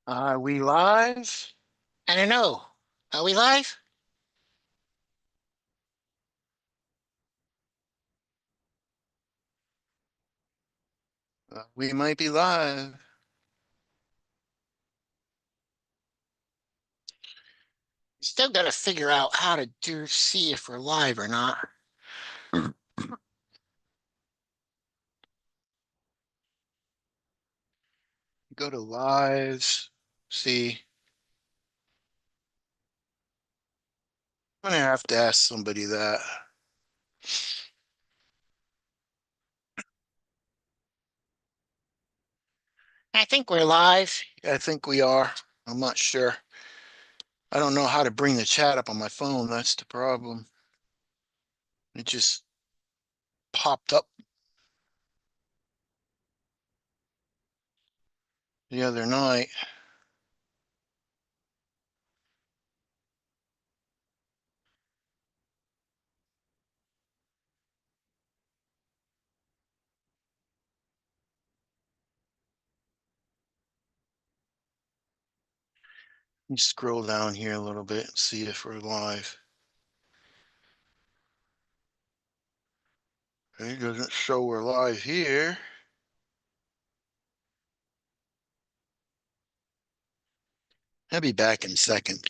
Are we live? I don't know. Are we live? We might be live. Still got to figure out how to see if we're live or not. Go to lives. See, I'm gonna have to ask somebody that. I think we're live. I think we are. I'm not sure. I don't know how to bring the chat up on my phone. That's the problem. It just popped up the other night. Let me scroll down here a little bit and see if we're live. It doesn't show we're live here. I'll be back in a second.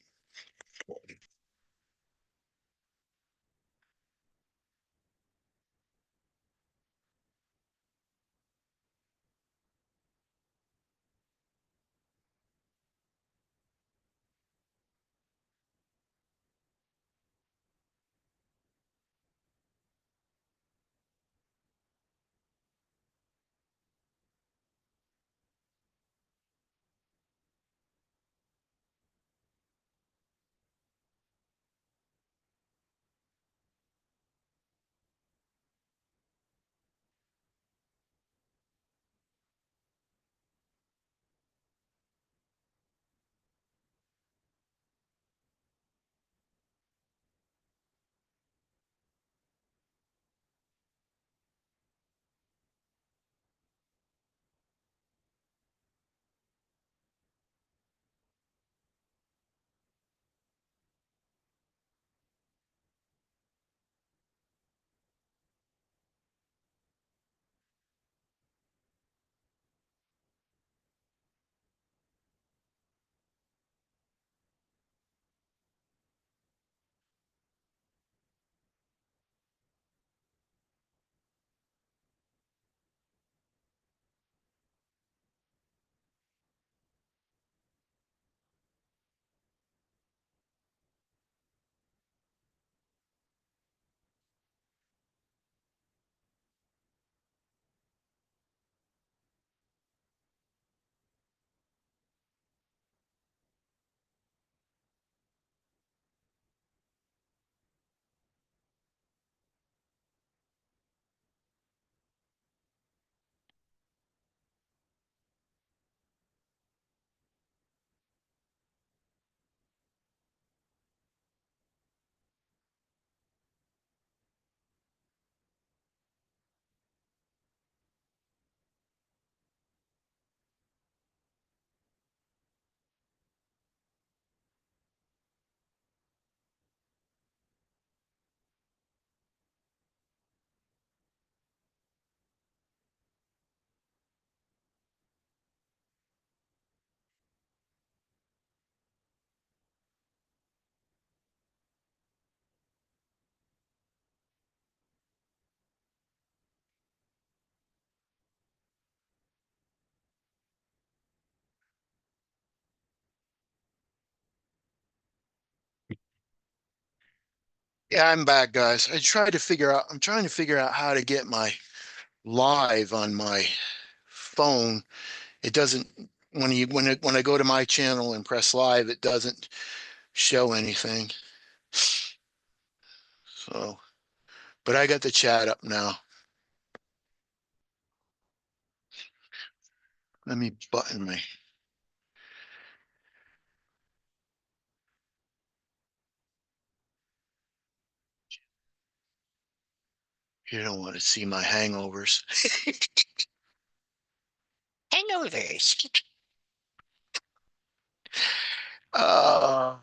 Yeah, I'm back, guys. I'm trying to figure out how to get my live on my phone. It doesn't, when I go to my channel and press live, it doesn't show anything. So, but I got the chat up now. Let me button my, you don't want to see my hangovers. Hangovers. Uh,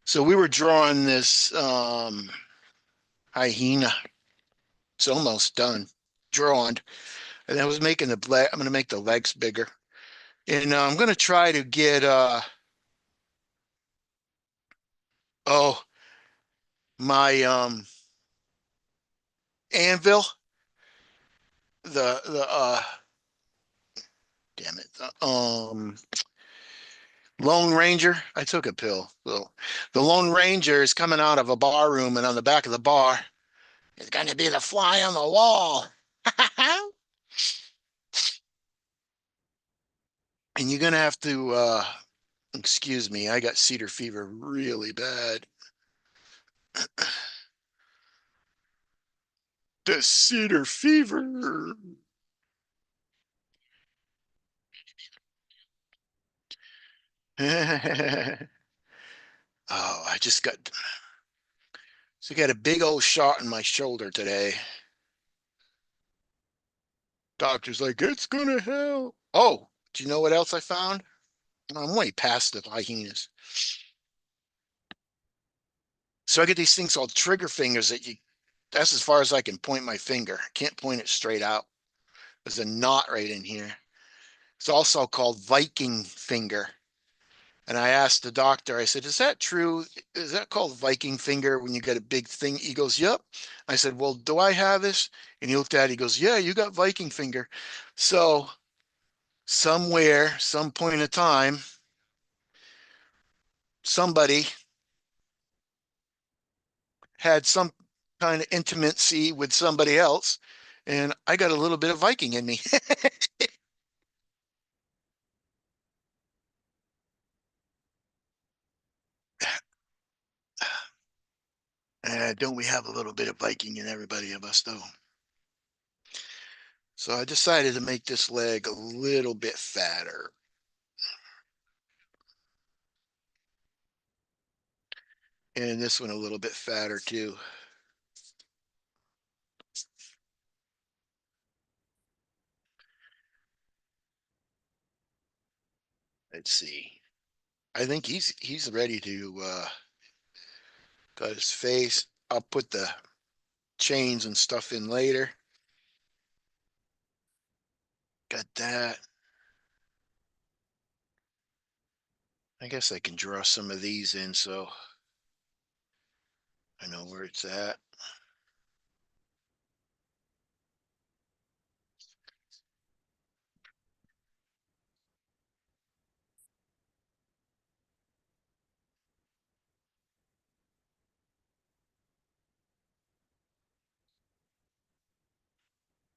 so we were drawing this hyena. It's almost done, drawn, and I was making the leg. I'm going to make the legs bigger, and I'm going to try to get oh my anvil, the damn it, Lone Ranger. I took a pill. So the Lone Ranger is coming out of a bar room, and on the back of the bar is going to be the fly on the wall. And you're gonna have to excuse me, I got cedar fever really bad. The cedar fever. Oh, I got a big old shot in my shoulder today. Doctor's like, it's gonna help. Oh, do you know what else I found? I'm way past the hyenas. So I get these things called trigger fingers that's as far as I can point my finger. I can't point it straight out. There's a knot right in here. It's also called Viking finger. And I asked the doctor, I said, is that true? Is that called Viking finger when you get a big thing? He goes, yep. I said, well, do I have this? And he looked at it, he goes, yeah, you got Viking finger. So somewhere, some point in time, somebody had some kind of intimacy with somebody else, and I got a little bit of Viking in me. Don't we have a little bit of Viking in everybody of us, though? So I decided to make this leg a little bit fatter. And this one a little bit fatter too. Let's see. I think he's ready to cut his face. I'll put the chains and stuff in later. Got that. I guess I can draw some of these in so I know where it's at.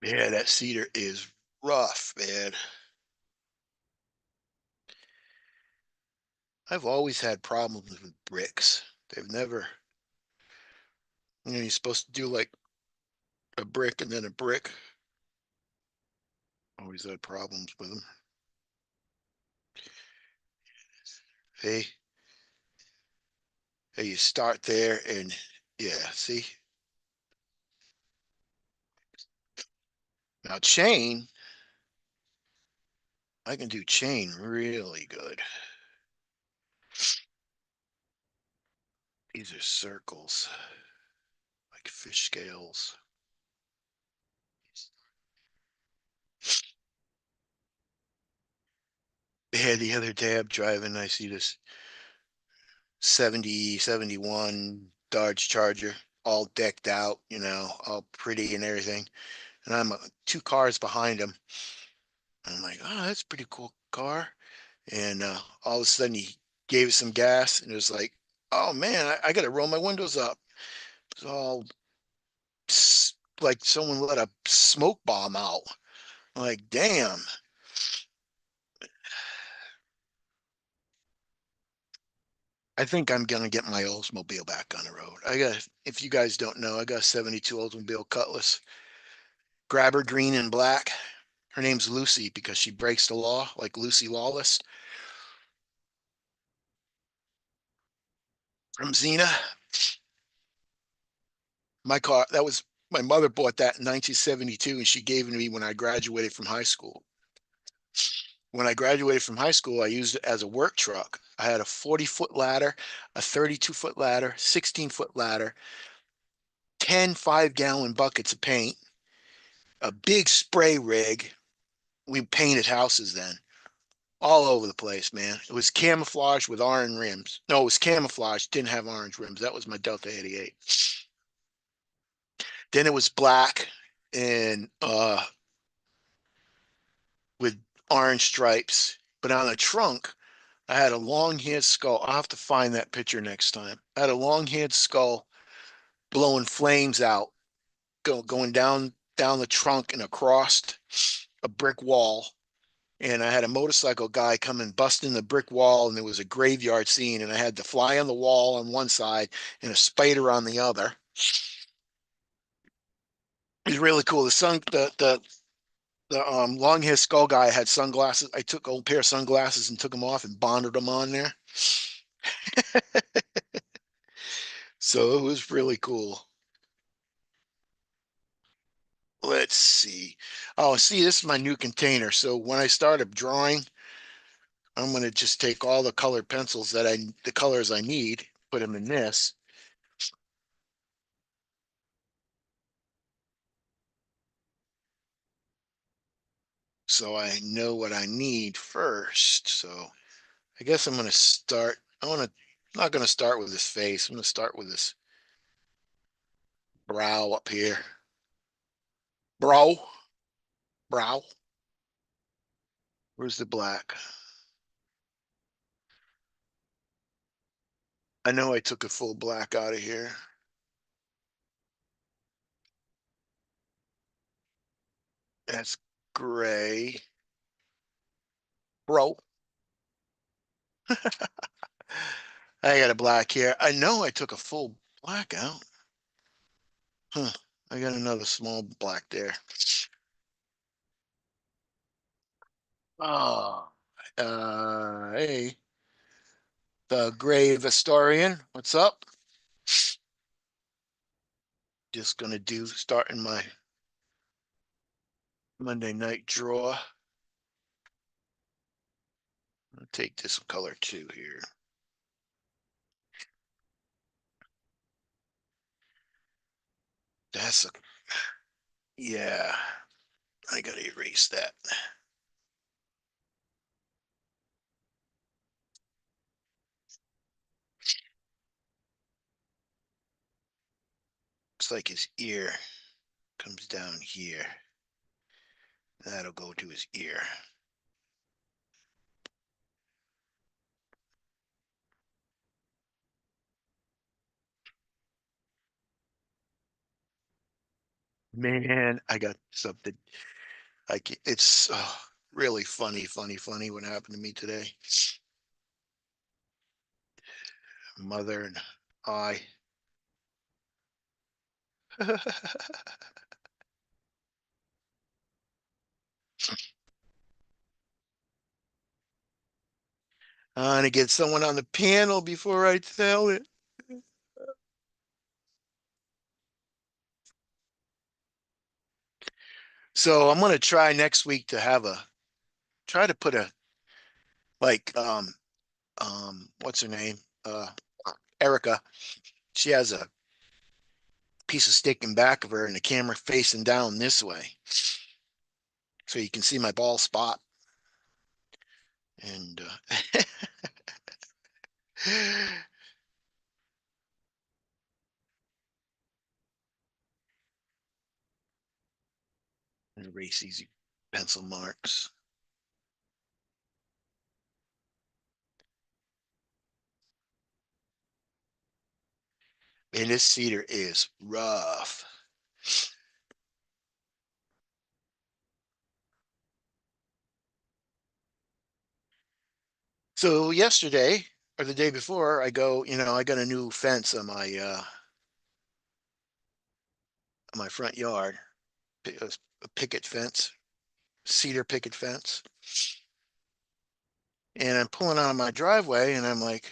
Yeah, that cedar is rough, man. I've always had problems with bricks. They've never, you're supposed to do like a brick and then a brick. Always had problems with them. Hey, hey, you start there and yeah, see? Now chain, I can do chain really good. These are circles, like fish scales. Yeah, the other day I'm driving, I see this 71 Dodge Charger, all decked out, all pretty and everything. And I'm 2 cars behind him. And I'm like, oh, that's a pretty cool car. And all of a sudden he gave it some gas and it was like, oh man, I got to roll my windows up. It's all like someone let a smoke bomb out. I'm like, damn. I think I'm gonna get my Oldsmobile back on the road. If you guys don't know, I got a 72 Oldsmobile Cutlass, grabber green and black. Her name's Lucy because she breaks the law, like Lucy Lawless from Xena. My mother bought that in 1972 and she gave it to me when I graduated from high school. when I graduated from high school, I used it as a work truck. I had a 40-foot ladder, a 32-foot ladder, 16-foot ladder, 10 5-gallon buckets of paint, a big spray rig. We painted houses then all over the place, man. It was camouflage with orange rims. No, it was camouflage, didn't have orange rims. That was my Delta 88. Then it was black and with orange stripes. But on the trunk, I had a long-haired skull. I'll have to find that picture next time. I had a long-haired skull blowing flames out, going down the trunk and across a brick wall. And I had a motorcycle guy come and bust in the brick wall, and there was a graveyard scene, and I had the fly on the wall on one side and a spider on the other. It was really cool. The long haired skull guy had sunglasses. I took an old pair of sunglasses and took them off and bonded them on there. So it was really cool. Let's see. Oh, see, this is my new container. So when I start up drawing, I'm going to just take all the colored pencils the colors I need, put them in this. So I know what I need first. So I guess I'm going to start. Not going to start with his face. I'm going to start with this brow up here. Brow, brow. Where's the black? I know I took a full black out of here. That's gray. Bro, I got a black here. I know I took a full black out. Huh. I got another small black there. Oh, hey, the grave historian. What's up? Just gonna do starting my Monday night draw. I'll take this color too here. That's a, yeah, I gotta erase that. Looks like his ear comes down here. That'll go to his ear. Man, I got something. Like it's really funny what happened to me today. Mother and I. I want to get someone on the panel before I tell it. So I'm gonna try next week to try to put a like what's her name? Erica. She has a piece of stick in back of her and the camera facing down this way. So you can see my ball spot. And erase these pencil marks. And this cedar is rough. So yesterday or the day before, I got a new fence on my front yard, a picket fence, cedar picket fence. And I'm pulling out of my driveway and I'm like,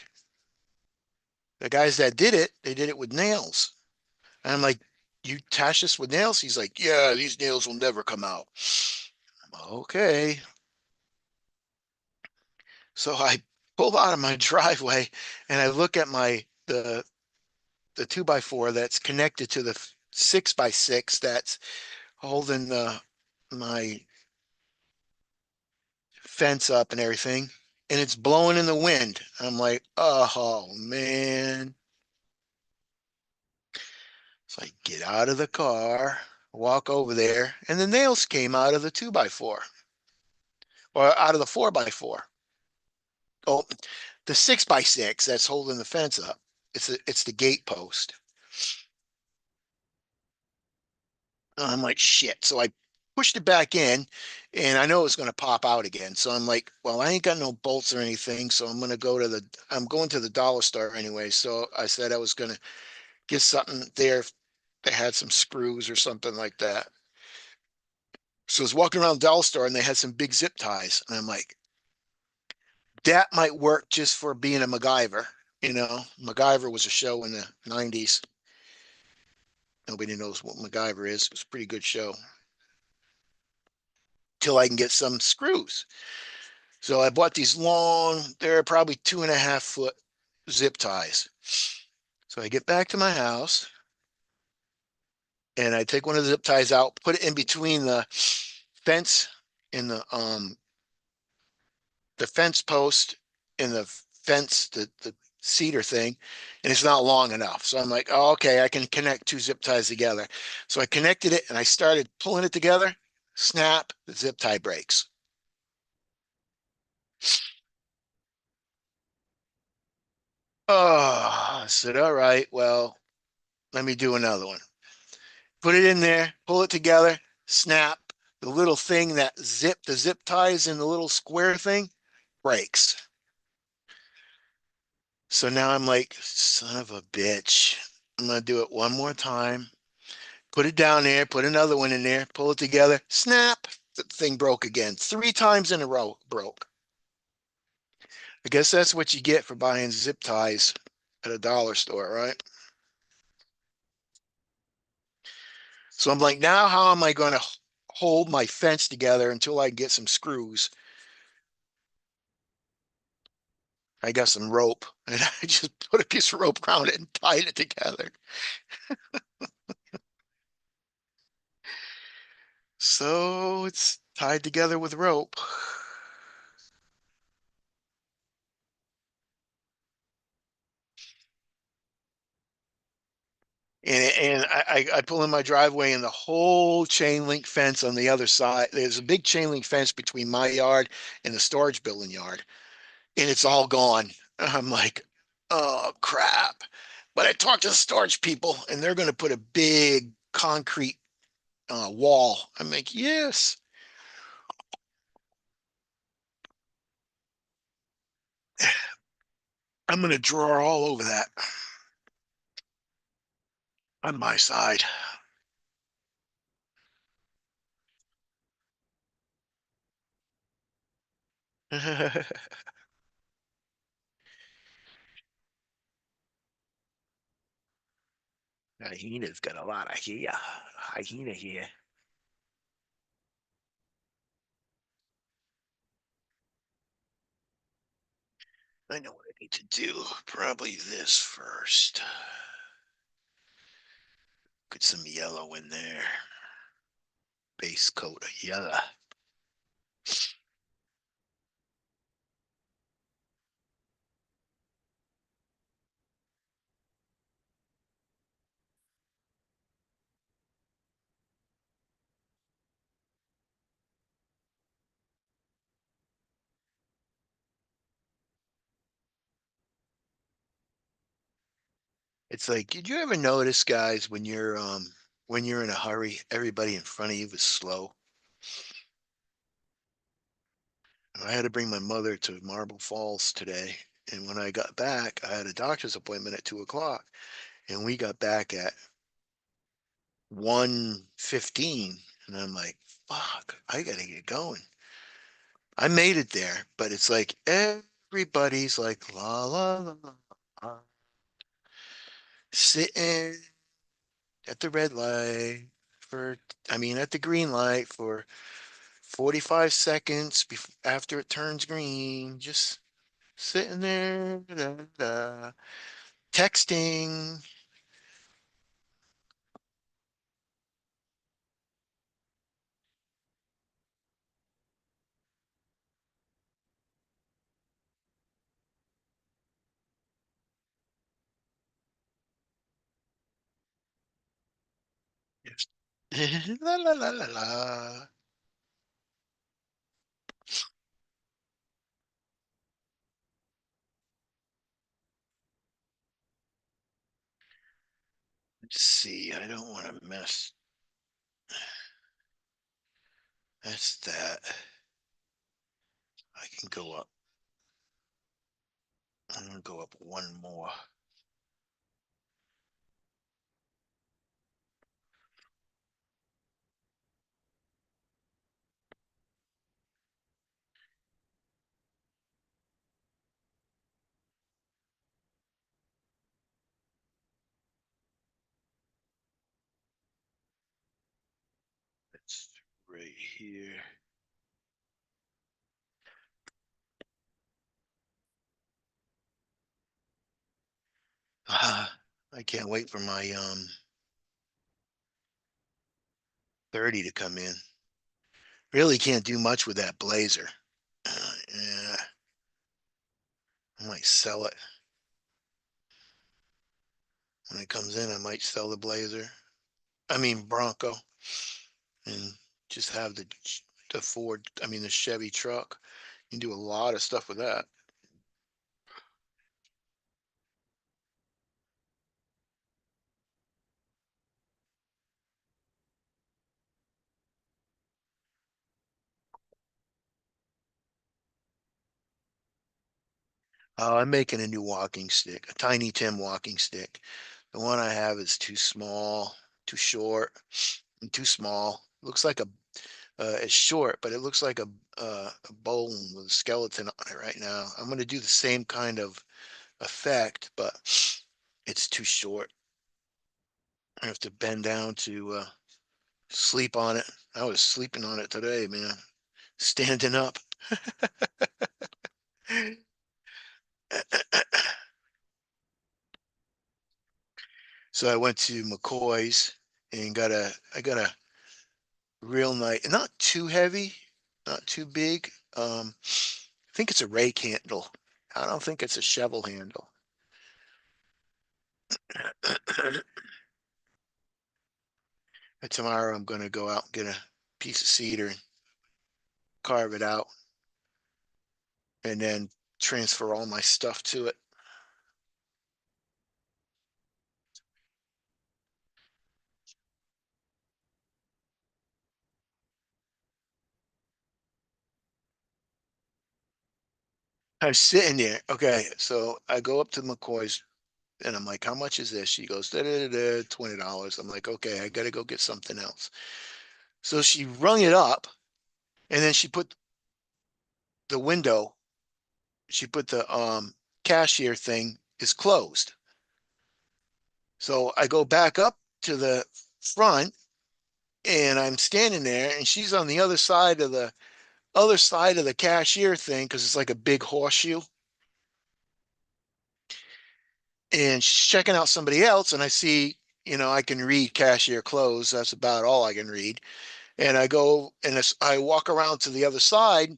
the guys that did it, they did it with nails. And I'm like, you attach this with nails? He's like, yeah, these nails will never come out. Okay. So I pull out of my driveway and I look at the 2x4 that's connected to the 6x6 that's holding the my fence up and everything, and it's blowing in the wind. I'm like, oh man. So I get out of the car, walk over there, and the nails came out of the 2x4 or out of the 4x4. Oh, the 6x6 that's holding the fence up. It's the gate post. I'm like, shit. So I pushed it back in and I know it's going to pop out again. So I'm like, well, I ain't got no bolts or anything. So I'm going to the dollar store anyway. So I said I was going to get something there if they had some screws or something like that. So I was walking around the dollar store and they had some big zip ties. And I'm like, that might work just for being a MacGyver. You know, MacGyver was a show in the 90s. Nobody knows what MacGyver is. It was a pretty good show till I can get some screws. So I bought these long, they're probably 2.5 foot zip ties. So I get back to my house and I take one of the zip ties out, put it in between the fence and the fence post and the fence, the cedar thing, and it's not long enough. So I'm like, oh, okay, I can connect two zip ties together. So I connected it and I started pulling it together. Snap, the zip tie breaks. Oh, I said, all right, well, let me do another one. Put it in there, pull it together, snap. The little thing that the zip ties in the little square thing breaks. So now I'm like, son of a bitch. I'm gonna do it one more time. Put it down there, put another one in there, pull it together, snap. The thing broke again. 3 times in a row broke. I guess that's what you get for buying zip ties at a dollar store, right? So I'm like, now how am I going to hold my fence together until I get some screws? I got some rope and I just put a piece of rope around it and tied it together. So it's tied together with rope. And I pull in my driveway and the whole chain link fence on the other side. There's a big chain link fence between my yard and the storage building yard, and it's all gone. I'm like, oh crap. But I talked to the storage people and they're going to put a big concrete wall. I'm like, yes, I'm going to draw all over that on my side. Hyena's got a lot of here. Hyena here. I know what I need to do. Probably this first. Get some yellow in there. Base coat of yellow. It's like, did you ever notice, guys, when you're in a hurry, everybody in front of you is slow? I had to bring my mother to Marble Falls today, and when I got back, I had a doctor's appointment at 2 o'clock, and we got back at 1:15, and I'm like, fuck, I gotta get going. I made it there, but it's like everybody's like la la la la, la, sitting at the red light for, I mean, at the green light for 45 seconds after it turns green. Just sitting there, texting. Yes. La la la la la. Let's see. I don't want to mess. That's that. I can go up. I'm gonna go up one more. That's right here. I can't wait for my 30 to come in. Really can't do much with that blazer. Yeah, I might sell it. When it comes in, I might sell the blazer. I mean Bronco, and just have the Ford, I mean the Chevy truck. You can do a lot of stuff with that. I'm making a new walking stick, a Tiny Tim walking stick. The one I have is too small, too short, and too small. Looks like it's short, but it looks like a bone with a skeleton on it right now. I'm going to do the same kind of effect, but it's too short. I have to bend down to sleep on it. I was sleeping on it today, man, standing up. So I went to McCoy's and I got a real nice, not too heavy, not too big. I think it's a rake handle. I don't think it's a shovel handle. And tomorrow I'm going to go out and get a piece of cedar and carve it out and then transfer all my stuff to it. I'm sitting there. Okay, so I go up to McCoy's and I'm like, how much is this? She goes, da, da, da, da, $20. I'm like, okay, I got to go get something else. So she rung it up and then she put the window, she put the cashier thing is closed. So I go back up to the front and I'm standing there and she's on the other side of the cashier thing because it's like a big horseshoe. And she's checking out somebody else and I see, I can read cashier closed. That's about all I can read. And I go and I walk around to the other side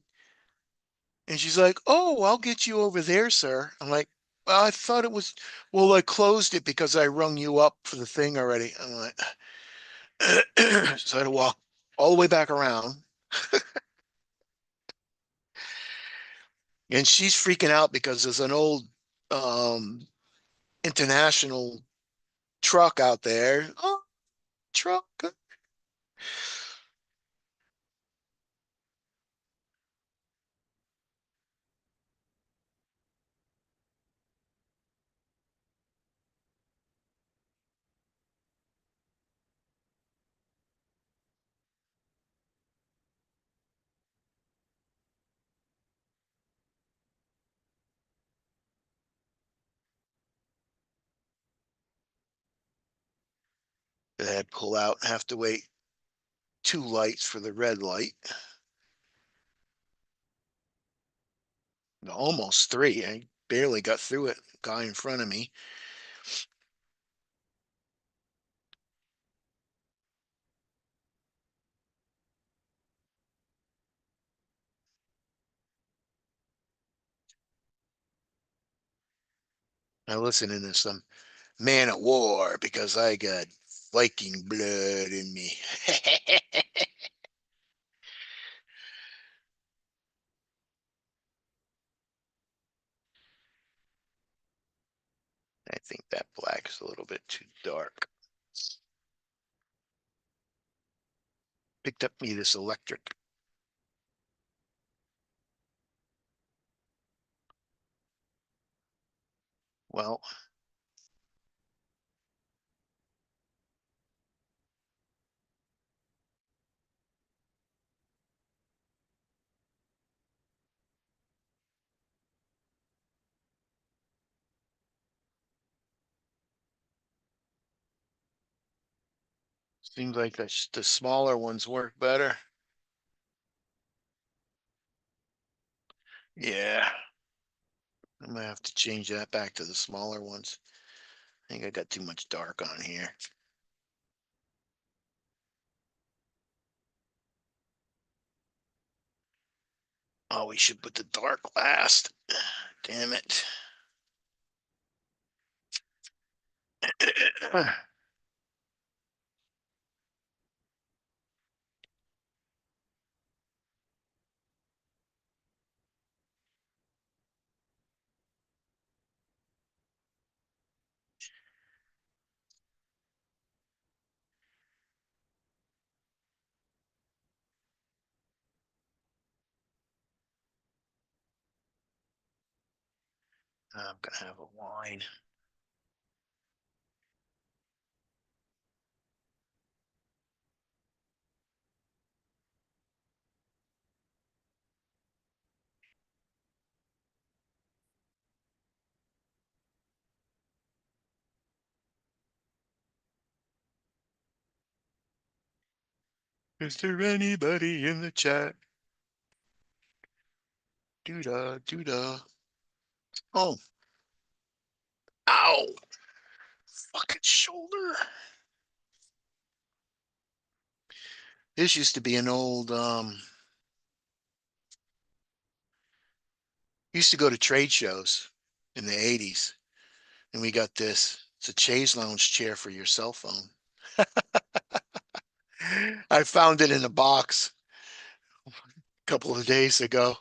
and she's like, "Oh, I'll get you over there, sir." I'm like, "Well, I thought it was, well, I closed it because I rung you up for the thing already." I'm like, so I had to walk all the way back around. And she's freaking out because there's an old um, international truck out there. Oh, truck. That I'd pull out and have to wait two lights for the red light. Almost three. I barely got through it. Guy in front of me. I listening to some Man of War because I got Viking blood in me. I think that black is a little bit too dark. Picked up me this electric. Well, seems like the smaller ones work better. Yeah, I'm gonna have to change that back to the smaller ones. I think I got too much dark on here. Oh, we should put the dark last. Damn it. I'm gonna have a wine. Is there anybody in the chat? Doo-da, doo-da. Oh, ow. Fucking shoulder. This used to be an old, used to go to trade shows in the 80s. And we got this. It's a chaise lounge chair for your cell phone. I found it in a box a couple of days ago.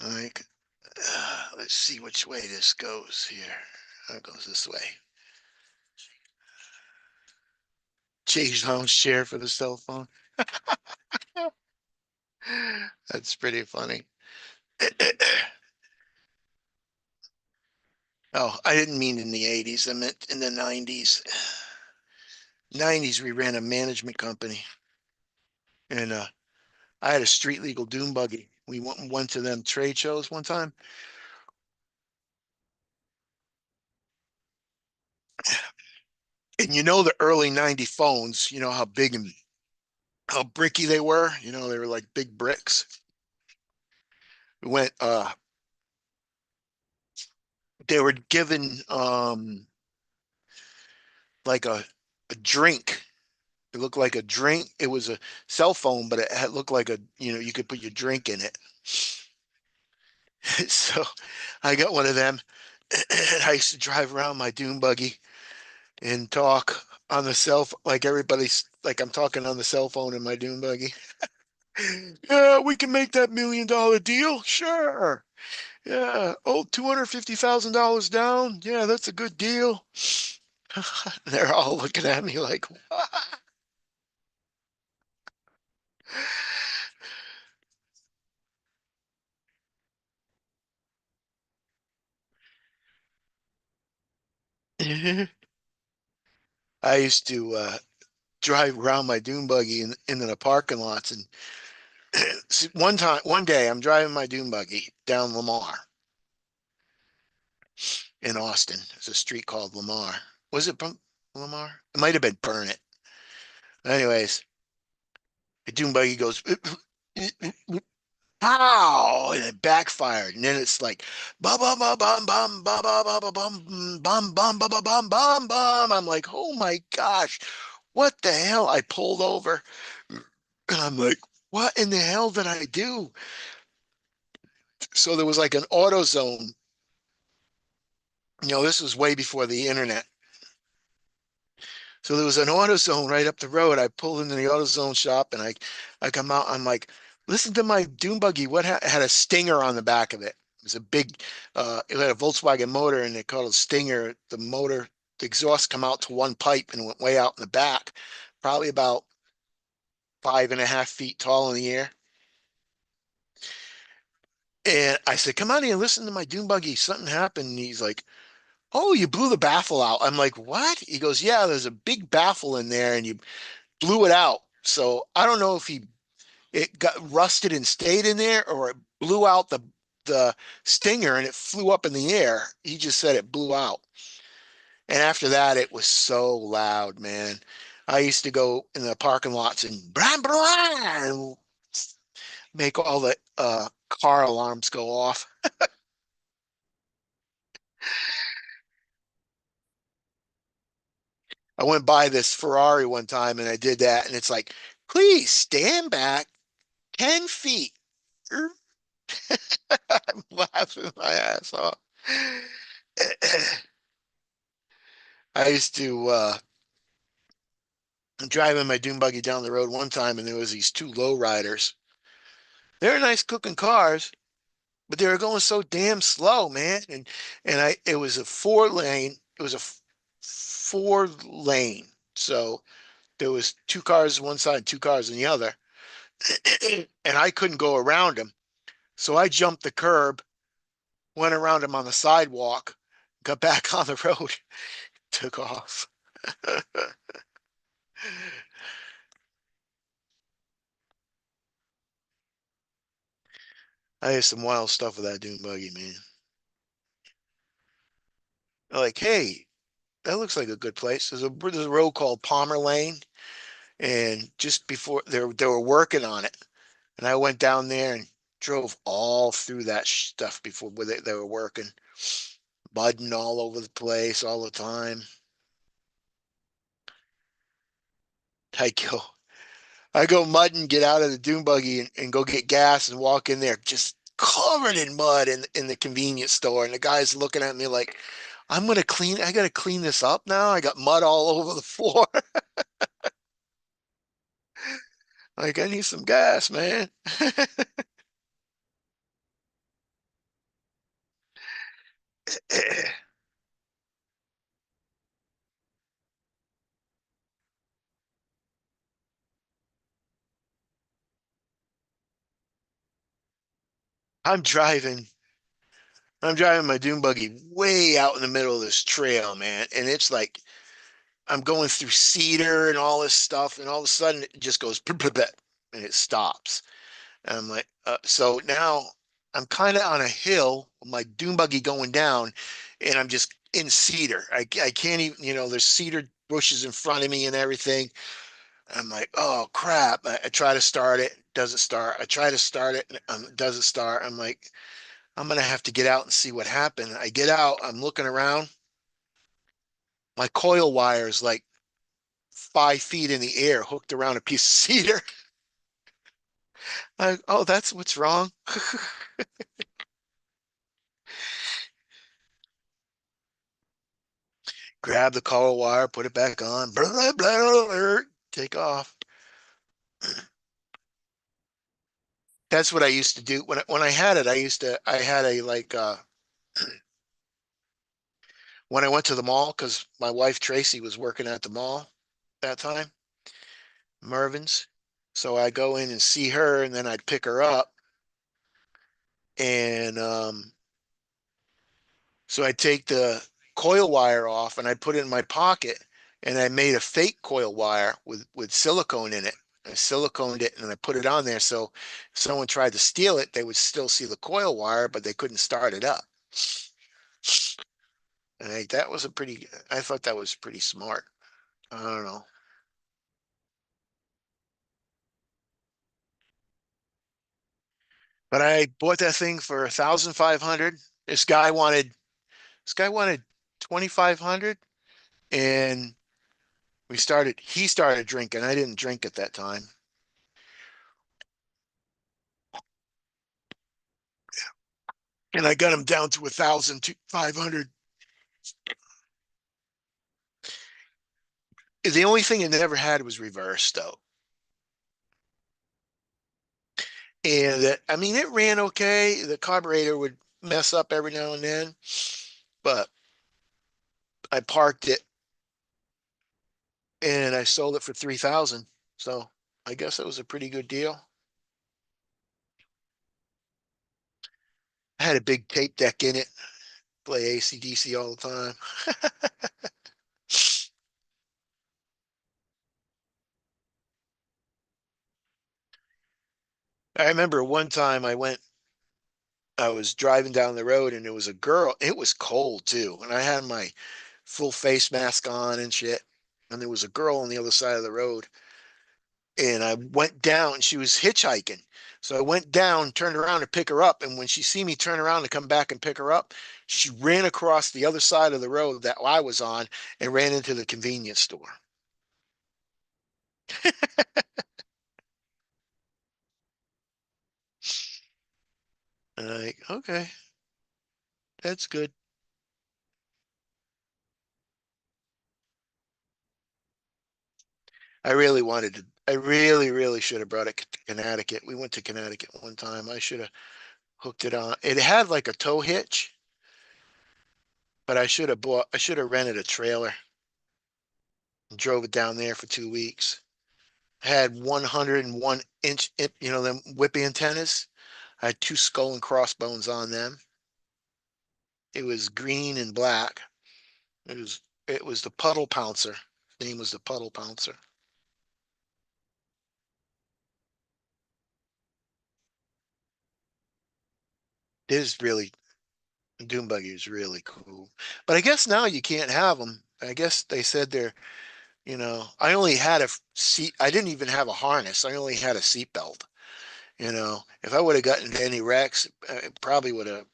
Like, let's see which way this goes here. It goes this way. Chaise lounge chair for the cell phone. That's pretty funny. Oh, I didn't mean in the 80s. I meant in the 90s. 90s, we ran a management company, and I had a street legal dune buggy. We went to them trade shows one time, and you know the early 90 phones, you know how big and how bricky they were. You know, they were like big bricks. We went, they were given like a drink. It looked like a drink. It was a cell phone, but it had looked like a, you know, you could put your drink in it. So I got one of them. And I used to drive around my dune buggy and talk on the cell phone, like everybody's like I'm talking on the cell phone in my dune buggy. Yeah, we can make that $1 million deal. Sure. Yeah. Oh, $250,000 down. Yeah, that's a good deal. They're all looking at me like, what? I used to drive around my dune buggy in the parking lots, and one day, I'm driving my dune buggy down Lamar in Austin. There's a street called Lamar. Was it Lamar? It might have been Burnett. Anyways, dune buggy goes pow, and it backfired, and then it's like bum bum bum bum bum bum bum bum bum bum bum bum bum bum bum bum. I'm like, oh my gosh, what the hell? I pulled over, and I'm like, what in the hell did I do? So there was like an auto zone. This was way before the internet. So there was an AutoZone right up the road. I pulled into the AutoZone shop and I come out. I'm like, listen to my dune buggy. What had a Stinger on the back of it? It was a big, it had a Volkswagen motor and they called it a Stinger. The motor, the exhaust come out to one pipe and went way out in the back, probably about 5.5 feet tall in the air. And I said, come on here, listen to my dune buggy. Something happened. And he's like, oh, you blew the baffle out. I'm like, what? He goes, yeah, there's a big baffle in there and you blew it out. So I don't know if it got rusted and stayed in there or it blew out the stinger and it flew up in the air. He just said it blew out. And after that, it was so loud, man. I used to go in the parking lots and blah, blah, and make all the car alarms go off. I went by this Ferrari one time and I did that, and it's like, please stand back 10 feet. I'm laughing my ass off. I used to driving my dune buggy down the road one time, and there was these two low riders. They were nice cooking cars, but they were going so damn slow, man. And it was a 4 lane. It was a 4 lane. So there was two cars on one side, two cars on the other, and I couldn't go around them. So I jumped the curb, went around him on the sidewalk, got back on the road, took off. I had some wild stuff with that dune buggy, man. Like, hey, that looks like a good place. There's a road called Palmer Lane, and just before they were working on it, and I went down there and drove all through that stuff before where they were working, mudding all over the place all the time. I go, I go mudding, get out of the dune buggy and go get gas and walk in there, just covered in mud in the convenience store, and the guy's looking at me like, I gotta clean this up now. I got mud all over the floor. Like, I need some gas, man. I'm driving. I'm driving my dune buggy way out in the middle of this trail, man. And it's like I'm going through cedar and all this stuff, and all of a sudden it just goes "Blip, blip, blip," and it stops. And I'm like, so now I'm kind of on a hill with my dune buggy going down, and I'm just in cedar. I can't even, there's cedar bushes in front of me and everything. I'm like, oh crap. I try to start it, doesn't start. I try to start it, doesn't start. I'm like, I'm gonna have to get out and see what happened. I get out, I'm looking around. My coil wire is like 5 feet in the air, hooked around a piece of cedar. Oh, that's what's wrong. Grab the coil wire, put it back on, blah, blah, blah, blah, take off. That's what I used to do when I had it. I had a like when I went to the mall because my wife Tracy was working at the mall that time, Mervin's. So I go in and see her, and then I'd pick her up, and so I take the coil wire off and I put it in my pocket, and I made a fake coil wire with silicone in it. I siliconed it and I put it on there so if someone tried to steal it, they would still see the coil wire, but they couldn't start it up. And I thought that was pretty smart. I don't know. But I bought that thing for 1,500. This guy wanted this guy wanted 2,500, and he started drinking. I didn't drink at that time. And I got him down to 1,500. The only thing it never had was reverse though. And I mean, it ran okay. The carburetor would mess up every now and then, but I parked it and I sold it for 3,000. So I guess it was a pretty good deal. I had a big tape deck in it, play AC/DC all the time. I remember one time I was driving down the road and there was a girl. It was cold too. And I had my full face mask on and shit. And there was a girl on the other side of the road. And I went down. She was hitchhiking. So I went down, turned around to pick her up. And when she see me turn around to come back and pick her up, she ran across the other side of the road that I was on and ran into the convenience store. And I'm like, okay, that's good. I really, really should have brought it to Connecticut. We went to Connecticut one time. I should have hooked it on. It had like a tow hitch, but I should have rented a trailer and drove it down there for 2 weeks. Had 101 inch, them whip antennas. I had two skull and crossbones on them. It was green and black. It was the Puddle Pouncer. His name was the Puddle Pouncer. It is really Doom Buggy is really cool. But I guess now you can't have them. I guess they said I only had a seat. I didn't even have a harness. I only had a seat belt. If I would have gotten into any wrecks, it probably would have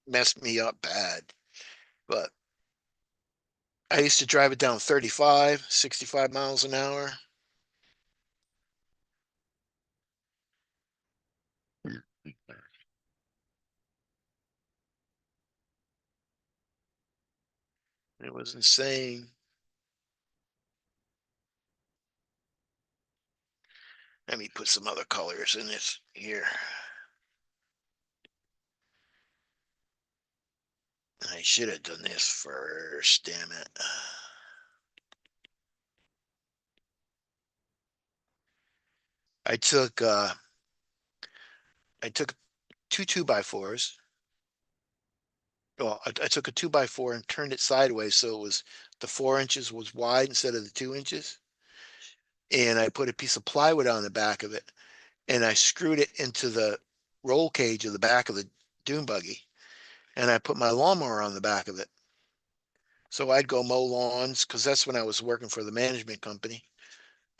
messed me up bad. But I used to drive it down 35, 65 miles an hour. It was insane. Let me put some other colors in this here. I should have done this first, damn it. I took uh I took two by fours. Well, I took a 2x4 and turned it sideways so it was the 4 inches was wide instead of the 2 inches. And I put a piece of plywood on the back of it and I screwed it into the roll cage of the back of the dune buggy. And I put my lawnmower on the back of it. So I'd go mow lawns because that's when I was working for the management company.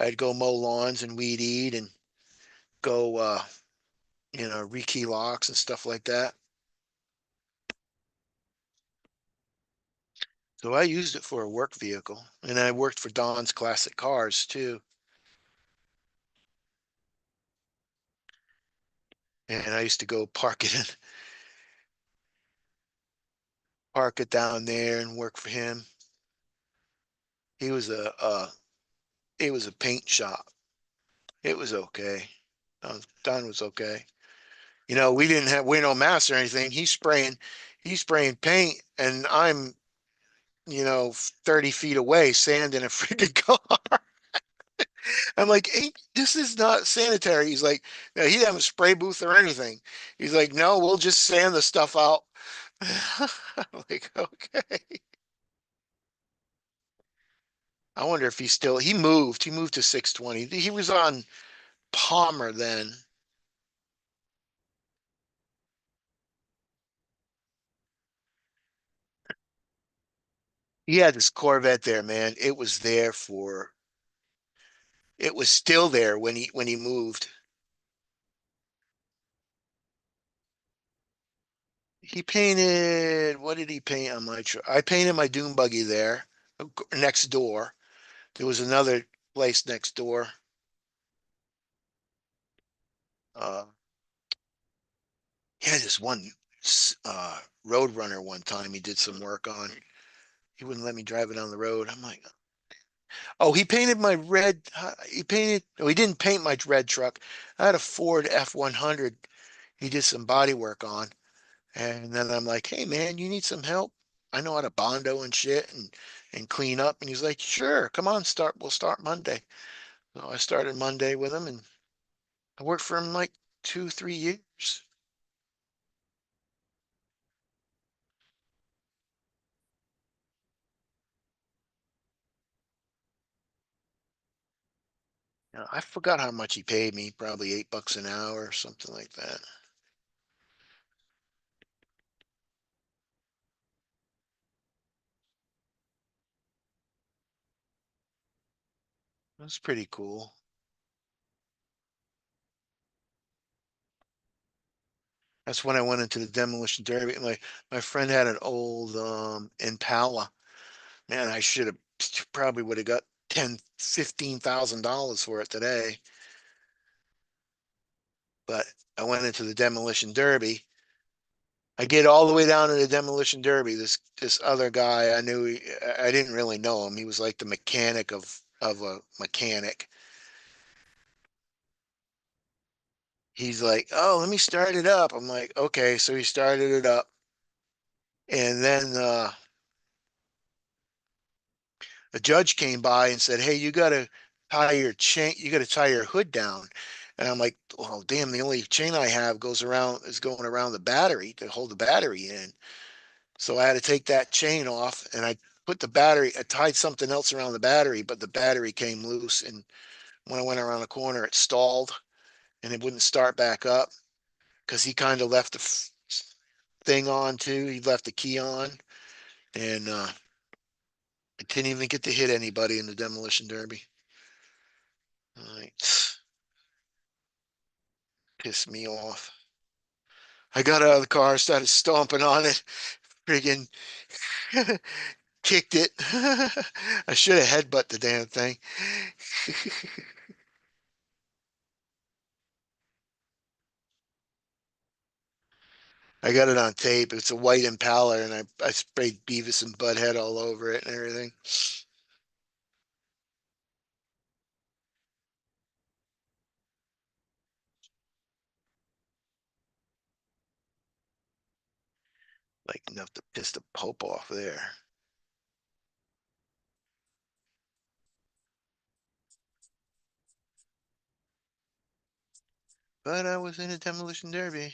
I'd go mow lawns and weed eat and go, rekey locks and stuff like that. So I used it for a work vehicle, and I worked for Don's Classic Cars too. And I used to go park it down there and work for him. He was it was a paint shop. It was okay. Don was okay. We no mask or anything. He's spraying paint, and I'm 30 feet away, sanding a freaking car. I'm like, hey, this is not sanitary. He's like, no, he didn't have a spray booth or anything. He's like, no, we'll just sand the stuff out. I'm like, okay. I wonder if he moved to 620. He was on Palmer then. He had this Corvette there, man. It was still there when he moved. He painted, what did he paint on my truck? I painted my dune buggy there next door. There was another place next door. Uh, he had this one road runner one time he did some work on. He wouldn't let me drive it on the road. I'm like, oh, he painted my red. He painted, no, he didn't paint my red truck. I had a Ford F100. He did some body work on. And then I'm like, hey man, you need some help? I know how to bondo and shit and clean up. And he's like, sure, come on, we'll start Monday. So I started Monday with him and I worked for him like 2, 3 years. I forgot how much he paid me, probably $8 an hour or something like that. That's pretty cool. That's when I went into the demolition derby. My friend had an old Impala. Man, I should have probably would have got 10, $15,000 for it today. But I went into the demolition derby. I get all the way down to the demolition derby. This other guy I knew I didn't really know him. He was like the mechanic of a mechanic. He's like, "Oh, let me start it up." I'm like, "Okay." So he started it up, and then a judge came by and said, "Hey, you got to tie your hood down." And I'm like, "Oh, damn! The only chain I have is going around the battery to hold the battery in." So I had to take that chain off and I tied something else around the battery, but the battery came loose. And when I went around the corner, it stalled and it wouldn't start back up because he kind of left the thing on too. He left the key on and I didn't even get to hit anybody in the demolition derby. Right. Pissed me off. I got out of the car, started stomping on it, friggin' kicked it. I should have headbutt the damn thing. I got it on tape. It's a white Impala, and I sprayed Beavis and Butthead all over it and everything. Like enough to piss the Pope off there. But I was in a demolition derby.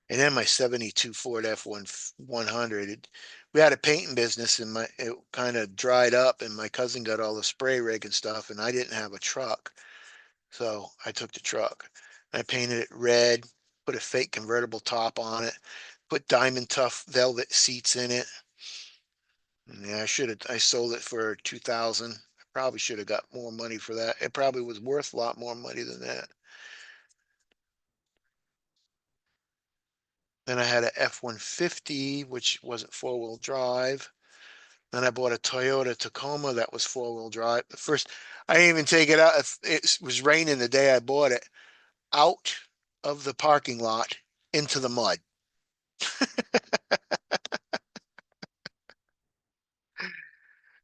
And then my 72 Ford F1 100, we had a painting business and it kind of dried up and my cousin got all the spray rig and stuff and I didn't have a truck. So I took the truck. I painted it red, put a fake convertible top on it, put diamond tough velvet seats in it. Yeah, I sold it for 2,000. I probably should have got more money for that. It probably was worth a lot more money than that. Then I had a F-150, which wasn't four-wheel drive. Then I bought a Toyota Tacoma that was four-wheel drive. The first, I didn't even take it out. It was raining the day I bought it. Out of the parking lot into the mud.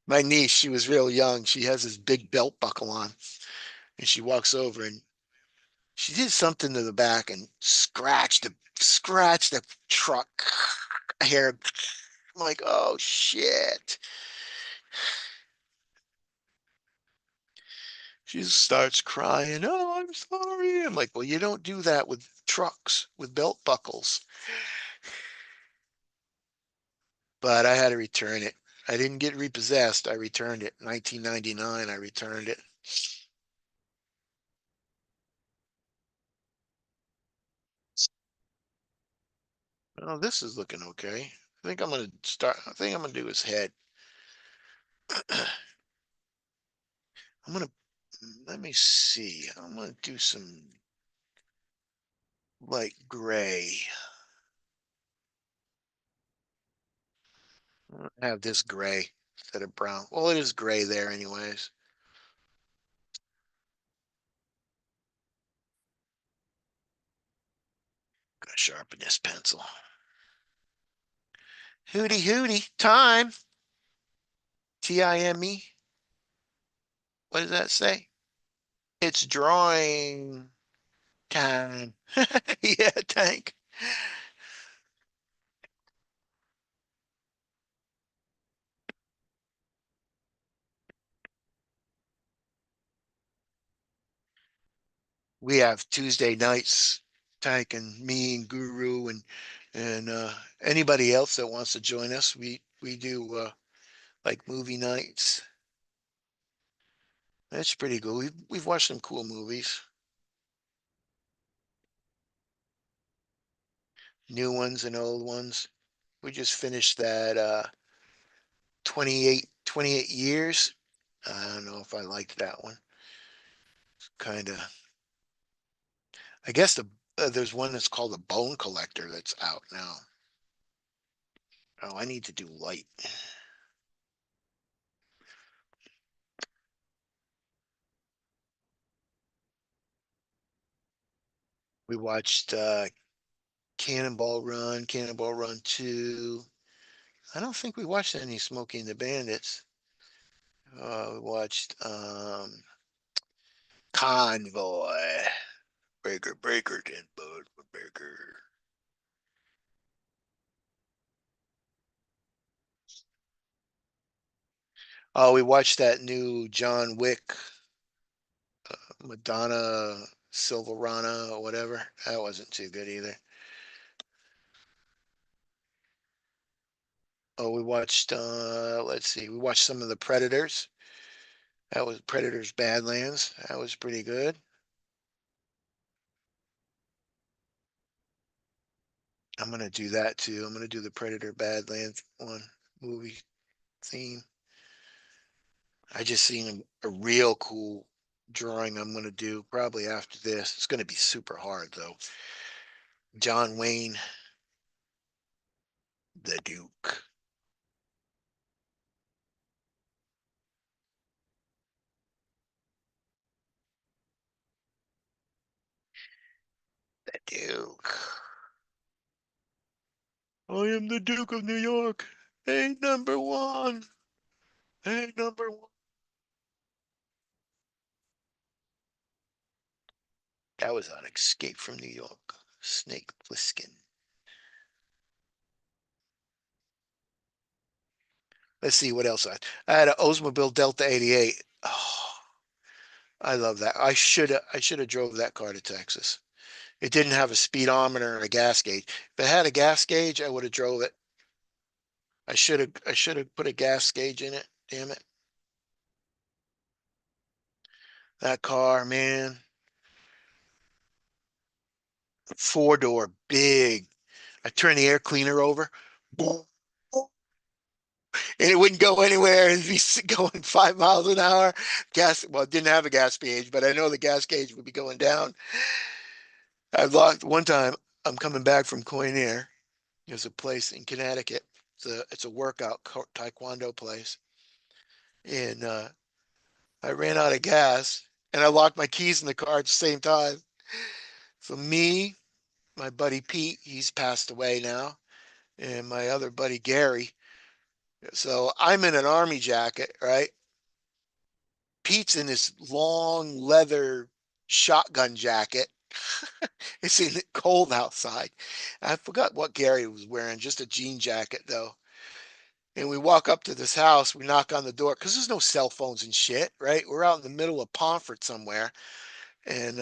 My niece, she was real young. She has this big belt buckle on, and she walks over and she did something to the back and scratched the truck hair. I'm like, oh shit. She starts crying. Oh, I'm sorry. I'm like, well, you don't do that with trucks with belt buckles. But I had to return it. I didn't get repossessed. I returned it. 1999, I returned it. Oh, this is looking okay. I think I'm gonna do his head. I'm gonna let me see. I'm gonna do some light gray. I'm gonna have this gray instead of brown. Well, it is gray there anyways. Gonna sharpen this pencil. Hooty hooty, time. Time. What does that say? It's drawing time. Yeah, tank. We have Tuesday nights, Tank and me and Guru and anybody else that wants to join us. We do like movie nights. That's pretty good. We've watched some cool movies, new ones and old ones. We just finished that 28 years. I don't know if I liked that one. Kind of. I guess there's one that's called The Bone Collector that's out now. Oh, I need to do light. We watched Cannonball Run 2. I don't think we watched any Smokey and the Bandits. We watched Convoy. Breaker, 10 bucks for Breaker. Oh, we watched that new John Wick, Madonna Silverana or whatever. That wasn't too good either. Oh, we watched let's see, we watched some of the Predators. That was Predators Badlands. That was pretty good. I'm gonna do that too. I'm gonna do the Predator Badlands one movie theme. I just seen a real cool drawing I'm gonna do probably after this. It's gonna be super hard though. John Wayne, the Duke. The Duke. I am the Duke of New York. Hey, number one. Hey, number one. That was on Escape from New York. Snake Plissken. Let's see what else I had an Oldsmobile Delta 88. Oh, I love that. I should have drove that car to Texas. It didn't have a speedometer and a gas gauge. If it had a gas gauge, I would have drove it. I should have put a gas gauge in it. Damn it. That car, man. Four door, big. I turned the air cleaner over. Boom. And it wouldn't go anywhere. It'd be going 5 miles an hour. Gas, well, it didn't have a gas gauge, but I know the gas gauge would be going down. I locked one time. I'm coming back from Coin There's a place in Connecticut. It's a workout taekwondo place, and I ran out of gas, and I locked my keys in the car at the same time. So me, my buddy Pete, he's passed away now, and my other buddy Gary. So I'm in an army jacket, right? Pete's in this long leather shotgun jacket. It's in cold outside. I forgot what Gary was wearing, just a jean jacket though. And we walk up to this house, we knock on the door because there's no cell phones and shit, right? We're out in the middle of Pomfret somewhere. And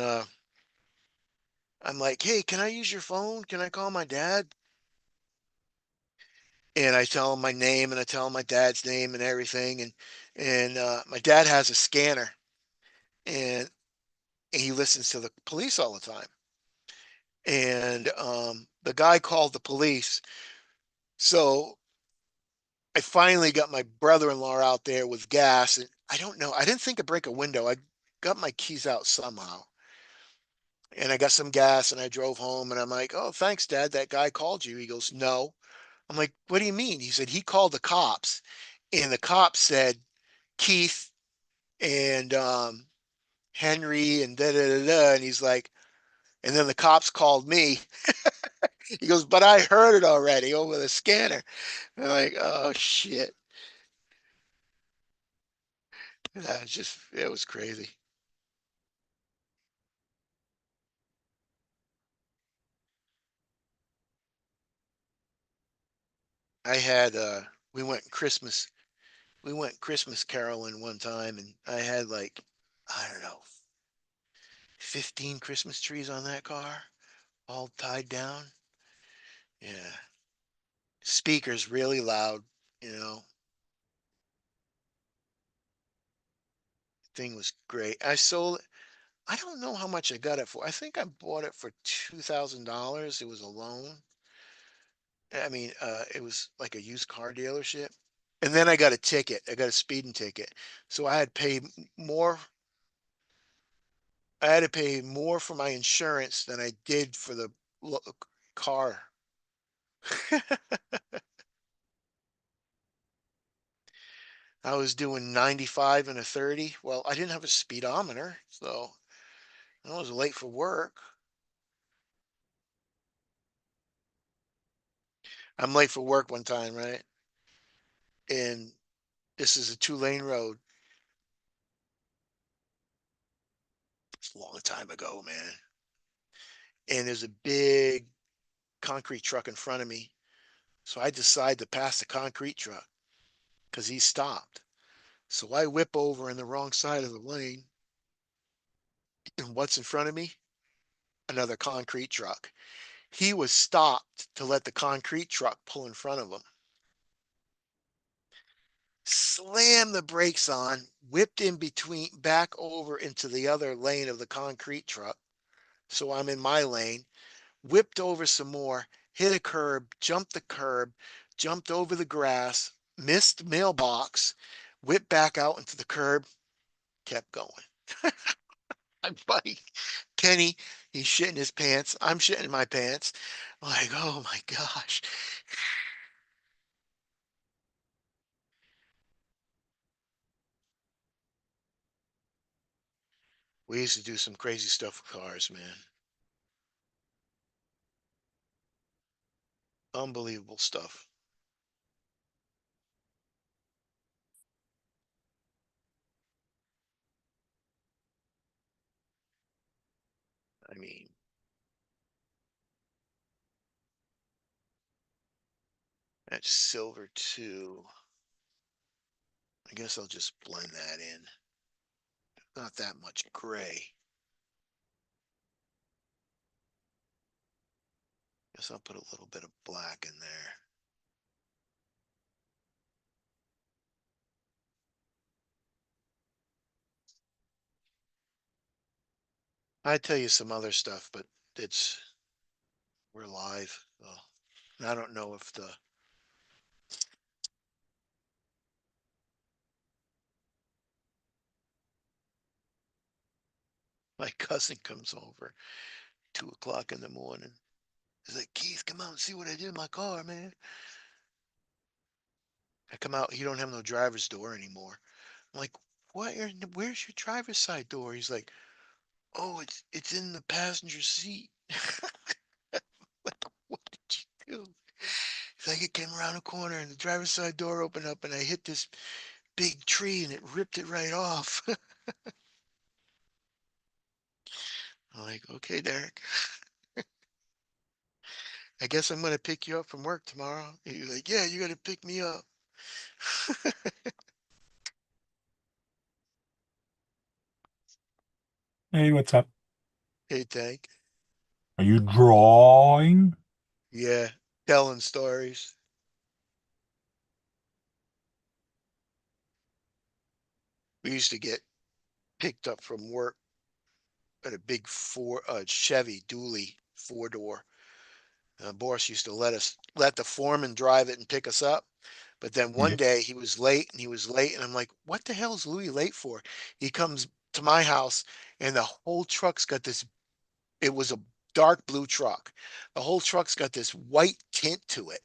I'm like, hey, can I use your phone? Can I call my dad? And I tell him my name and I tell him my dad's name and everything. And my dad has a scanner and he listens to the police all the time. And the guy called the police. So I finally got my brother-in-law out there with gas, and I don't know. I didn't think to break a window. I got my keys out somehow, and I got some gas, and I drove home. And I'm like, "Oh, thanks, Dad. That guy called you." He goes, "No." I'm like, "What do you mean?" He said he called the cops, and the cops said Keith and Henry and da da da da. And he's like, and then the cops called me. He goes, "But I heard it already over the scanner." I'm like, "Oh shit." That was just, it was crazy. I had we went Christmas caroling one time, and I had like, I don't know, 15 Christmas trees on that car, all tied down. Yeah. Speakers really loud, you know. Thing was great. I sold it. I don't know how much I got it for. I think I bought it for $2,000. It was a loan. I mean, it was like a used car dealership. And then I got a ticket. I got a speeding ticket. So I had paid more. I had to pay more for my insurance than I did for the car. I was doing 95 and a 30. Well, I didn't have a speedometer, so I was late for work. I'm late for work one time, right? And this is a two-lane road. It's a long time ago, man. And there's a big concrete truck in front of me. So I decide to pass the concrete truck because he stopped. So I whip over in the wrong side of the lane. And what's in front of me? Another concrete truck. He was stopped to let the concrete truck pull in front of him. Slammed the brakes on, whipped in between, back over into the other lane of the concrete truck. So I'm in my lane, whipped over some more, hit a curb, jumped the curb, jumped over the grass, missed mailbox, whipped back out into the curb, kept going. My buddy Kenny, he's shitting his pants. I'm shitting my pants. Like, oh my gosh. We used to do some crazy stuff with cars, man. Unbelievable stuff. I mean, that's silver too. I guess I'll just blend that in. Not that much gray. Guess I'll put a little bit of black in there. I'd tell you some other stuff, but it's we're live. So I don't know if the my cousin comes over 2 o'clock in the morning. He's like, Keith, come out and see what I did in my car, man. I come out, he don't have no driver's door anymore. I'm like, what? Where's your driver's side door? He's like, oh, it's in the passenger seat. What did you do? It's like it came around a corner and the driver's side door opened up and I hit this big tree and it ripped it right off. I'm like, okay, Derek, I guess I'm gonna pick you up from work tomorrow. He's like, yeah, you gotta pick me up. Hey, what's up? Hey, Tank. Are you drawing? Yeah, telling stories. We used to get picked up from work at a big Chevy dually 4-door. Boss used to let the foreman drive it and pick us up, But then one Okay. day he was late and he was late, and I'm like, what the hell is Louis late for? He comes to my house and the whole truck's got this, it was a dark blue truck. The whole truck's got this white tint to it.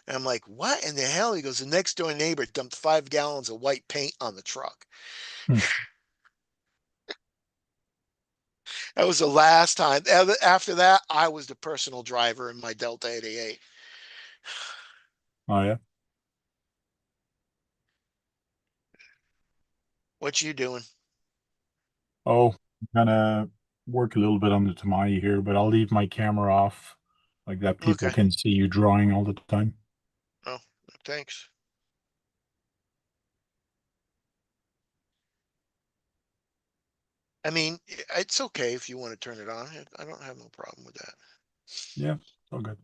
And I'm like, what in the hell? He goes, the next door neighbor dumped 5 gallons of white paint on the truck. Hmm. That was the last time. After that, I was the personal driver in my Delta 88. Oh yeah. What you doing? Oh, I'm gonna work a little bit on the Tamai here, but I'll leave my camera off like that people Okay. can see you drawing all the time. Oh, thanks. I mean, it's okay if you want to turn it on. I don't have no problem with that. Yeah, all good.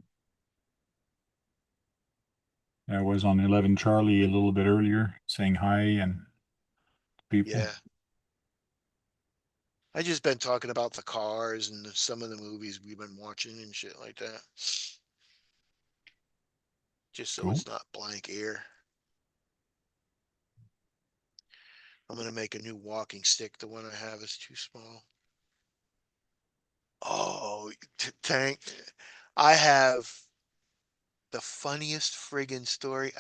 I was on 11 Charlie a little bit earlier, saying hi and people. Yeah. I just been talking about the cars and some of the movies we've been watching and shit like that. Just so Cool. it's not blank air. I'm gonna make a new walking stick. The one I have is too small. Oh, Tank. I have the funniest friggin' story.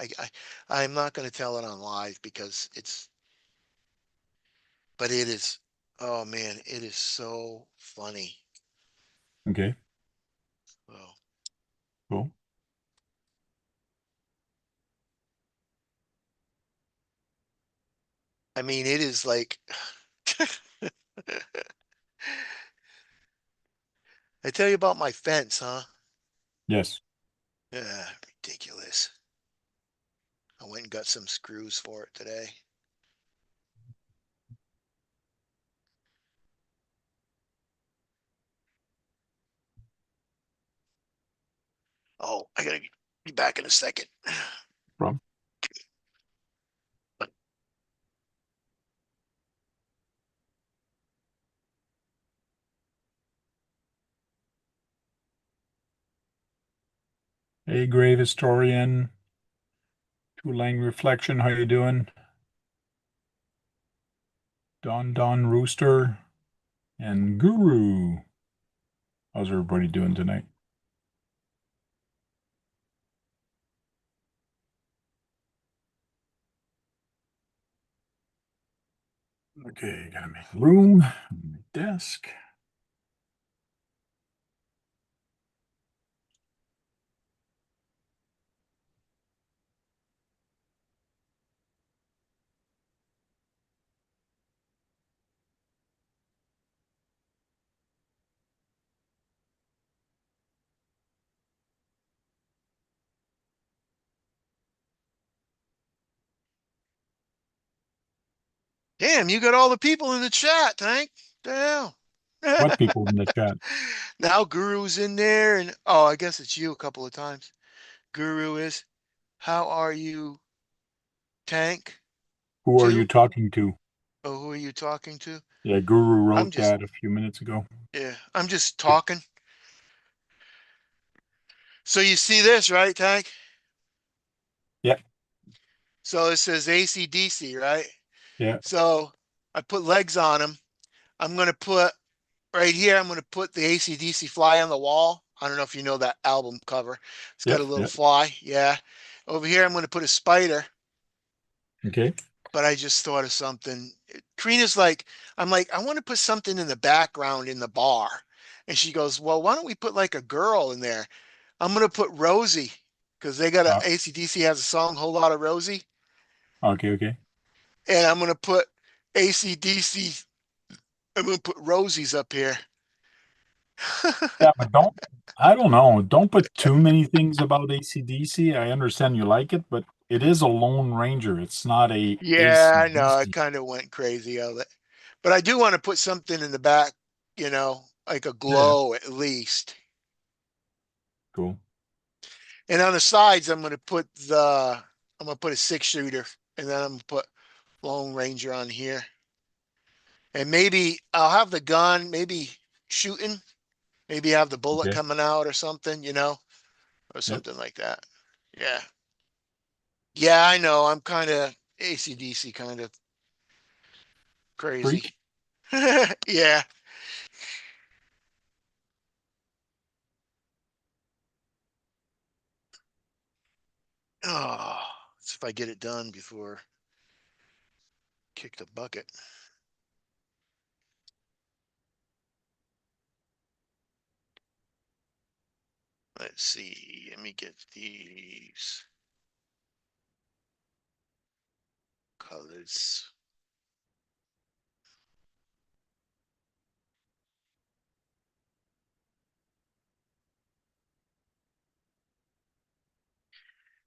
I'm not gonna tell it on live because but it is, oh man, it is so funny. Okay, Oh, cool. I mean, it is like, I tell you about my fence, huh? Yes. Yeah, ridiculous. I went and got some screws for it today. Oh, I gotta be back in a second. From. Hey, grave historian, Two Lang reflection. How you doing? Don Rooster and Guru. How's everybody doing tonight? Okay, gotta make room on my desk. Damn, you got all the people in the chat, Tank. Damn. What people in the chat? Now Guru's in there, and oh, I guess it's you a couple of times. Guru is, how are you, Tank? Who are you Two? talking to? Oh, who are you talking to? Yeah, Guru I'm wrote just, that a few minutes ago. yeah, I'm just talking. So you see this, right, Tank? Yeah, So it says AC/DC, right? yeah, So I put legs on them. I'm going to put right here, I'm going to put the AC/DC fly on the wall. I don't know if you know that album cover. It's yeah, got a little yeah. fly. Yeah. Over here, I'm going to put a spider, Okay. but I just thought of something. Karina's like, I'm like, I want to put something in the background in the bar. And she goes, well, why don't we put like a girl in there? I'm going to put Rosie because they got a AC/DC has a song, Whole Lot of Rosie. Okay, okay. And I'm going to put AC/DC, I'm going to put Rosie's up here. Yeah, but I don't know, don't put too many things about AC/DC. I understand you like it, but it is a Lone Ranger. It's not a Yeah, I know. I AC/DC. kind of went crazy of it. But I do want to put something in the back, like a Yeah, yeah. glow at least. Cool. And on the sides, I'm gonna put a 6 shooter, and then I'm gonna put Lone Ranger on here. And maybe I'll have the gun, maybe shooting, maybe have the bullet Okay. coming out or something, or Yep. something like that. Yeah. Yeah, I know. I'm kind of ACDC kind of crazy. Freak. Yeah. Oh, let's see if I get it done before kick the bucket. Let's see. Let me get these colors.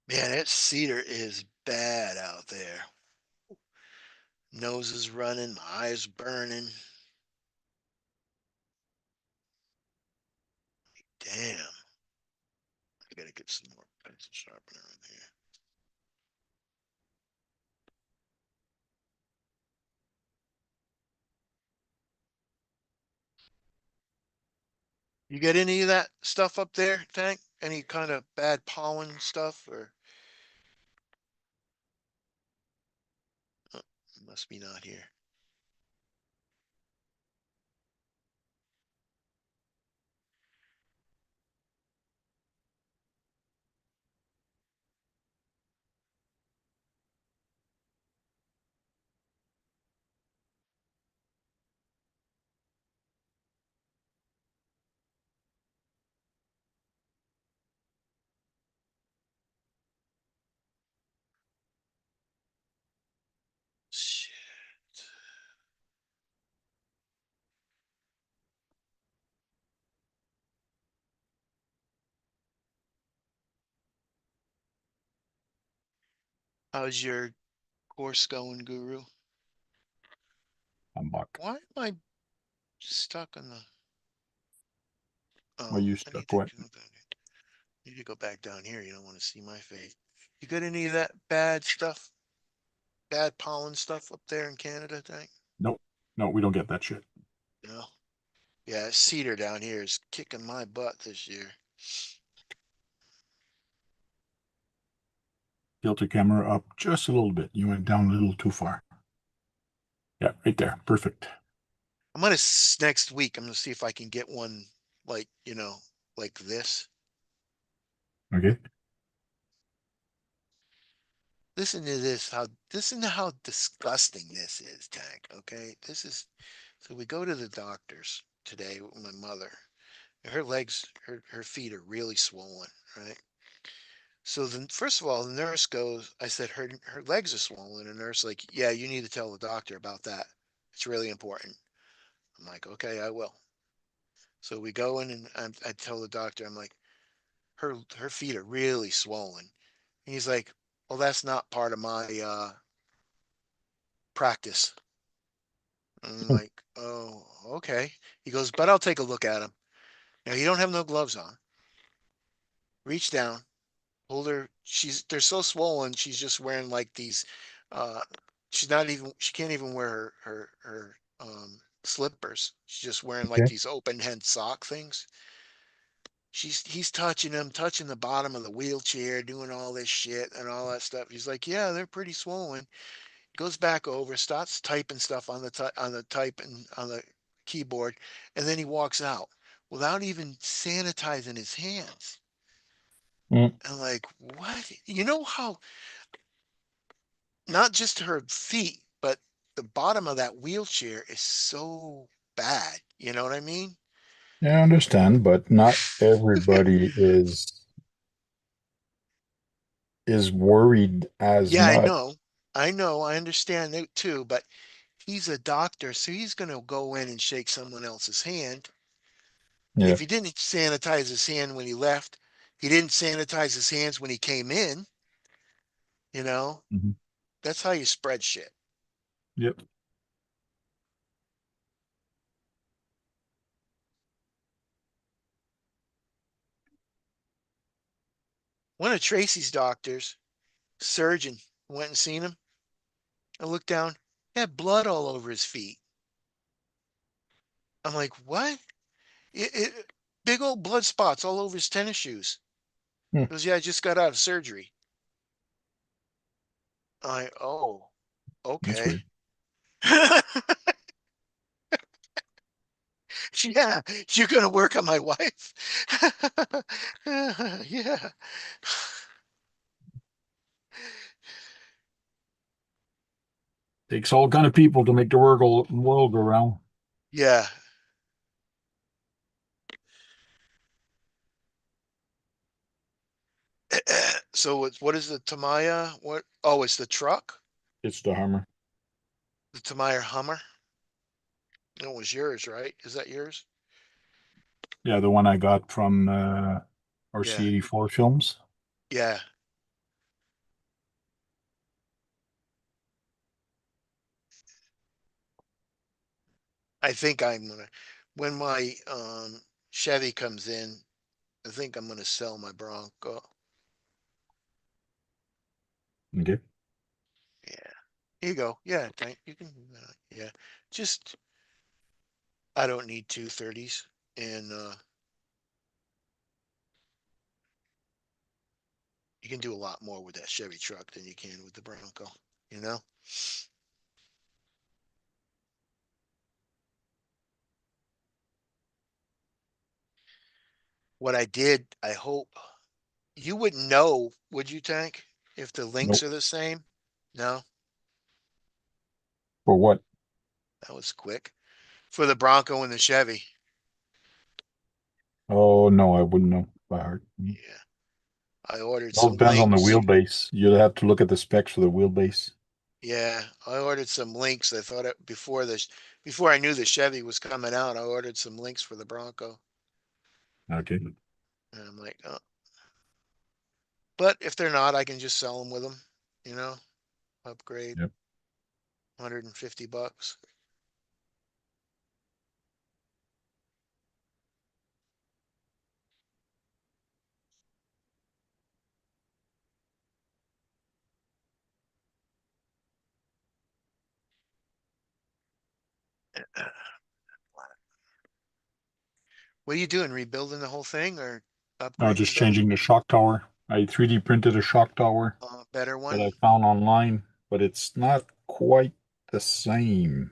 Man, that cedar is bad out there. Nose is running, my eyes burning. Damn. I gotta get some more pencil sharpener in here. You get any of that stuff up there, Tank? Any kind of bad pollen stuff or oh, must be not here. Shit. How's your course going, Guru? I'm buck. Why am I stuck on the Are oh you I stuck what? need to go back down here. You don't want to see my face. You got any of that bad stuff? Bad pollen stuff up there in Canada, Tank? Nope. No, we don't get that shit. No. Yeah, cedar down here is kicking my butt this year. Tilt your camera up just a little bit. You went down a little too far. Yeah, right there. Perfect. I'm gonna next week. I'm gonna see if I can get one like like this. Okay. Listen to this. Listen to how disgusting this is, Tank. Okay, this is. So we go to the doctors today with my mother. Her legs, her feet are really swollen, right? So then, first of all, the nurse goes. I said her legs are swollen, and the nurse like, yeah, you need to tell the doctor about that. It's really important. I'm like, okay, I will. So we go in, and I tell the doctor, I'm like, her feet are really swollen. And he's like, well, that's not part of my practice. And I'm like, oh, okay. He goes, but I'll take a look at him. Now you don't have no gloves on. Reach down, hold her. They're so swollen. She's just wearing like these. Uh, she can't even wear her slippers. She's just wearing like Okay. these open hand sock things. He's touching them, touching the bottom of the wheelchair, doing all this shit and all that stuff. He's like, yeah, they're pretty swollen. Goes back over, starts typing stuff on the type and on the keyboard, and then he walks out without even sanitizing his hands. Mm. I'm like, what? You know how not just her feet, but the bottom of that wheelchair is so bad. You know what I mean? Yeah, I understand, but not everybody is worried as Yeah, I much. know. I know. I understand that too, but he's a doctor, so he's going to go in and shake someone else's hand. And Yeah. if he didn't sanitize his hand when he left, he didn't sanitize his hands when he came in, you know, Mhm. that's how you spread shit. Yep. One of Tracy's doctors, surgeon, went and seen him. I looked down, he had blood all over his feet. I'm like, what? Big old blood spots all over his tennis shoes. Hmm. He goes, yeah, I just got out of surgery. Oh, That's okay. weird. Yeah, you're gonna work on my wife. Yeah. Takes all kind of people to make the world go round. Yeah. So what is the Tamiya? What? Oh, it's the truck? It's the Hummer. The Tamiya Hummer? It was yours, right? Is that yours? Yeah, the one I got from Yeah. RC84 Films. Yeah. I think I'm gonna, when my Chevy comes in, I think I'm gonna sell my Bronco. Okay. Yeah. Here you go. Yeah, you can, yeah. Just, I don't need 230s. And you can do a lot more with that Chevy truck than you can with the Bronco, you know? What I did, I hope you wouldn't know, would you, Tank, if the links Nope. are the same? No, For what? that was quick. For the Bronco and the Chevy. Oh no, I wouldn't know by heart. It Yeah. I ordered all some depends on the links. wheelbase. You'll have to look at the specs for the wheelbase. Yeah, I ordered some links. I thought it before I knew the Chevy was coming out, I ordered some links for the Bronco. Okay. And I'm like, oh. But if they're not, I can just sell them with them, you know, upgrade Yep. 150 bucks. What are you doing? Rebuilding the whole thing or No, upgrading just stuff? changing the shock tower. I 3D printed a shock tower Better that one? I found online, but it's not quite the same.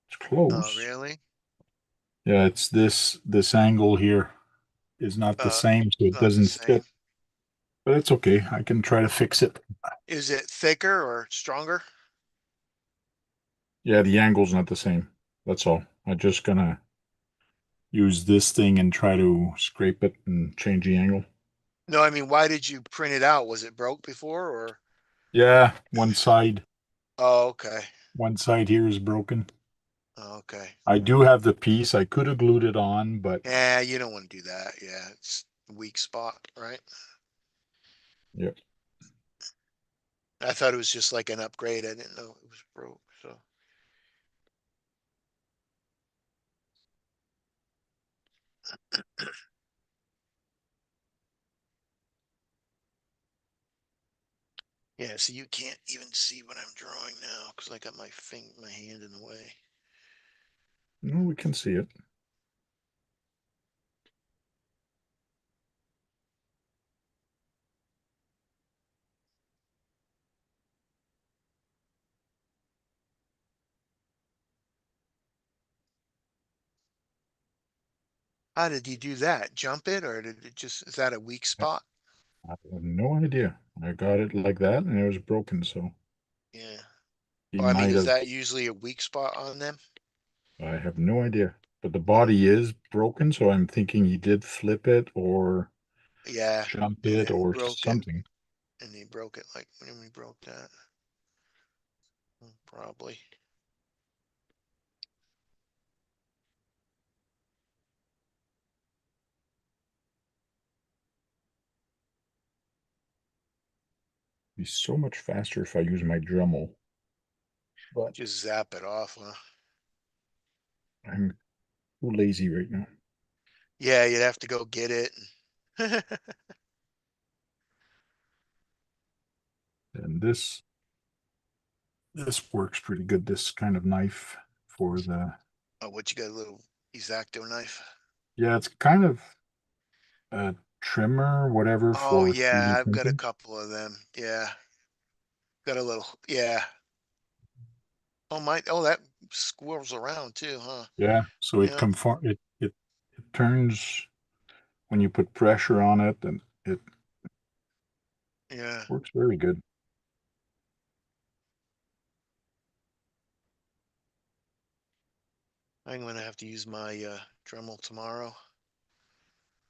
It's Oh, close. really? Yeah, it's this angle here is not the Uh, same, so it not the doesn't same. fit. But it's okay. I can try to fix it. Is it thicker or stronger? Yeah, the angle's not the same. That's all. I'm just gonna use this thing and try to scrape it and change the angle. No, I mean, why did you print it out? Was it broke before or? Yeah, Oh, okay. one side here is broken. Oh, okay. I do have the piece. I could have glued it on, but Yeah, you don't want to do that. Yeah, it's a weak spot, right? yeah. I thought it was just like an upgrade. I didn't know it was broke. So yeah, so you can't even see what I'm drawing now because I got my hand in the way. No, we can see it. How did you do that? Jump it or did it just, is that a weak spot? I have no idea. I got it like that and it was broken, so Yeah. he Well, I mean, might is have. that usually a weak spot on them? I have no idea. But the Hmm. body is broken, so I'm thinking he did flip it or Yeah. jump And it then or broke it. something. And he broke it like when we broke that. Probably. Be so much faster if I use my Dremel, but Just zap it off, huh? I'm too lazy right now. Yeah, you'd have to go get it. And this works pretty good, this kind of knife for the, Oh, what you got, a little Exacto knife? yeah, it's kind of a trimmer, whatever Oh for 3D yeah, I've got a printing. couple of them. Yeah. Got a little, yeah. Oh my, oh, that squirrels around too, huh? Yeah, so it Yeah, conform it turns when you put pressure on it, and it yeah. works very good. I'm gonna have to use my Dremel tomorrow.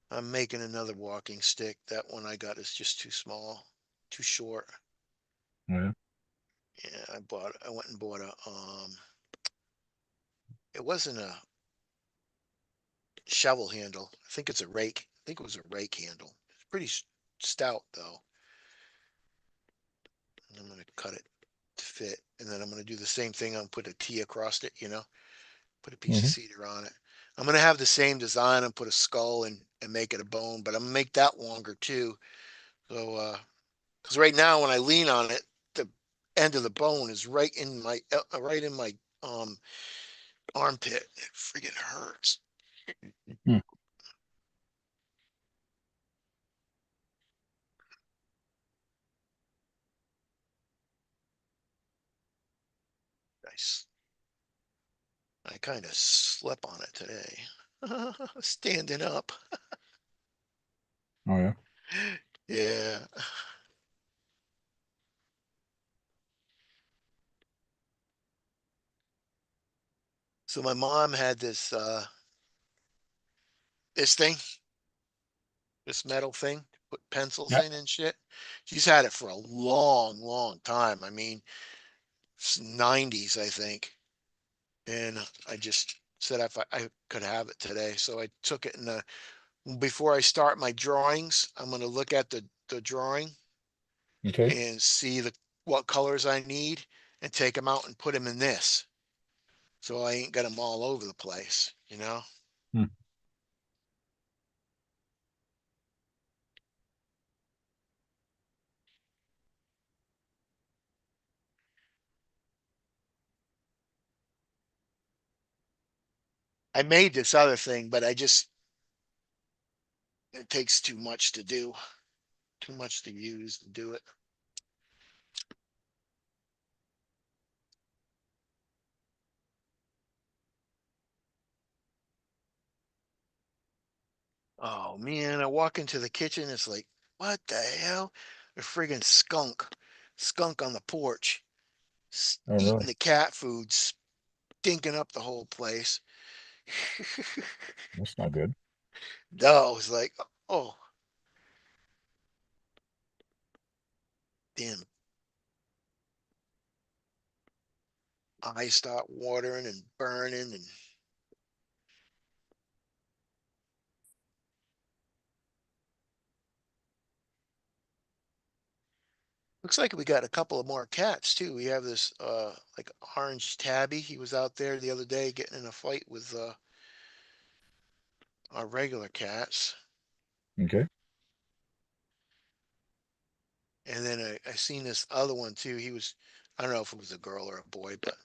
I'm making another walking stick. That one I got is just too small, too short. Yeah. Yeah, I went and bought a it wasn't a shovel handle. I think it's a rake. I think it was a rake handle. It's pretty stout though. And I'm gonna cut it to fit, and then I'm gonna do the same thing. I'm put a T across it, put a piece of Hmm. cedar on it. I'm gonna have the same design and put a skull and make it a bone, but I'm gonna make that longer too. So because right now when I lean on it, the end of the bone is right in my um armpit. It freaking hurts. Hmm. Nice. I kind of slept on it today. Standing up. Oh yeah. Yeah. So my mom had this thing, this metal thing to put pencils Yeah. in and shit. She's had it for a long, long time. I mean, 90s, I think. And I just said if I could have it today. So I took it and before I start my drawings, I'm going to look at the drawing Okay. and see what colors I need and take them out and put them in this. So I ain't got them all over the place. Hmm. I made this other thing, but it takes too much to do, too much to use to do it. Oh man, I walk into the kitchen, it's like, what the hell? A friggin' skunk on the porch, Oh eating really? the cat food, stinking up the whole place. That's not good. No, it's like, oh, damn, eyes start watering and burning, and looks like we got a couple of more cats too. We have this like orange tabby. He was out there the other day getting in a fight with our regular cats. Okay. And then I seen this other one too. I don't know if it was a girl or a boy, but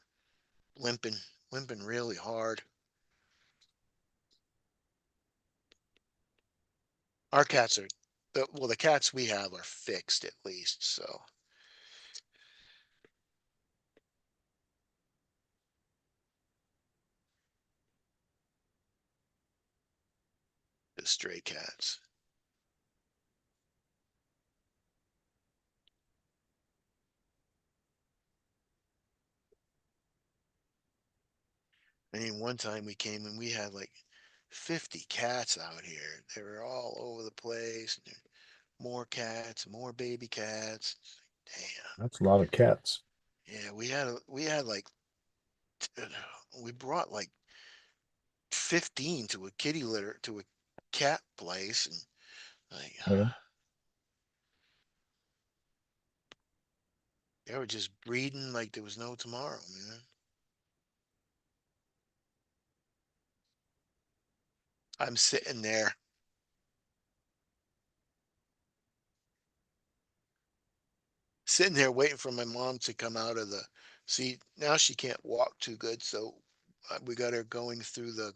limping, limping really hard. Our cats are, the cats we have are fixed at least. So the stray cats. I mean, one time we came and we had like 50 cats out here. They were all over the place. More cats, more baby cats. Damn. That's a lot of cats. Yeah, we had like uh, we brought like 15 to a kitty litter to a cat place and like Oh yeah. they were just breeding like there was no tomorrow, man. I'm sitting there waiting for my mom to come out of the see now she can't walk too good, so we got her going through the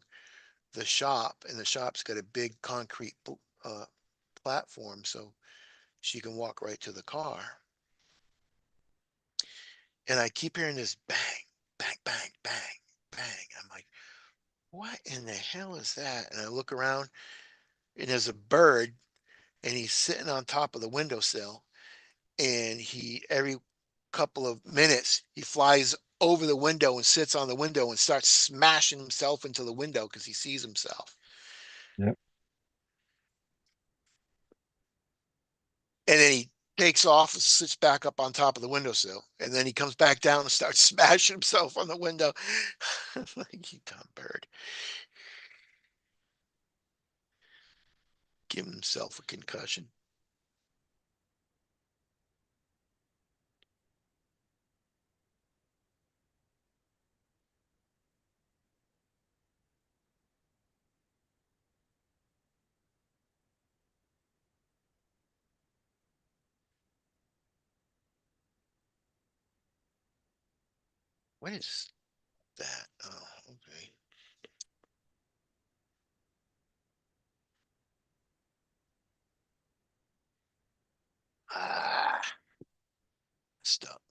shop, and the shop's got a big concrete platform so she can walk right to the car. And I keep hearing this bang, bang, bang, bang, bang. I'm like, what in the hell is that? And I look around and there's a bird and he's sitting on top of the windowsill. And he, every couple of minutes, he flies over the window and sits on the window and starts smashing himself into the window because he sees himself. Yeah. And then he takes off and sits back up on top of the windowsill. And then he comes back down and starts smashing himself on the window. Like, you dumb bird. Give himself a concussion. What is that? Oh, okay. Ah, stop.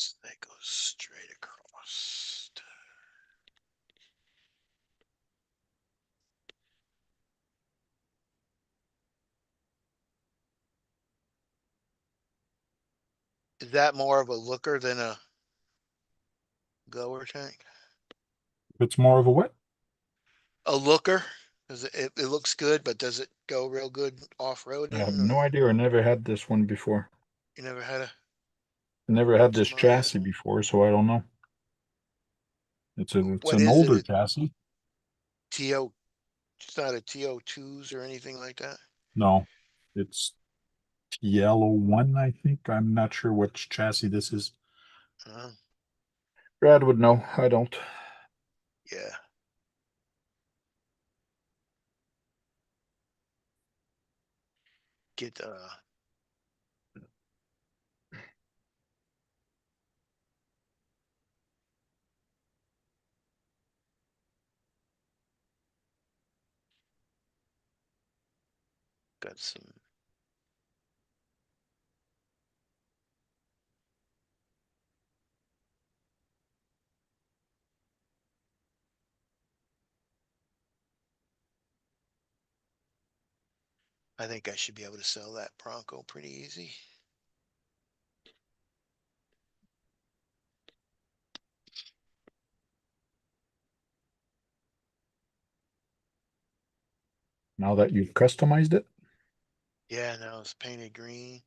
So that goes straight across. Is that more of a looker than a goer tank? It's more of a what? A looker? Does it looks good, but does it go real good I have off-roading? Or no idea. I never had this one before. you never had a I never had this smart ass? chassis before, so I don't know. It's What an is it? older A chassis. TO? It's not a TO2s or anything like that. No, it's yellow one, I think. I'm not sure which chassis this is. Uh, Brad would know. I don't. yeah. Get got some. I think I should be able to sell that Bronco pretty easy. Now that you've customized it, Yeah, now it's painted green.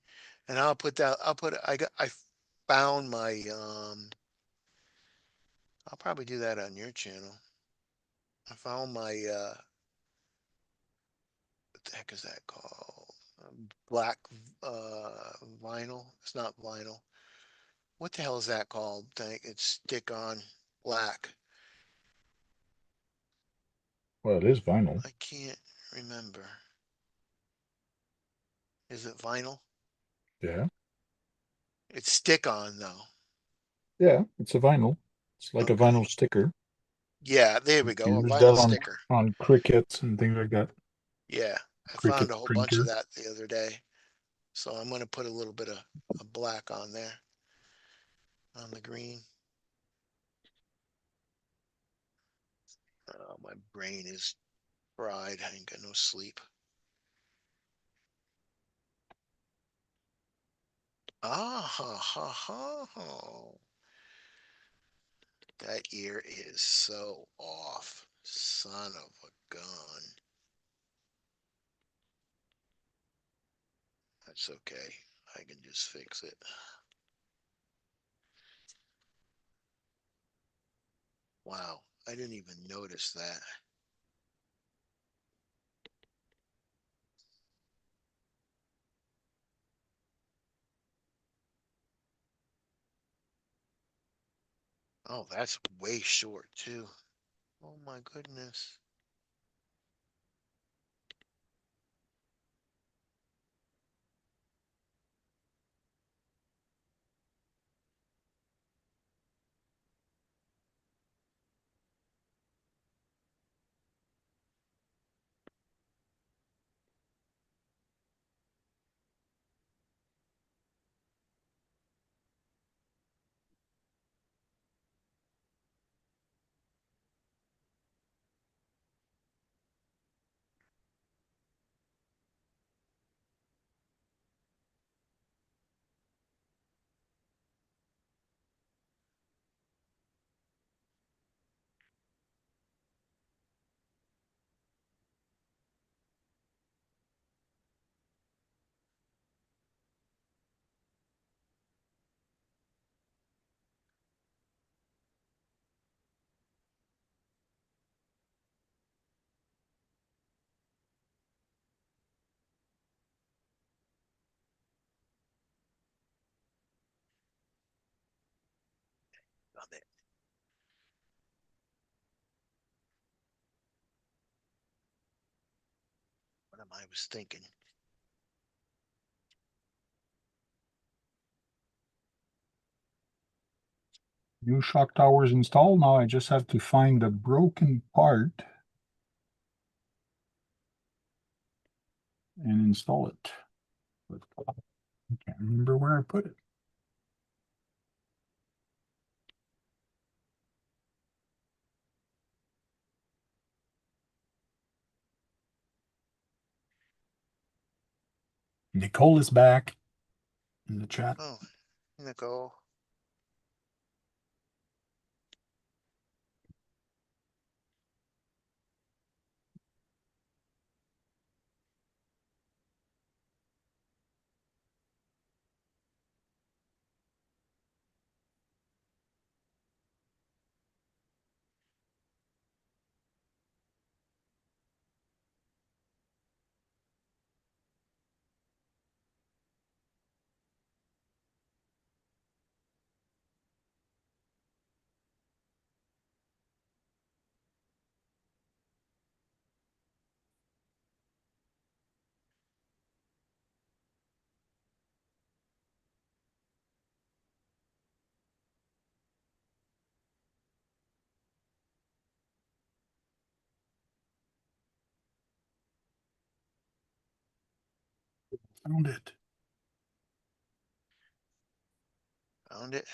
And I'll put that, I found my, I'll probably do that on your channel. I found my, what the heck is that called? Black, vinyl. It's not vinyl. What the hell is that called? It's stick on black. well, it is vinyl. I can't remember. Is it vinyl? Yeah. It's stick on though. Yeah, it's a vinyl. It's like a Okay. vinyl sticker. Yeah, there we You go. A use that vinyl sticker. on crickets and things like that. Yeah, I found Cricket a whole bunch of printer. that the other day. So I'm going to put a little bit of black on there on the green. My brain is fried. I ain't got no sleep. Ah, ha, ha, ha, ha. That ear is so off. Son of a gun. That's okay. I can just fix it. Wow. I didn't even notice that. Oh, that's way short too. Oh my goodness. it. What am I was thinking? New shock towers installed. Now I just have to find the broken part and install it. But I can't remember where I put it. Nicole is back in the chat. Oh, Nicole. Found it. Found it.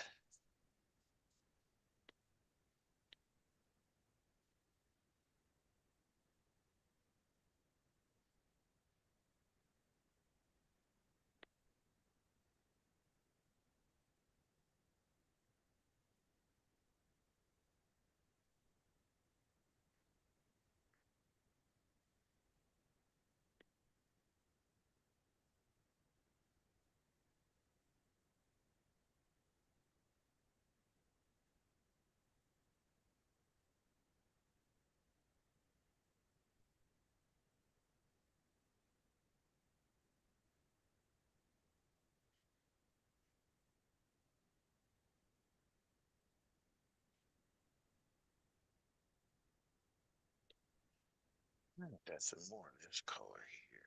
That's some more of this color here.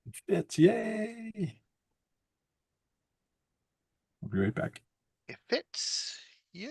It fits. Yay. I'll be right back. It fits. Yeah.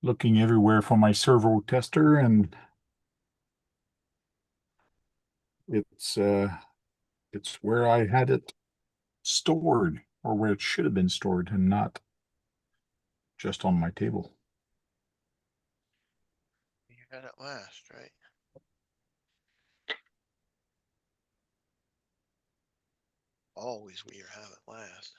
looking everywhere for my servo tester, and it's uh it's where I had it stored, or where it should have been stored, and not just on my table. You had it last, right? Always where you have it last.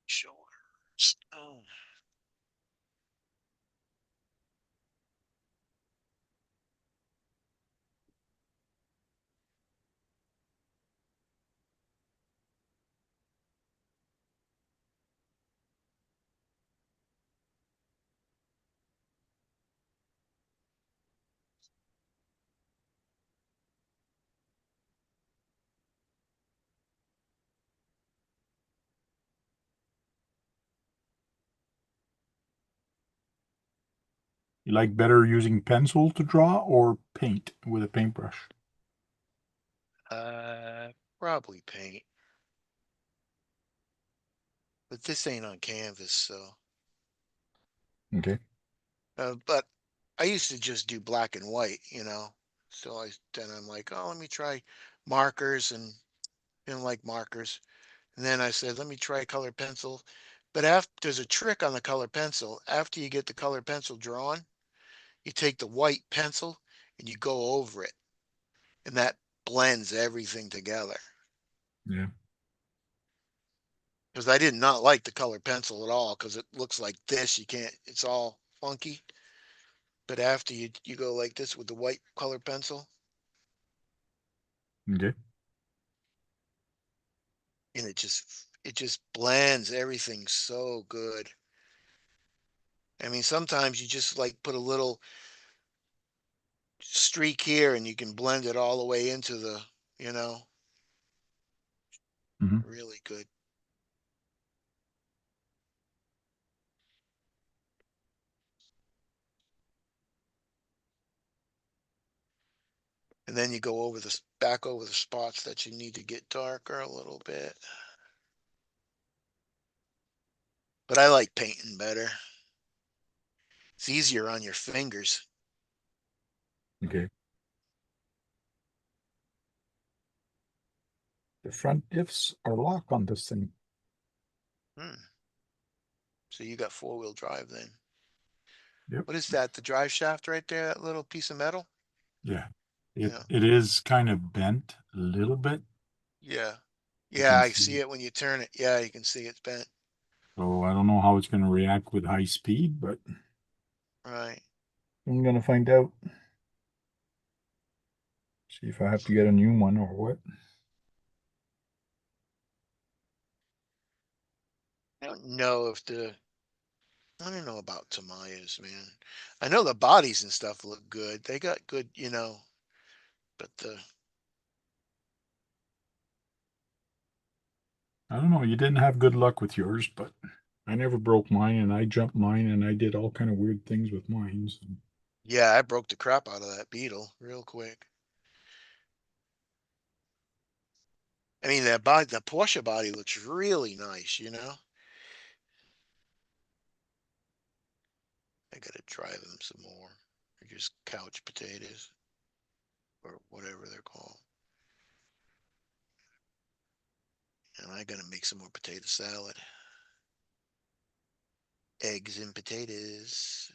Shoulders. Oh. You like better using pencil to draw or paint with a paintbrush? Uh, Probably paint. But this ain't on canvas, so. Okay. But I used to just do black and white, So then I'm like, oh, let me try markers and didn't like markers. And then I said, let me try color pencil. But after there's a trick on the color pencil. After you get the color pencil drawn, you take the white pencil and you go over it, and that blends everything together. Yeah. Because I did not like the color pencil at all because it looks like this. You can't, it's all funky. But after you go like this with the white color pencil, Okay. and it just blends everything so good. I mean, sometimes you just like put a little streak here and you can blend it all the way into the, you know, Hmm. really good. And then you go over this back over the spots that you need to get darker a little bit. But I like painting better. It's easier on your fingers. Okay. The front diffs are locked on this thing. Hmm. So you got four-wheel drive then. Yep. What is that? The drive shaft right there, that little piece of metal? Yeah. It Yeah. it is kind of bent a little bit. Yeah. You Yeah, can I see see it. it when you turn it. Yeah, you can see it's bent. So I don't know how it's going to react with high speed, but Right. I'm going to find out. See if I have to get a new one or what. I don't know if the I don't know about Tamaya's, man. I know the bodies and stuff look good. They got good, but the I don't know. You didn't have good luck with yours, but I never broke mine, and I jumped mine, and I did all kind of weird things with mine. So yeah, I broke the crap out of that beetle real quick. I mean, the Porsche body looks really nice. I gotta try them some more. They're just couch potatoes or whatever they're called. And I gotta make some more potato salad. Eggs and potatoes.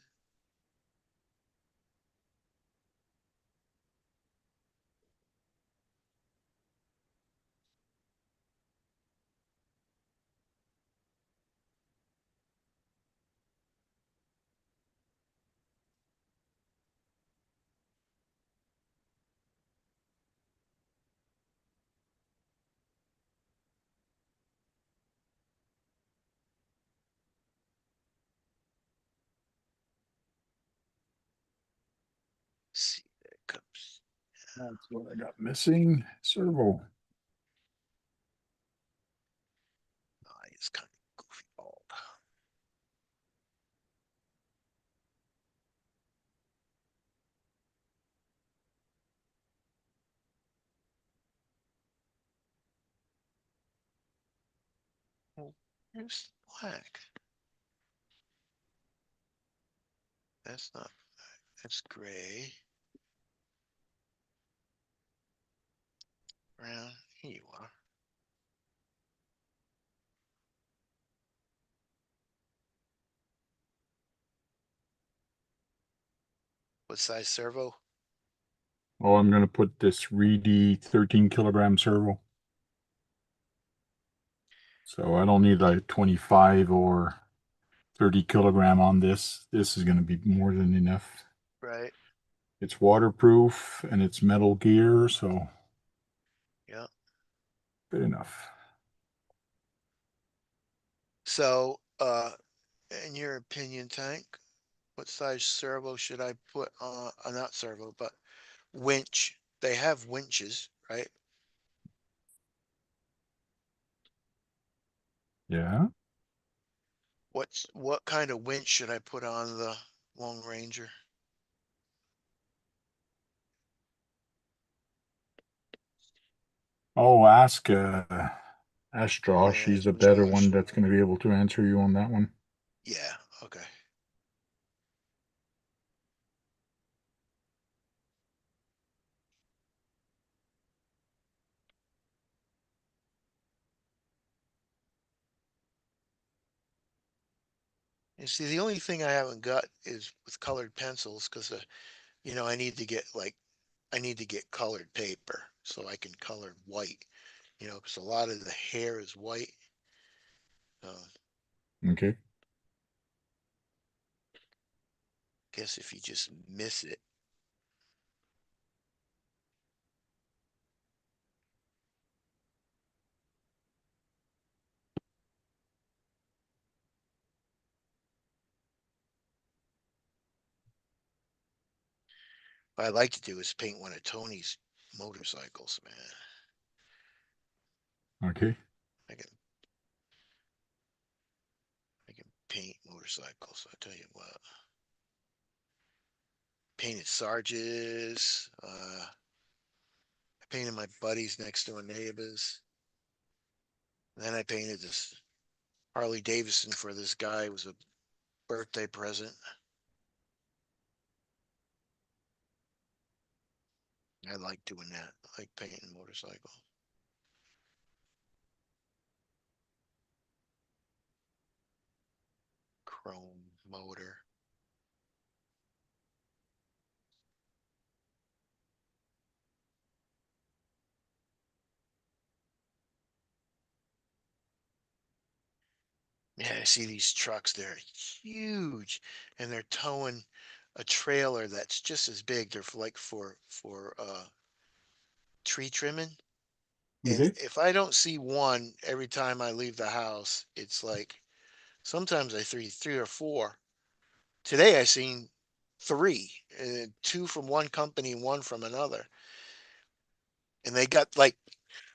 That's what I got missing. Servo. It's kind of goofy bald. Oh, here's black. That's not, that's gray. Brown. Here you are. What size servo? Oh, I'm going to put this Reedy 13 kilogram servo. So I don't need like 25 or 30 kilogram on this. This is going to be more than enough. Right. It's waterproof and it's metal gear, so Yeah. good enough. So, in your opinion, Tank, what size servo should I put on, not servo, but winch? They have winches, right? Yeah. What kind of winch should I put on the Lone Ranger? Oh, ask Josh. Yeah, He's it's the better one Josh. that's going to be able to answer you on that one. Yeah, okay. You see, the only thing I haven't got is with colored pencils because, I need to get I need to get colored paper so I can color white, because a lot of the hair is white. Uh, Okay. guess if you just miss it. What I like to do is paint one of Tony's motorcycles, man. Okay. I can I can paint motorcycles. I tell you what. Painted Sarges. I painted my buddies next door neighbors. And then I painted this Harley Davidson for this guy. It was a birthday present. I like doing that. I like painting motorcycles. Chrome motor. Yeah, I see these trucks. They're huge, and they're towing a trailer that's just as big. They're for tree trimming. And Okay. if I don't see one every time I leave the house, it's like sometimes I see three or four. Today I seen three, two from one company, one from another, and they got like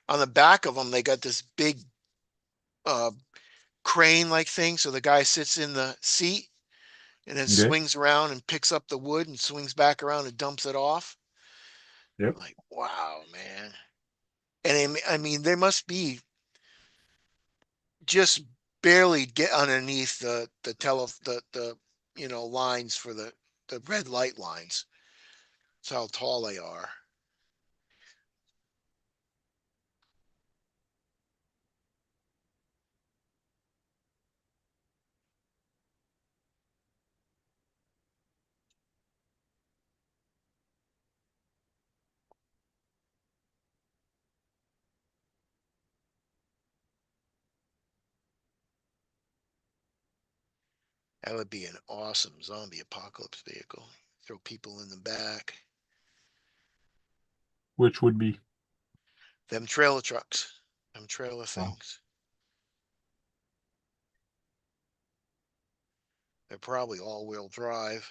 on the back of them they got this big uh, crane like thing, so the guy sits in the seat and then Okay. swings around and picks up the wood and swings back around and dumps it off. Yep. I'm like, wow, man. And I mean, they must be just barely get underneath the lines for the red light lines. That's how tall they are. That would be an awesome zombie apocalypse vehicle. Throw people in the back. Which would be. Them trailer trucks. Them trailer Wow. things. They're probably all-wheel drive.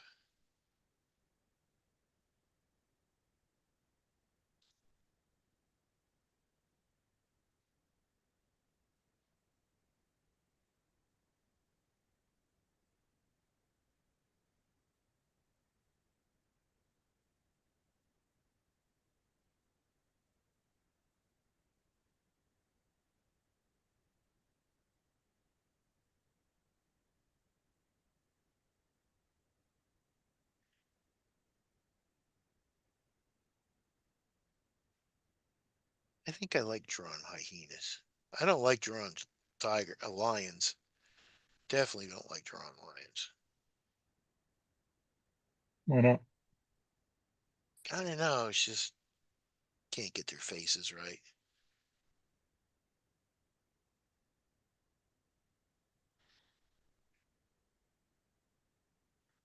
I think I like drawing hyenas. I don't like drawing lions. Definitely don't like drawing lions. Why not? I don't know. It's just can't get their faces right.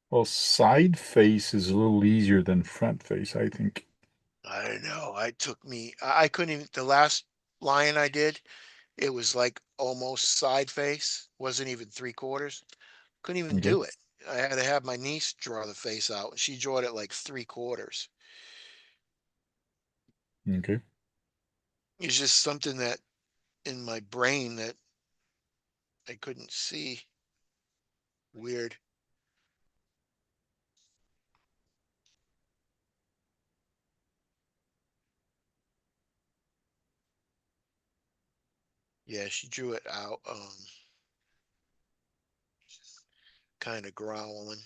Well, side face is a little easier than front face, I think. I don't know. I couldn't even, the last lion I did, it was like almost side face. Wasn't even three quarters. Couldn't even Okay. do it. I had to have my niece draw the face out. She drew it at like three quarters. Okay. It's just something that in my brain that I couldn't see. Weird. Yeah, she drew it out, kind of growling.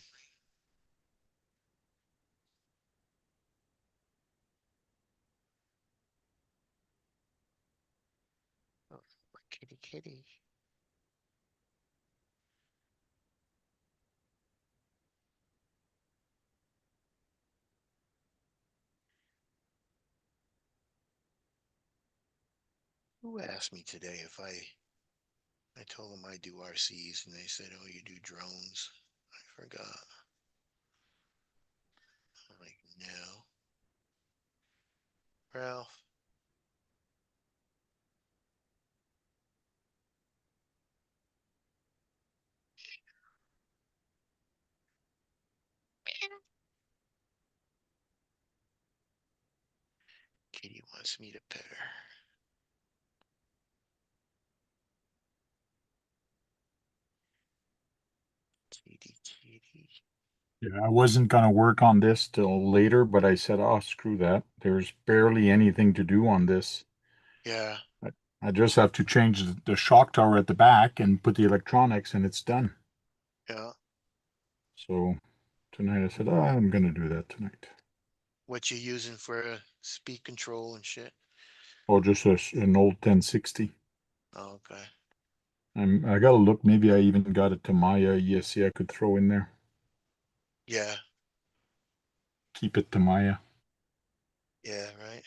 Oh, my kitty kitty. Who asked me today if I told them I do RCs and they said, "Oh, you do drones." I forgot. I'm like, no. Ralph, kitty wants me to pet her. Kitty kitty. Yeah, I wasn't gonna work on this till later, but I said, oh, screw that. There's barely anything to do on this. Yeah, I, I just have to change the shock tower at the back and put the electronics and it's done. yeah. So tonight I said, oh, I'm gonna do that tonight. What you using for speed control and shit? Or just an old 1060. Oh, okay. I gotta look. Maybe I even got it to Maya ESC I could throw in there. Yeah, Keep it to Maya. yeah, right.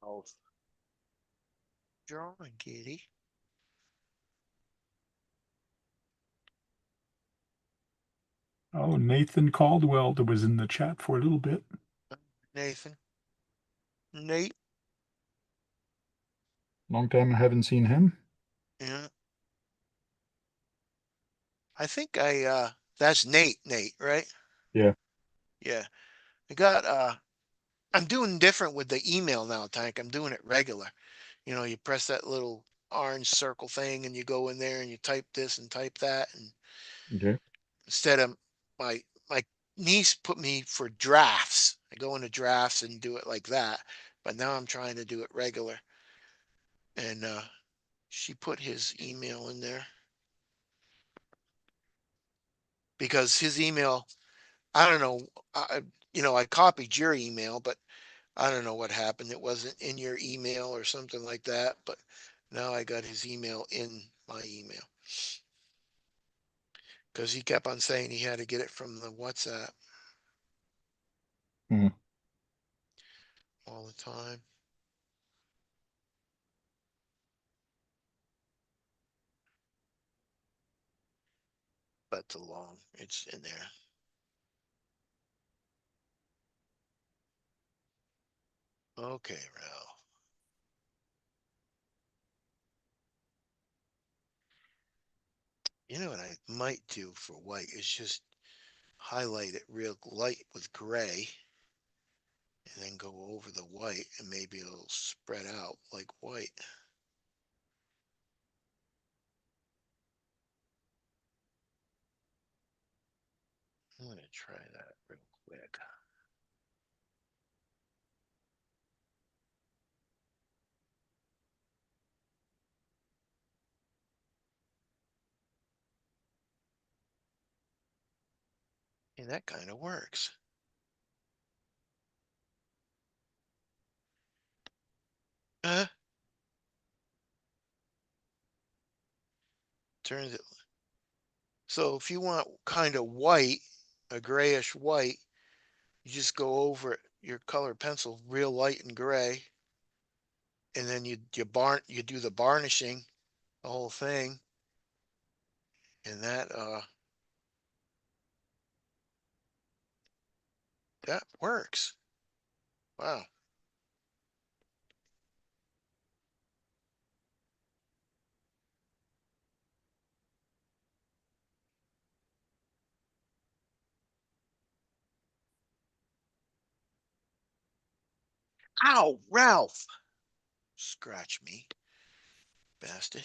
Oh, drawing kitty. Oh, Nathan Caldwell that was in the chat for a little bit. Nathan. Nate. Long time I haven't seen him. Yeah. I think that's Nate, right? Yeah. Yeah. I got I'm doing different with the email now, Tank. I'm doing it regular. You press that little orange circle thing and you go in there and you type this and type that. And Okay. instead of my niece put me for drafts. I go into drafts and do it like that. But now I'm trying to do it regular. And she put his email in there because his email, I don't know, I copied your email, but I don't know what happened. It wasn't in your email or something like that, but now I got his email in my email because he kept on saying he had to get it from the WhatsApp Mhm. all the time. But too long. It's in there. Okay, Ralph. You know what I might do for white is just highlight it real light with gray and then go over the white and maybe it'll spread out like white. I'm gonna try that real quick. And that kind of works. Uh, turns it. So if you want kind of white, a grayish white, you just go over your color pencil real light and gray, and then you do the varnishing, the whole thing, and that works. Wow. Ow, Ralph. Scratch me, bastard.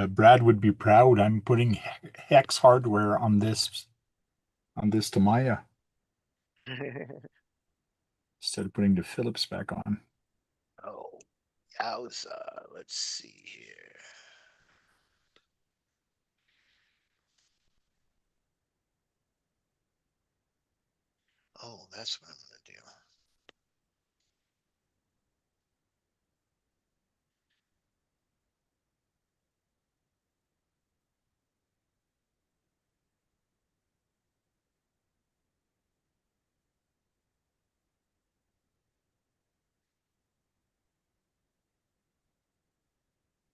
Brad would be proud. I'm putting hex hardware on this Tamiya instead of putting the Phillips back on. Oh, yowza. Let's see here. Oh, that's what I'm gonna do.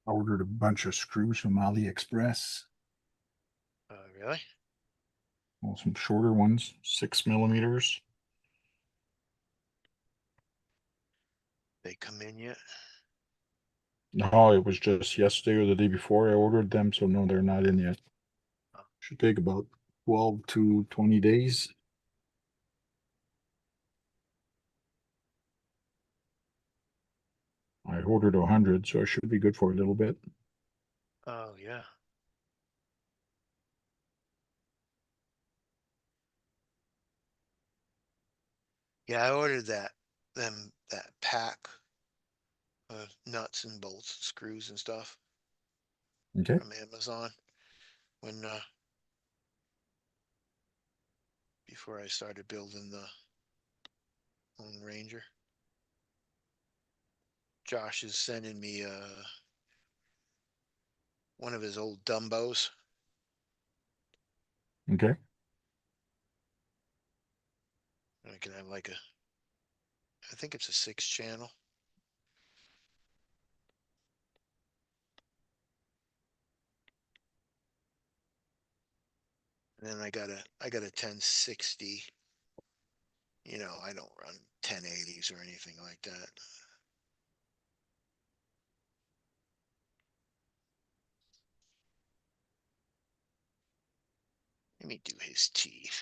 I ordered a bunch of screws from AliExpress. Really? Well, some shorter ones, 6 millimeters. They come in yet? No, it was just yesterday or the day before I ordered them, so no, they're not in yet. Oh, Should take about 12 to 20 days. I ordered 100, so I should be good for a little bit. oh yeah. Yeah, I ordered that pack of nuts and bolts, screws and stuff Okay. from Amazon when before I started building the Lone Ranger. Josh is sending me one of his old Dumbos. Okay. I can have like I think it's a 6 channel. And then I got a 1060. I don't run 1080s or anything like that. Let me do his teeth.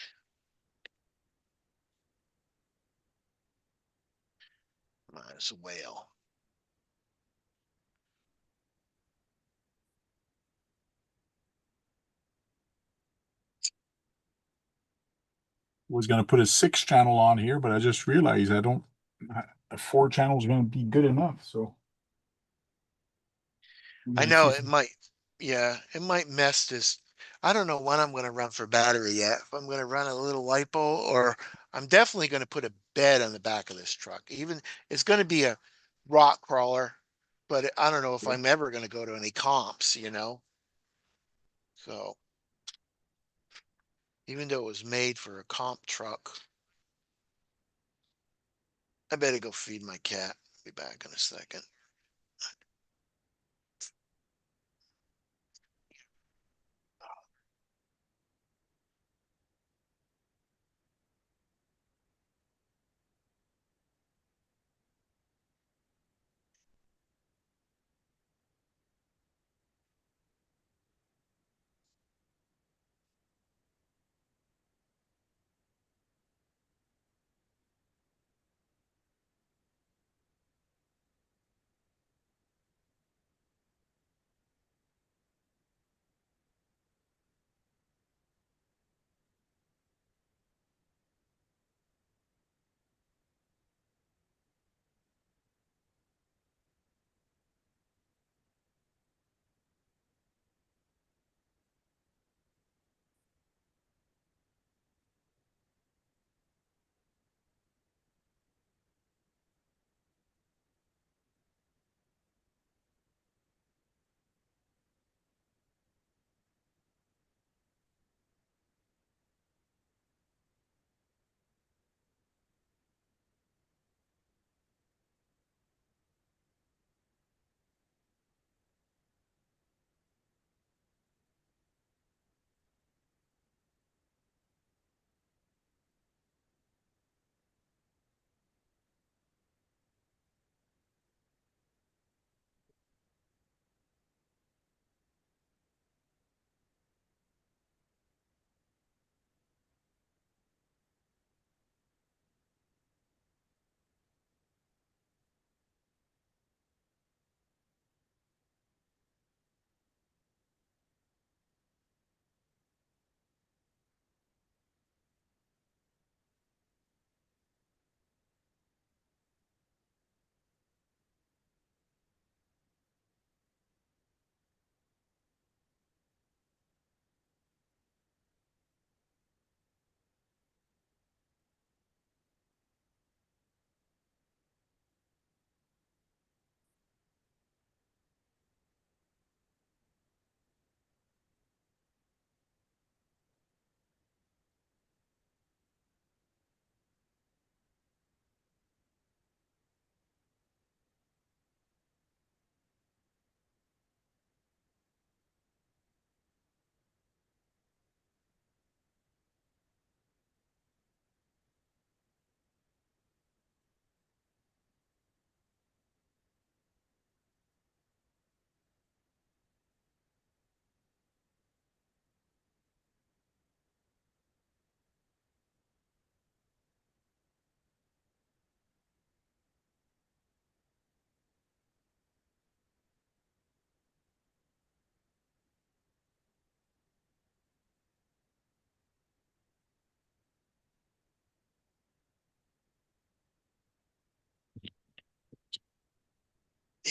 Might as well. Was going to put a 6 channel on here, but I just realized a 4 channel is going to be good enough. So we I might know see it some. might, yeah, it might mess this. I don't know when I'm going to run for battery yet. If I'm going to run a little lipo, or I'm definitely going to put a bed on the back of this truck. Even it's going to be a rock crawler, but I don't know if I'm ever going to go to any comps. So even though it was made for a comp truck, I better go feed my cat. Be back in a second.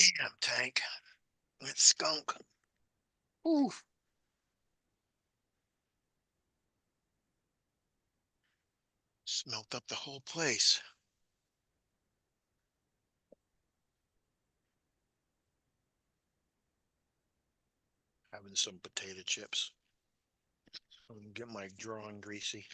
Damn tank. That skunk. Ooh. Smelt up the whole place. Having some potato chips. I'm gonna get my drawing greasy.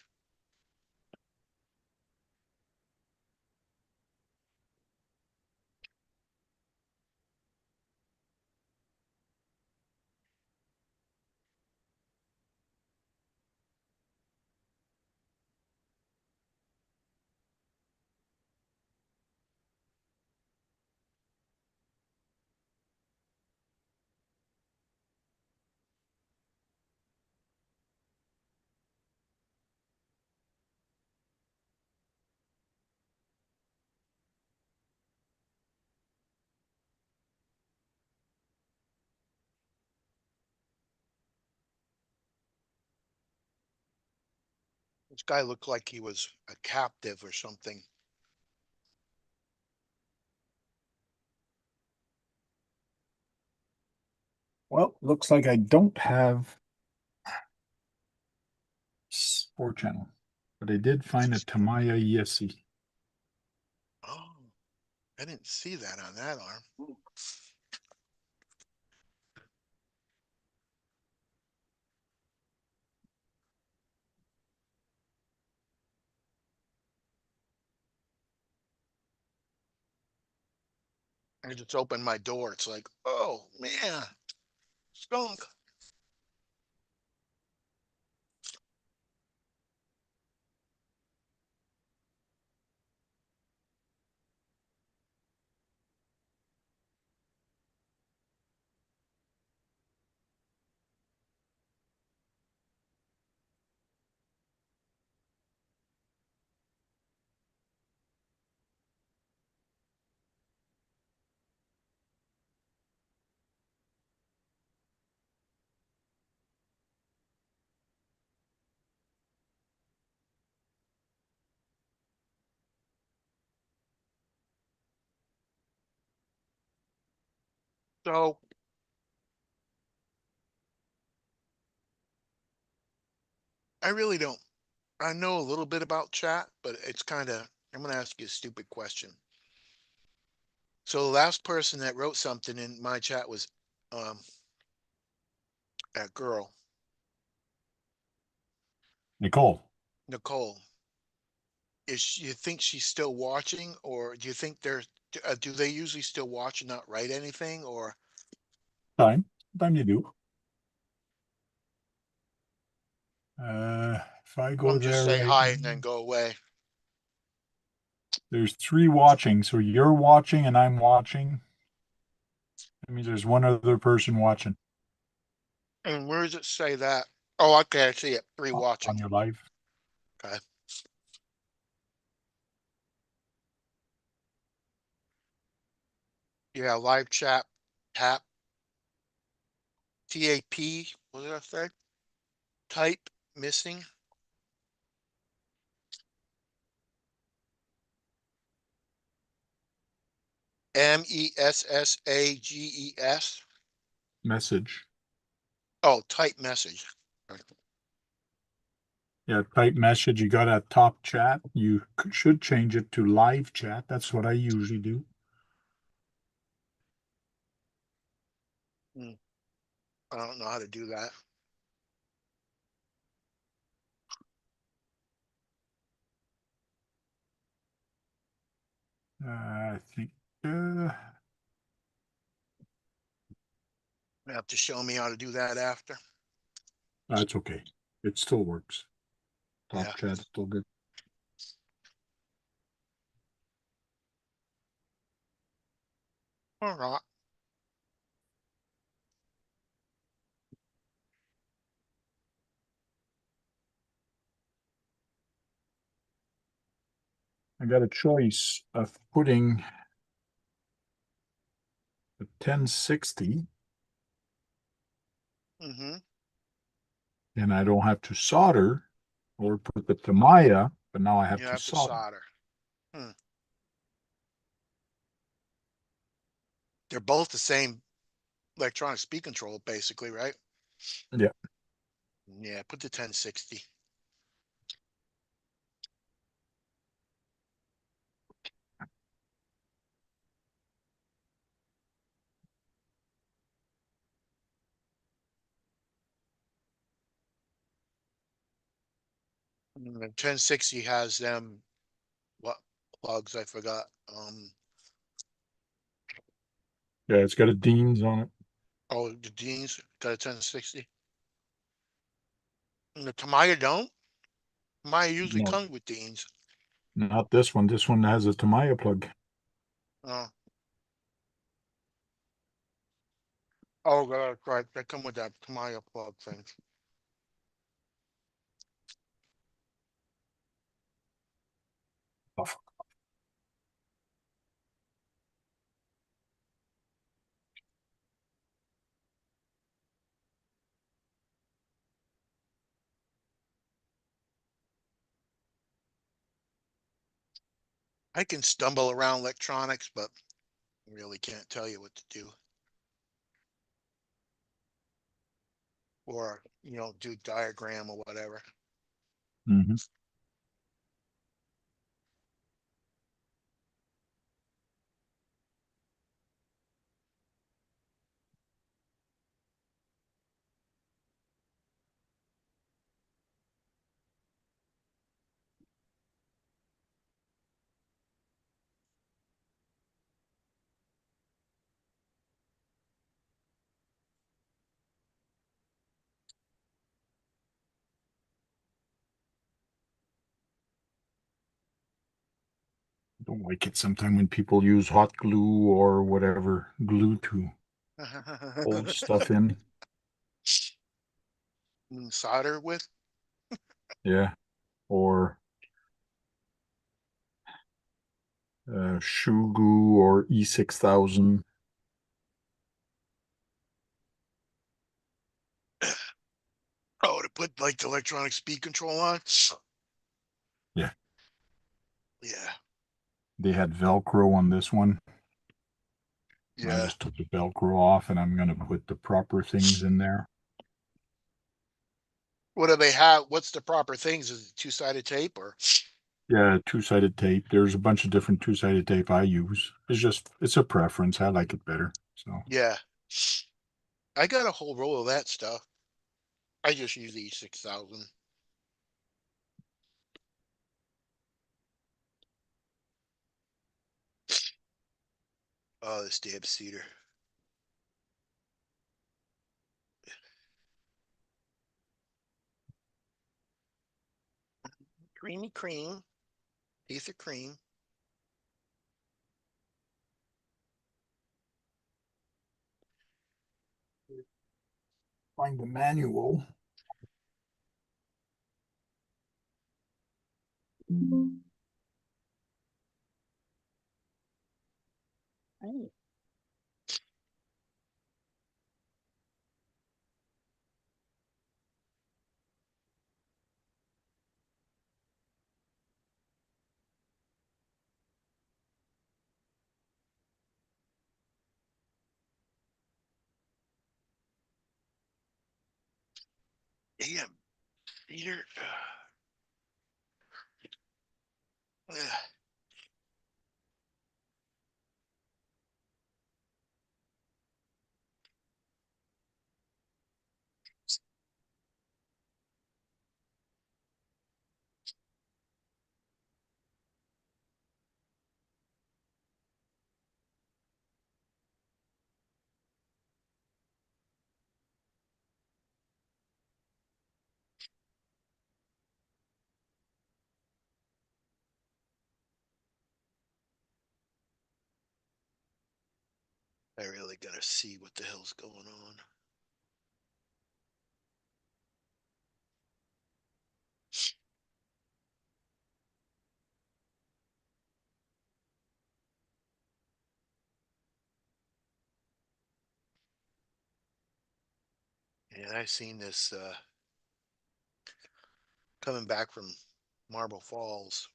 This guy looked like he was a captive or something. Well, looks like I don't have sport channel, but I did find a Tamiya Yesi. Oh, I didn't see that on that arm. I just opened my door. It's like, oh man, skunk. So I really don't. I know a little bit about chat, but it's kind of. I'm gonna ask you a stupid question. So the last person that wrote something in my chat was um that girl, Nicole. Nicole. You think she's still watching, or do you think do they usually still watch and not write anything, or Time you do. If I go some just there say right hi now, and then go away? there's 3 watching. So you're watching and I'm watching. I mean, there's one other person watching And where does it say that? Oh, okay, I see it. Three on watching. your live. Okay. Yeah, live chat, tap, TAP. What did I say? Type missing. MESSAGES. Message. Oh, type message. Yeah, type message. You got a top chat. You should change it to live chat. That's what I usually do. Hmm, I don't know how to do that. I think You have to show me how to do that after. that's okay. It still works. Yeah. Top chat is still good. All right. I got a choice of putting the 1060 Mm-hmm. and I don't have to solder, or put the Tamiya, but now I have You to have to solder. solder. Hmm. They're both the same electronic speed control, basically, right? Yeah. Yeah, put the 1060. And the 1060 has them, what plugs? I forgot. Yeah, it's got a Dean's on it. Oh, the Dean's got a 1060. And the Tamiya don't? Tamiya usually No, comes with Dean's. not this one. This one has a Tamiya plug. Oh, oh, right. They come with that Tamiya plug thing. Oh, I can stumble around electronics, but really can't tell you what to do. Or, do diagram or whatever. mhm. Don't like it sometimes when people use hot glue or whatever glue to hold stuff in. And solder with. Yeah. Or shoe glue or E6000. Oh, to put like the electronic speed control on. Yeah. Yeah, They had Velcro on this one. I yeah. just took the Velcro off and I'm going to put the proper things in there. What do they have? What's the proper things? Is it two-sided tape or? Yeah, two-sided tape. There's a bunch of different two-sided tape I use. It's a preference. I like it better. So, Yeah, I got a whole roll of that stuff. I just use the E6000. Oh, this damn cedar. Creamy cream. Piece of cream. find the manual. Ooh. Damn, cedar. Ugh. I really gotta see what the hell's going on. And I seen this coming back from Marble Falls.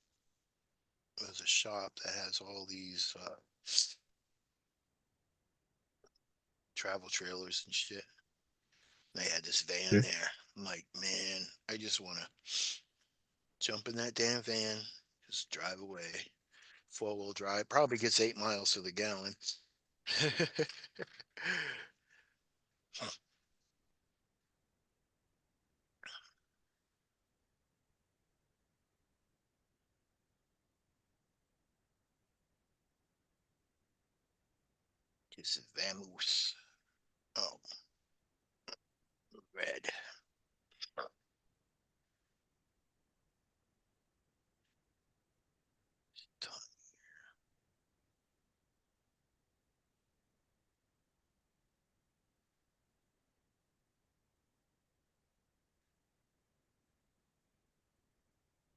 There's a shop that has all these travel trailers and shit. They had this van Yeah. there. I'm like, man, I just want to jump in that damn van, just drive away. 4-wheel drive probably gets 8 miles to the gallon. This is vamoose. Oh, red.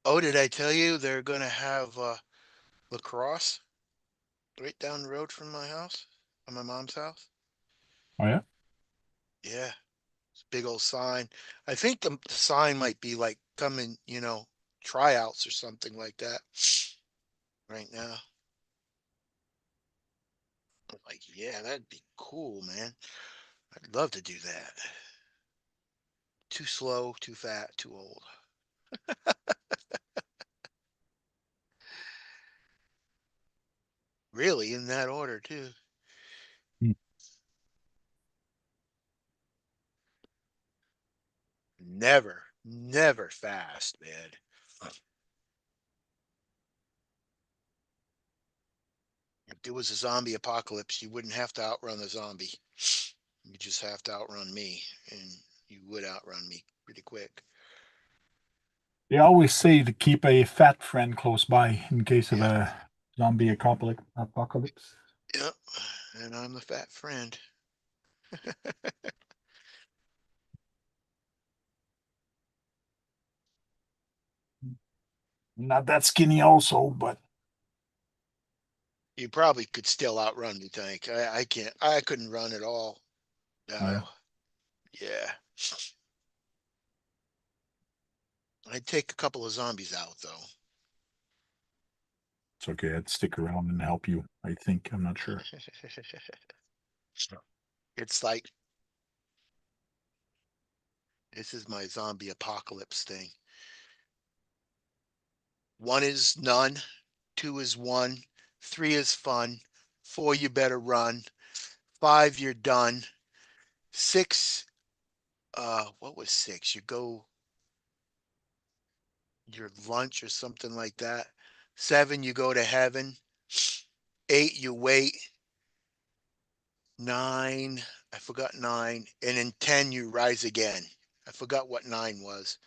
Oh, did I tell you they're gonna have lacrosse right down the road from my house, from my mom's house? Oh yeah. Yeah, it's a big old sign. I think the sign might be like coming, tryouts or something like that right now. I'm like, yeah, that'd be cool, man. I'd love to do that. Too slow, too fat, too old. Really, in that order, too. Hmm. Never, never fast, man. If there was a zombie apocalypse, you wouldn't have to outrun the zombie. You just have to outrun me, and you would outrun me pretty quick. They always say to keep a fat friend close by in case of Yep, a zombie apocalypse. yep. And I'm the fat friend. Not that skinny also, but You probably could still outrun me, Tank. I can't. I couldn't run at all. yeah, No. Yeah. I'd take a couple of zombies out, though. it's okay. I'd stick around and help you. I think. I'm not sure. It's like this is my zombie apocalypse thing. One is none, two is one, three is fun, four you better run, five you're done, six, what was six? You go your lunch or something like that. Seven, you go to heaven. Eight, you wait. Nine, I forgot nine. And in 10, you rise again. I forgot what nine was.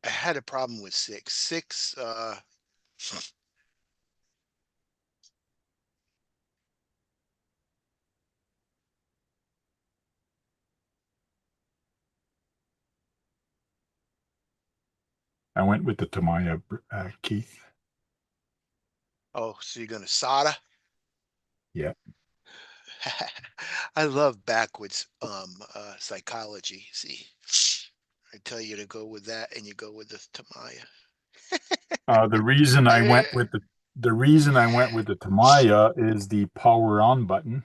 I had a problem with six. Six, I went with the Tamaya, Keith. oh, so you're gonna solder? Yeah. I love backwards psychology. See, I tell you to go with that and you go with the Tamaya. The reason I went with the Tamaya is the power on button.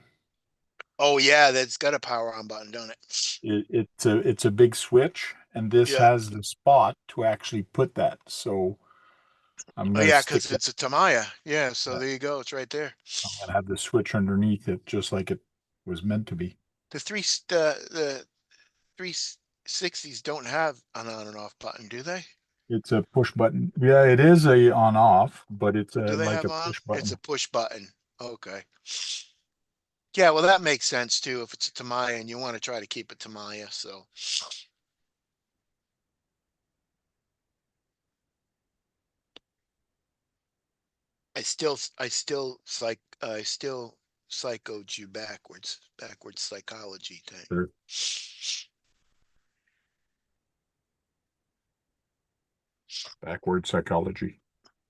Oh yeah, that's got a power on button, don't it? It's a big switch, and this Yeah. has the spot to actually put that. So I'm Oh gonna yeah, stick because that. it's a Tamaya. Yeah, so Yeah, there you go. It's right there. I'm gonna have the switch underneath it, just like it was meant to be. The 360s don't have an on and off button, do they? It's a push button. Yeah, it is a on off, but it's Do they like have a on? push It's a button. push button. Okay. Yeah, well that makes sense too if it's a Tamaya and you want to try to keep it Tamaya. So I still psychoed you backwards psychology thing. Or backward psychology.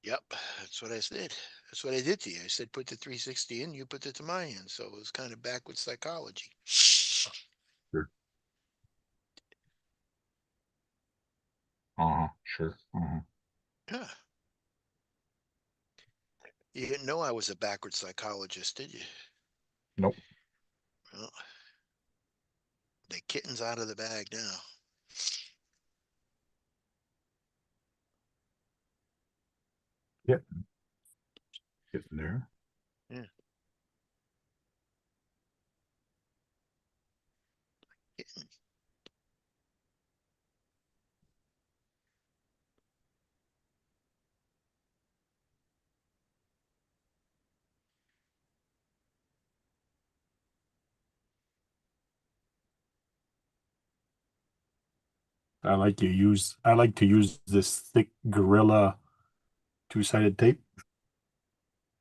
Yep, that's what I said. That's what I did to you. I said put the 360 in, you put it to my in. So it was kind of backwards psychology. Sure. Uh-huh. Sure. Uh-huh. Yeah. You didn't know I was a backward psychologist, did you? Nope. Well, the kitten's out of the bag now. Yep. Getting there. Yeah, kitten. I like to use this thick Gorilla two-sided tape.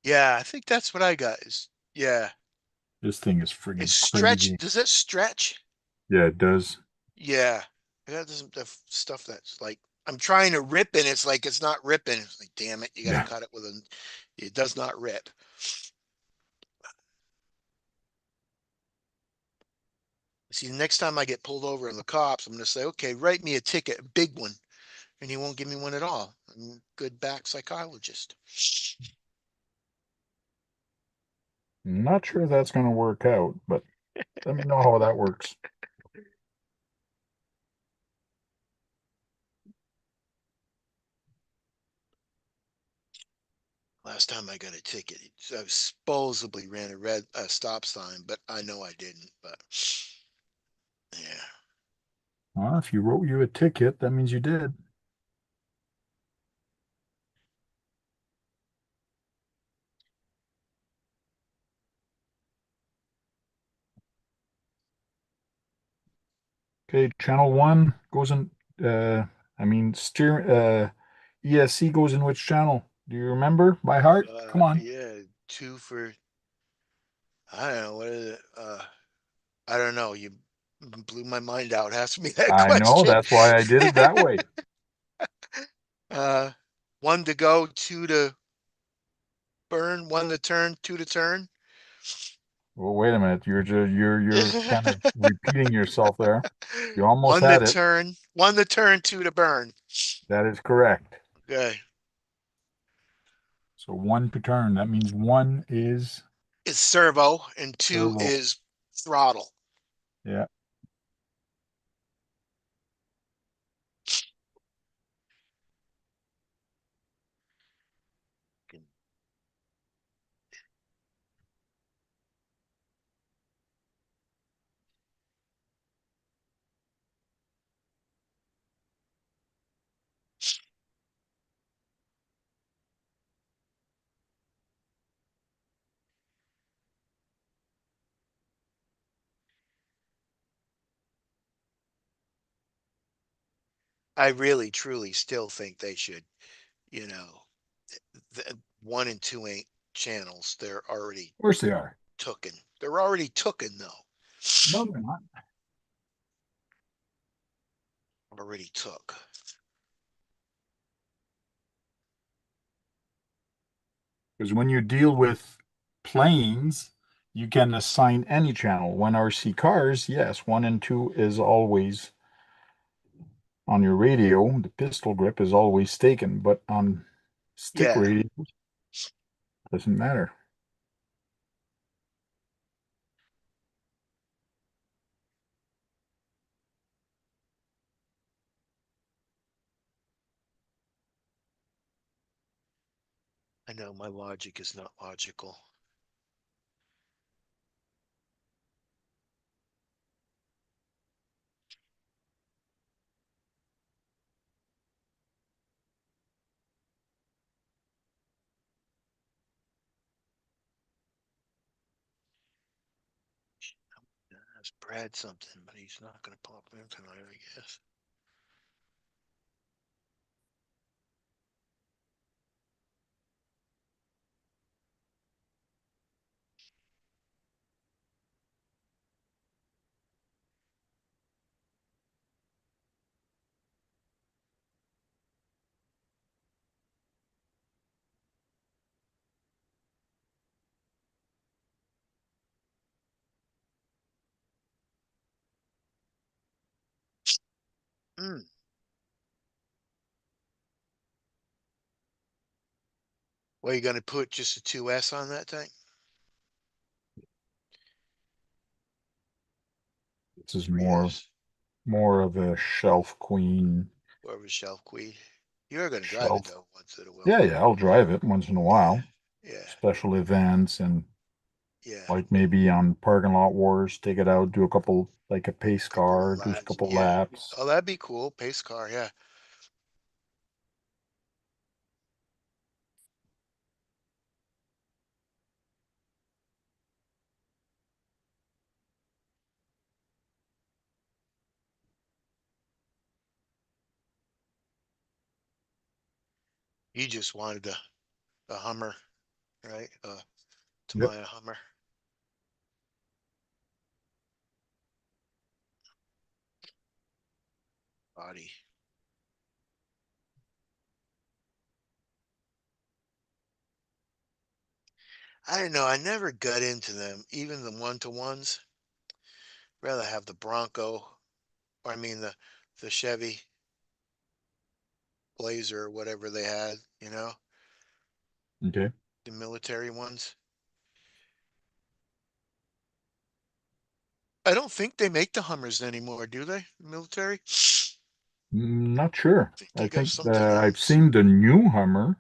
Yeah, I think that's what I got. Yeah, This thing is it's friggin' stretch. crazy. Does it stretch? Yeah, it does. Yeah, I got this the stuff that's like I'm trying to rip and it's like it's not ripping. It's like, damn it, you got to Yeah. cut it with a. It does not rip. See, the next time I get pulled over in the cops, I'm going to say, okay, write me a ticket, a big one, and he won't give me one at all. I'm a good back psychologist. I'm not sure that's going to work out, but let me know how that works. Last time I got a ticket, I supposedly ran a red stop sign, but I know I didn't. But yeah, Well, if you wrote you a ticket, that means you did. Okay, channel one goes in, I mean, ESC goes in which channel? Do you remember by heart? Come on. yeah, two for I don't know what is it. I don't know. You blew my mind out asking me that I know, question. that's why I did it that way. uh, one to go, two to burn, one to turn, two to turn. Well, wait a minute. You're kind of repeating yourself there. You almost had it. One to turn, two to burn. That is correct. Okay. So one per turn. That means one is Is servo and two servo. is throttle. Yeah. I really, truly still think they should, you know, the one and two ain't channels. They're already Of course they are. tooken. They're already tooken though. No, they're not. Already took. Because when you deal with planes, you can assign any channel. When RC cars, yes, one and two is always on your radio. The pistol grip is always taken, but on stick Yeah, radio, doesn't matter. I know my logic is not logical. Ask Brad something, but he's not going to pop in tonight, I guess. Mm. Well, you gonna put just a 2S on that thing? This is 3S. more of a shelf queen Whoever shelf queen. You're gonna drive it shelf. though, once in a while. Yeah, I'll drive it once in a while. Yeah, yeah, Special events and yeah. like maybe on parking lot wars, take it out, do a couple like a pace Couple of car, do a laps. couple Yeah. laps. Oh, that'd be cool. Pace car. Yeah. You just wanted a Hummer, right? Yep. Tamiya Hummer body. I don't know. I never got into them, even the one-to-ones. Rather have the Bronco, or I mean the Chevy Blazer or whatever they had, Okay. the military ones. I don't think they make the Hummers anymore, do they? Military? Not sure. I think I they got think something I've else. seen the new Hummer,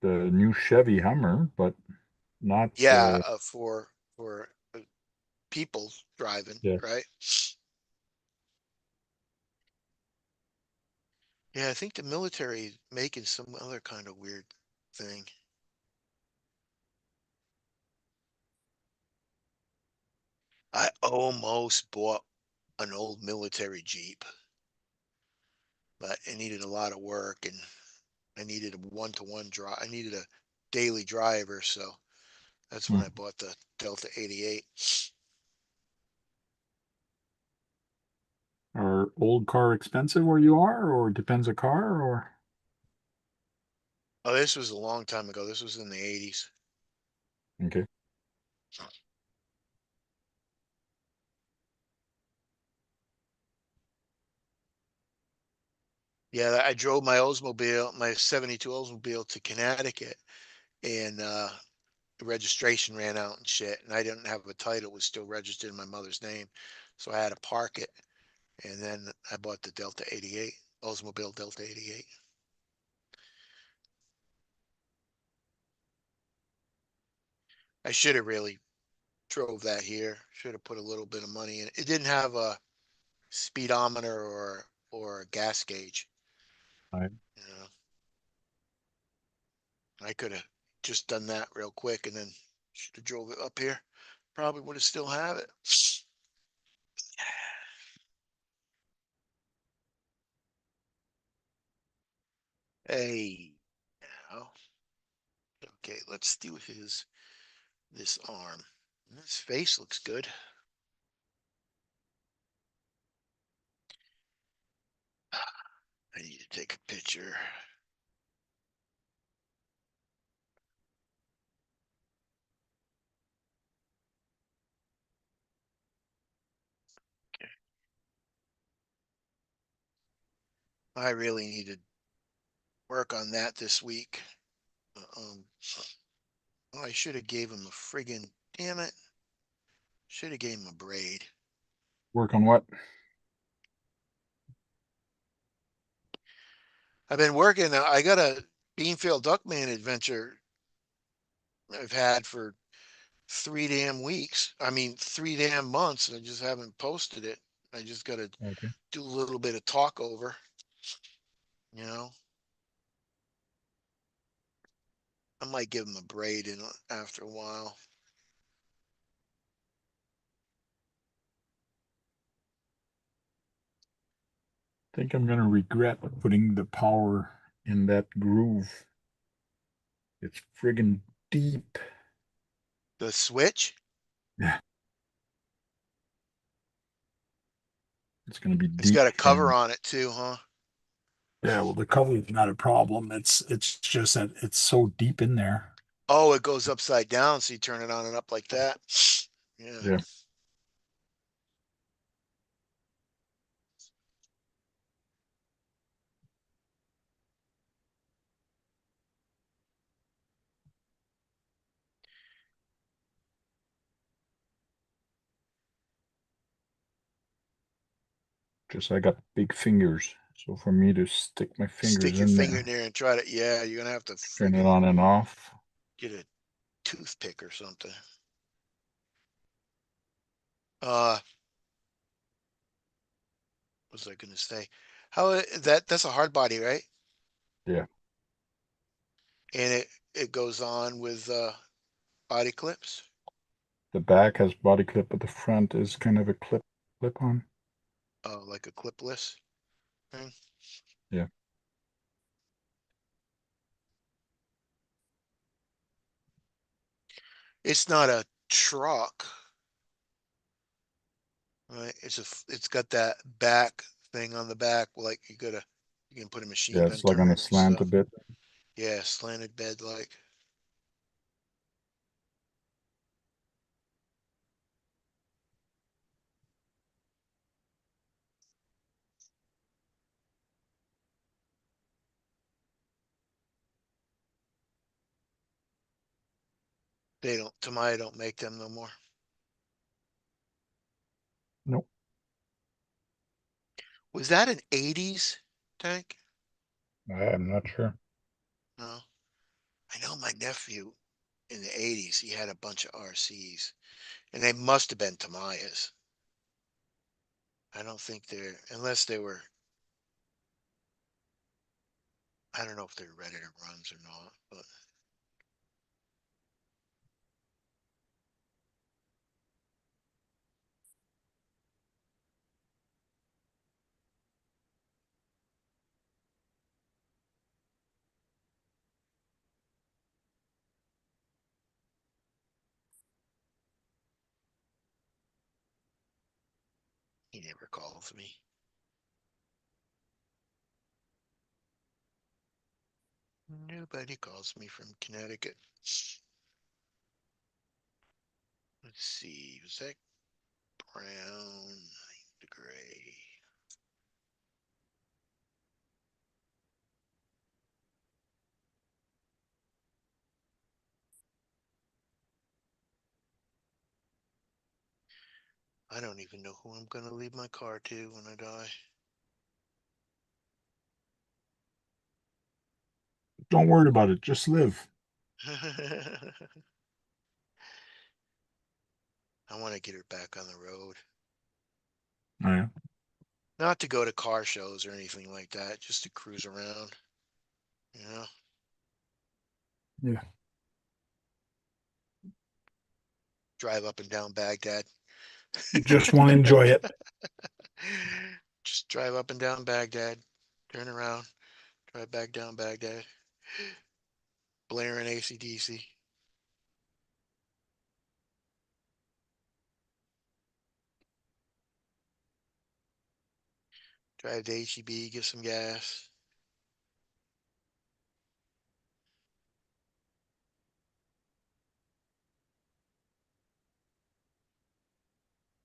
the new Chevy Hummer, but not Yeah, for people driving, yeah. right? Yeah, I think the military is making some other kind of weird thing. I almost bought an old military Jeep, but it needed a lot of work and I needed a one-to-one drive. I needed a daily driver, so that's when Hmm. I bought the Delta 88. Are old car expensive where you are, or depends a car, or Oh, this was a long time ago. This was in the 80s. okay. Yeah, I drove my Oldsmobile, my 72 Oldsmobile to Connecticut and the registration ran out and shit. And I didn't have a title. It was still registered in my mother's name. So I had to park it. And then I bought the Delta 88, Oldsmobile Delta 88. I should have really drove that here. Should have put a little bit of money in it. It didn't have a speedometer or a gas gauge. Right. You know, I could have just done that real quick and then should have drove it up here. Probably would have still have it. Hey, now, okay, let's do this arm. His face looks good. I need to take a picture. Okay. I really need to work on that this week. Um, oh, I should have gave him a friggin' damn it. Should have gave him a braid. Work on what? I've been working. I got a Beanfield Duckman adventure I've had for 3 damn weeks. I mean, 3 damn months. And I just haven't posted it. I just got to Okay. do a little bit of talk over, you know. I might give him a braid in after a while. Think I'm gonna regret putting the power in that groove. It's friggin' deep. The switch, Yeah, it's gonna be it's deep. got a cover And on it too, huh? yeah, well, the cover is not a problem. It's just that it's so deep in there. Oh, it goes upside down, so you turn it on and up like that. Yeah. Yeah. Just I got big fingers. So for me to stick my Stick fingers your in finger in there, there and try to, yeah, you're gonna have to turn it friggin' on and off. get a toothpick or something. Uh, what was I gonna say? That's a hard body, right? Yeah. And it goes on with body clips. The back has body clip, but the front is kind of a clip on. Oh, like a clipless thing. Yeah. It's not a truck, right? It's got that back thing on the back, like you can put a machine Yeah, gun it's like on turret a and slant a stuff. bit. Yeah, slanted bed like. They don't, Tamaya don't make them no more. Nope. Was that an 80s tank? I'm not sure. No. I know my nephew in the 80s, he had a bunch of RCs and they must have been Tamaya's. I don't think they're, unless they were, I don't know if they're ready to runs or not, but he never calls me. Nobody calls me from Connecticut. Let's see, was that brown, the gray? I don't even know who I'm gonna leave my car to when I die. Don't worry about it. Just live. I want to get her back on the road. Oh, yeah. Not to go to car shows or anything like that, just to cruise around, you know? Yeah. Drive up and down Baghdad. Just want to enjoy it. Just drive up and down Baghdad, turn around, drive back down Baghdad, blaring AC/DC. Drive to HEB, get some gas.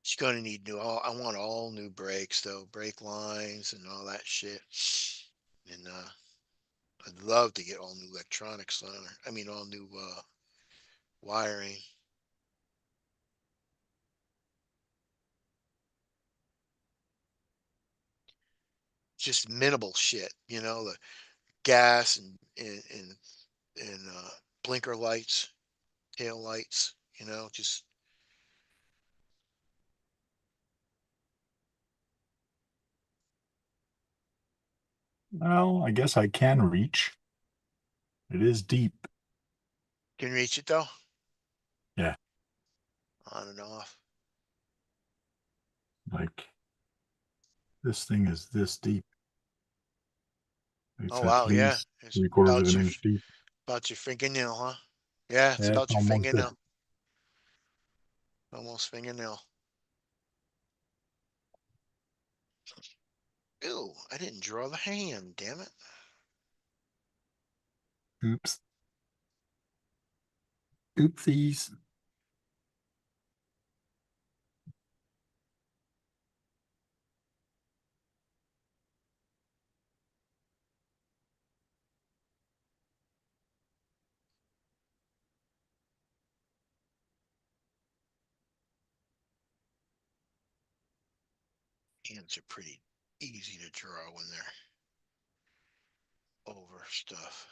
She's gonna need I want all new brakes though, brake lines and all that shit. And I'd love to get all new electronics on her. I mean, all new wiring. Just minimal shit, the gas and blinker lights, tail lights, just Well, I guess I can reach. It is deep. can reach it though, Yeah. on and off. Like this thing is this deep. Oh It's at wow, yeah, least it's 3/4 of an inch deep. about your fingernail, huh? Yeah, it's Yeah, it's about your almost there. fingernail, almost fingernail. Ew, I didn't draw the hand, damn it. Oops. Oopsies. Hands are pretty easy to draw when they're over stuff.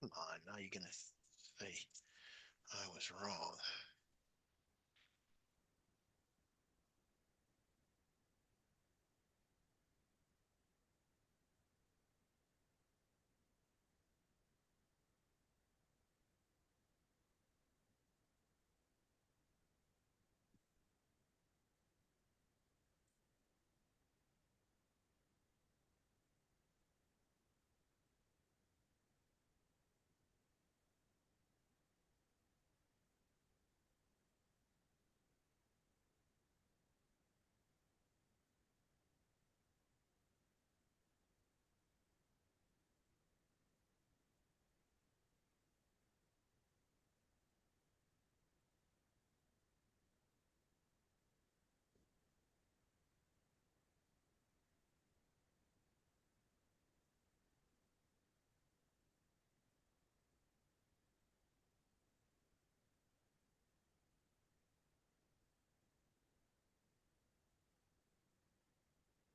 Come on, now you're gonna say I was wrong.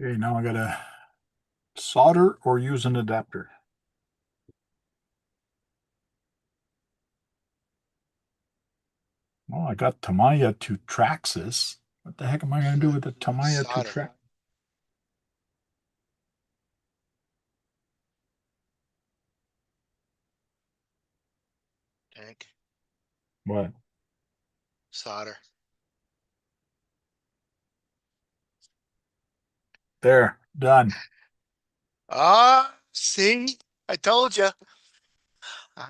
Okay, now I gotta solder or use an adapter. Well, I got Tamiya to Traxxas. What the heck am I going to do with the Tamiya to Solder. Trax? Tank. What? Solder. There, done. Ah, see? I told you. I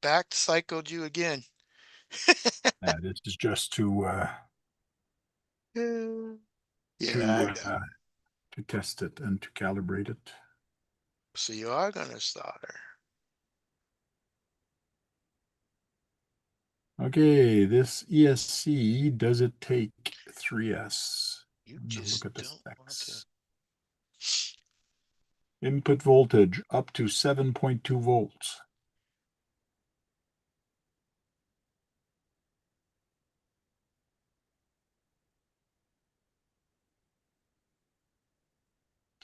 back psychoed you again. This is just to Yeah, I to know. to test it and to calibrate it. So you are gonna solder. Okay, this ESC, does it take 3S? You I'm gonna just look at the don't want to. specs. Input voltage up to 7.2 volts.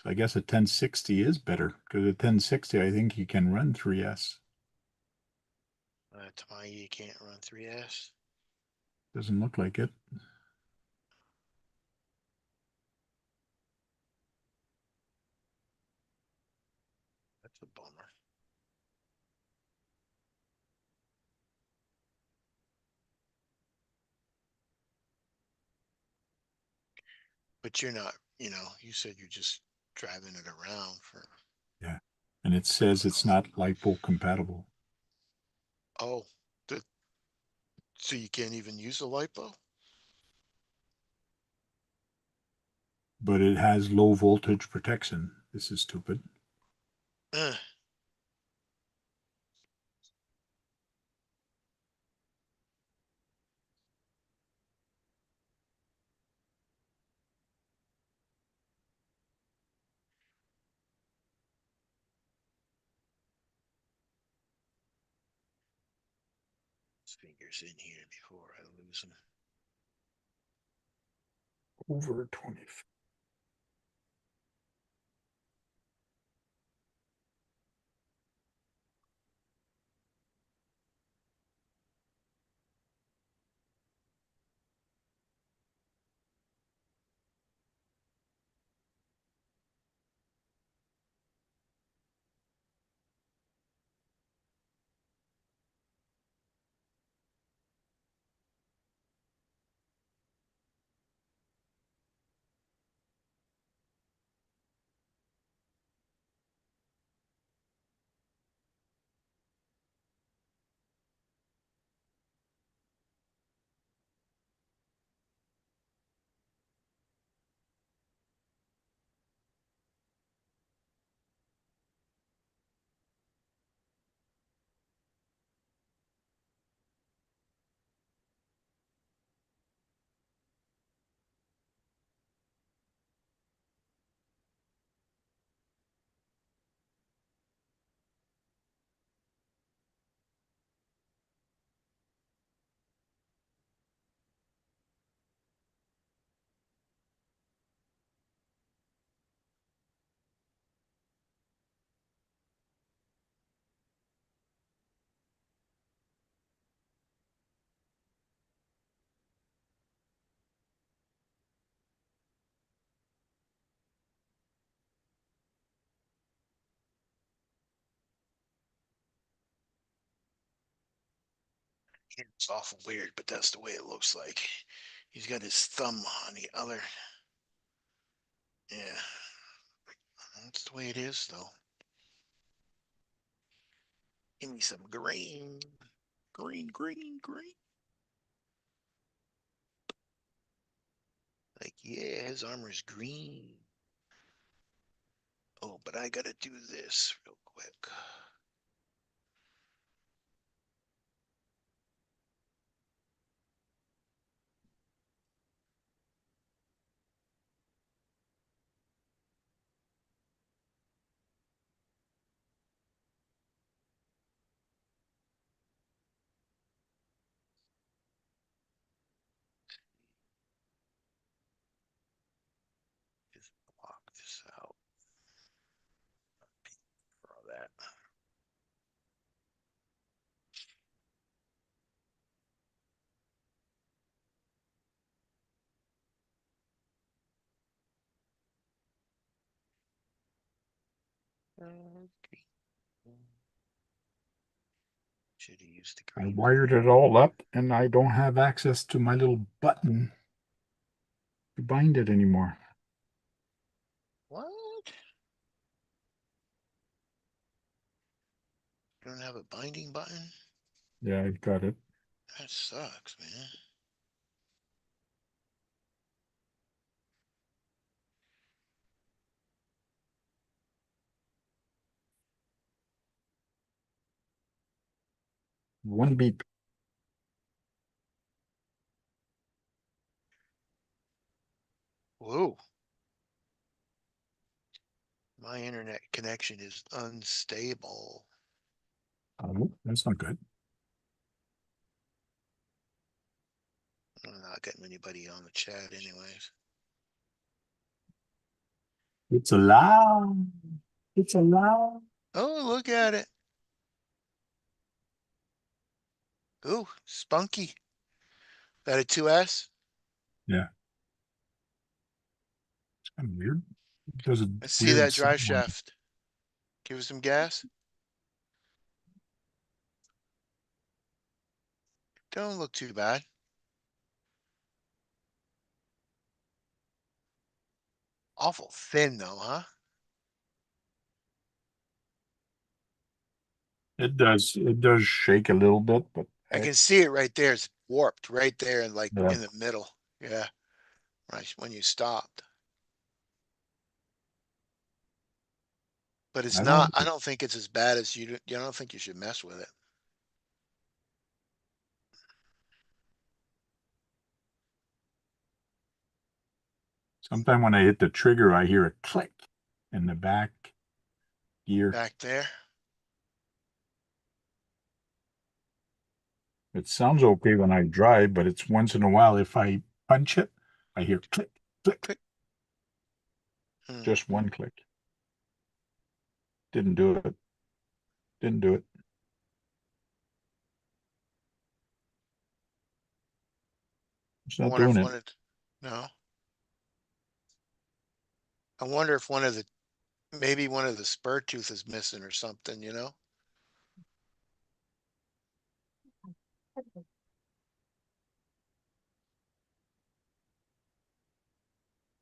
So I guess a 1060 is better because a 1060, I think you can run 3S. To my you can't run 3S. Doesn't look like it. That's a bummer. But you're not, you said you're just driving it around for. Yeah. And it says it's not LiPo compatible, Oh, the, so you can't even use a lipo? but it has low voltage protection. This is stupid. Uh, his fingers in here before I lose them. Over 20. It's awful weird, but that's the way it looks like. He's got his thumb on the other. Yeah, that's the way it is, though. Give me some green. Green, green, green. Like, yeah, his armor's green. Oh, but I gotta do this real quick. Just block this out for all that. Green. Should have used the I green. wired it all up and I don't have access to my little button to bind it anymore. What? You don't have a binding button? Yeah, I got it. That sucks, man. One beep. Whoa. My internet connection is unstable. Oh, that's not good. I'm not getting anybody on the chat anyways. It's allowed. It's allowed. Oh, look at it. Ooh, spunky. That a 2S? Yeah, it's kind of weird. It does a Let's see weird that drive sound. shaft. Give it some gas. Don't look too bad. Awful thin though, huh? It does shake a little bit, but I can see it right there. It's warped right there and like yeah, in the middle. Yeah. Right when you stopped. But it's I don't not, like I it. don't think it's as bad as you don't think you should mess with it. Sometimes when I hit the trigger, I hear a click in the back gear. Back there. It sounds okay when I drive, but it's once in a while if I punch it, I hear click, click, Click. Hmm. just one click. Didn't do it. Didn't do it. It's I not wonder doing if it. one of, no, I wonder if one of the, maybe one of the spur tooth is missing or something, you know?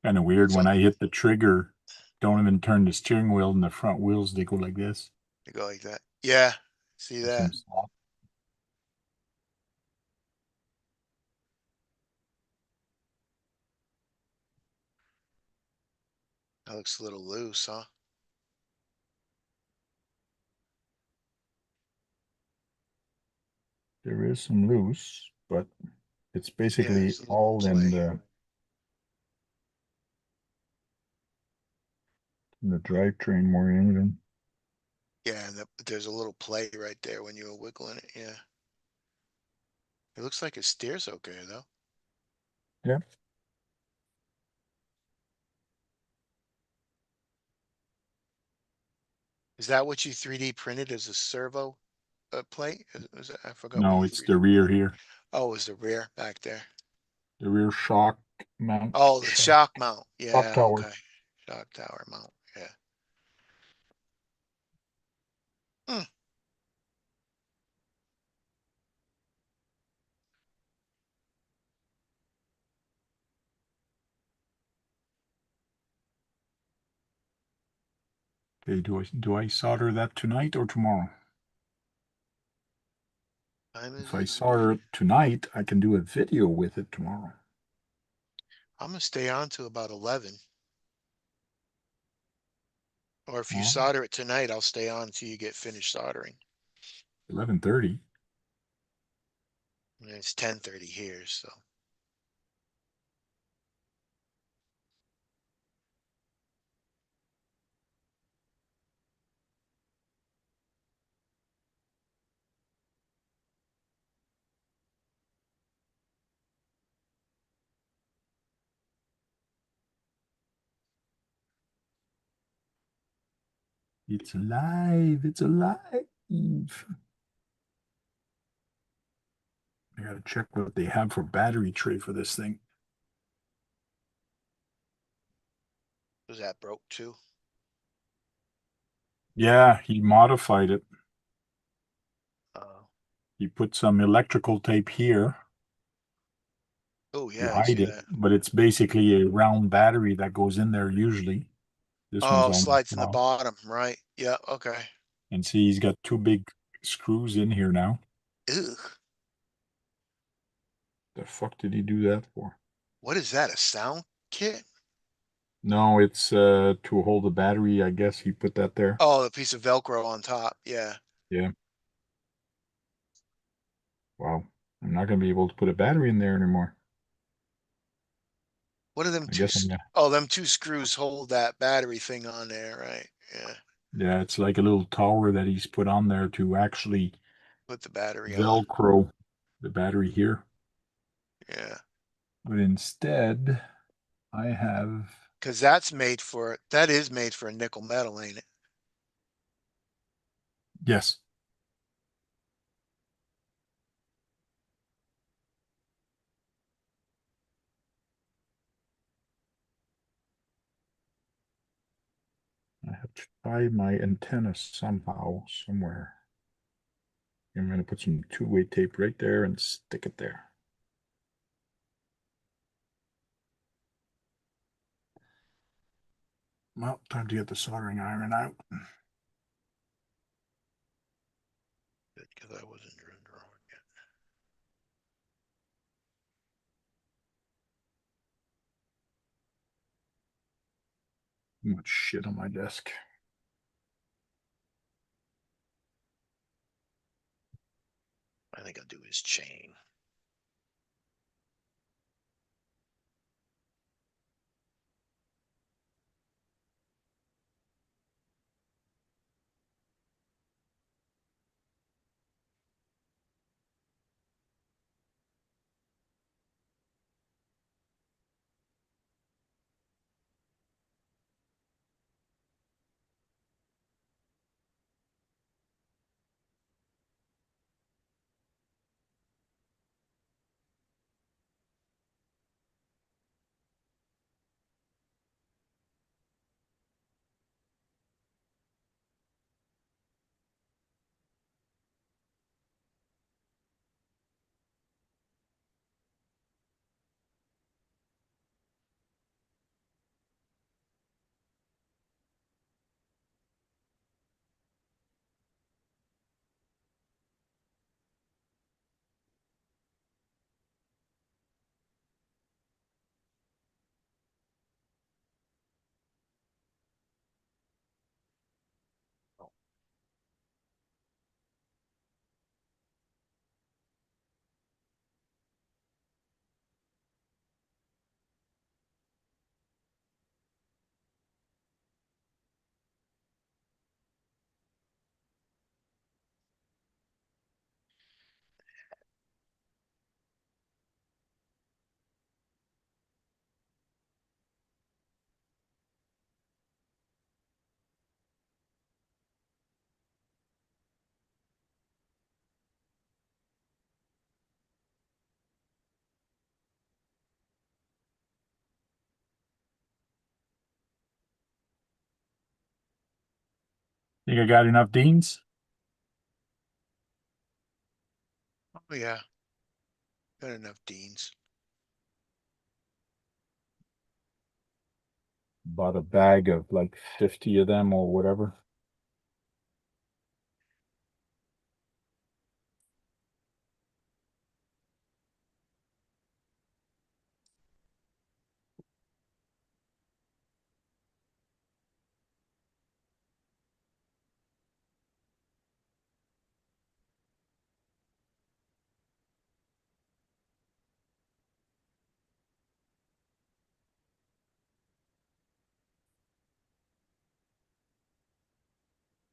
Kind of weird So when I hit the trigger, don't even turn the steering wheel and the front wheels, they go like this. they go like that. Yeah. See that? Some soft. That looks a little loose, huh? There is some loose, but it's Yeah, basically there's a little all play. in the drivetrain more than anything. Yeah, and there's a little play right there when you were wiggling it. Yeah. It looks like it steers okay though. Yeah. Is that what you 3D printed as a servo plate? I forgot what No, you it's 3D. the rear here. Oh, it was the rear back there. The rear shock mount. Oh, the shock mount. Shock Yeah, tower. okay. Shock tower mount. Yeah. Hmm. Okay, do I solder that tonight or tomorrow? Time is If I it? solder it tonight, I can do a video with it tomorrow. I'm gonna stay on to about 11. Or if you Well, solder it tonight, I'll stay on until you get finished soldering. 11:30. And it's 10:30 here, so. It's alive. It's alive. I gotta check what they have for battery tray for this thing. Was that broke too? Yeah, he modified it. Uh, He put some electrical tape here oh to yeah, I hide see it, that. but it's basically a round battery that goes in there usually. This one's Oh, almost slides in the round. bottom, right? Yeah, okay. And see, he's got two big screws in here now. Ugh. The fuck did he do that for? What is that? A sound kit? No, it's to hold the battery. I guess he put that there. Oh, the piece of Velcro on top. Yeah. Yeah. Wow. I'm not gonna be able to put a battery in there anymore. What are them I two? guess I'm gonna. Oh, them two screws hold that battery thing on there, right? Yeah. Yeah, it's like a little tower that he's put on there to actually Put the battery on. Velcro the battery here. Yeah. But instead, I have. Cause that is made for a nickel metal, ain't it? Yes, I have to tie my antenna somehow, somewhere. I'm going to put some two-way tape right there and stick it there. Well, time to get the soldering iron out. Good, cause I wasn't drawing yet. Too much shit on my desk. I think I'll do his chain. Oh, Think I got enough Deans? oh yeah, got enough Deans. Bought a bag of like 50 of them or whatever.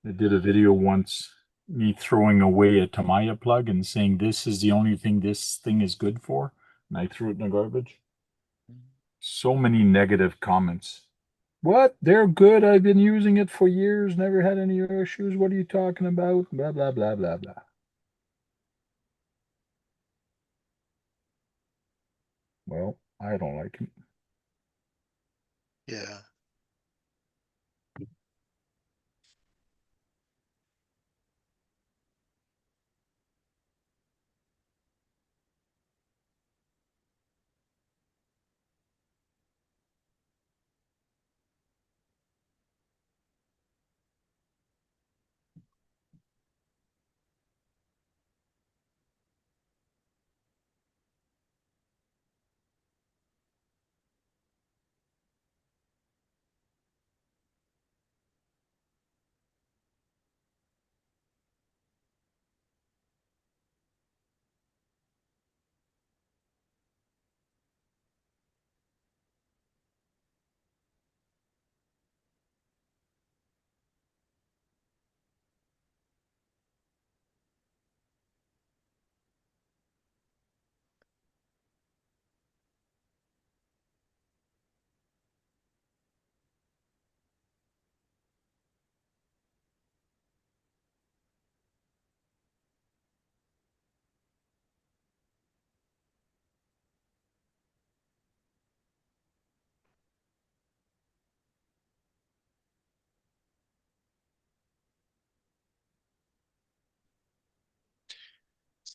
I did a video once, me throwing away a Tamiya plug and saying this is the only thing this thing is good for, and I threw it in the garbage. So many negative comments. What? They're good. I've been using it for years, never had any issues. What are you talking about? Blah, blah, blah, blah, blah. Well, I don't like it. Yeah.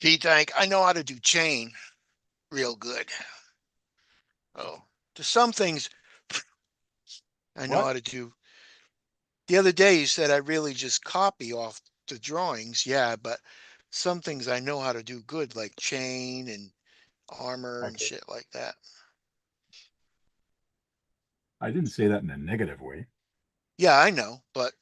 See, Tank, I know how to do chain real good. Oh, to some things I know What? how to do. The other day you said I really just copy off the drawings. Yeah, but some things I know how to do good, like chain and armor and Okay. shit like that. I didn't say that in a negative way. Yeah, I know, but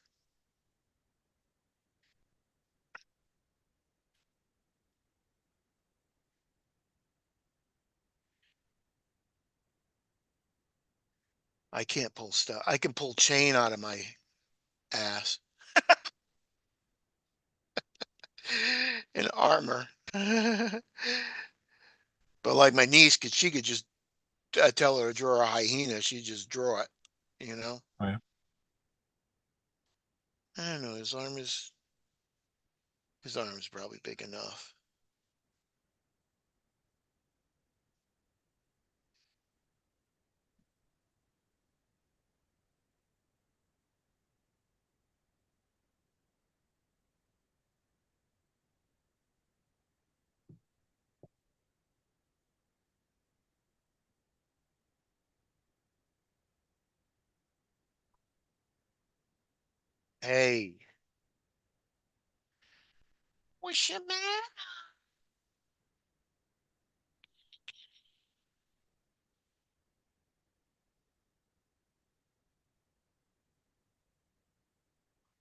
I can't pull stuff. I can pull chain out of my ass and armor. But like my niece, she could just tell her to draw a hyena, she just draw it, you know? Oh, yeah. I don't know. His arm's probably big enough. Hey, what's your man?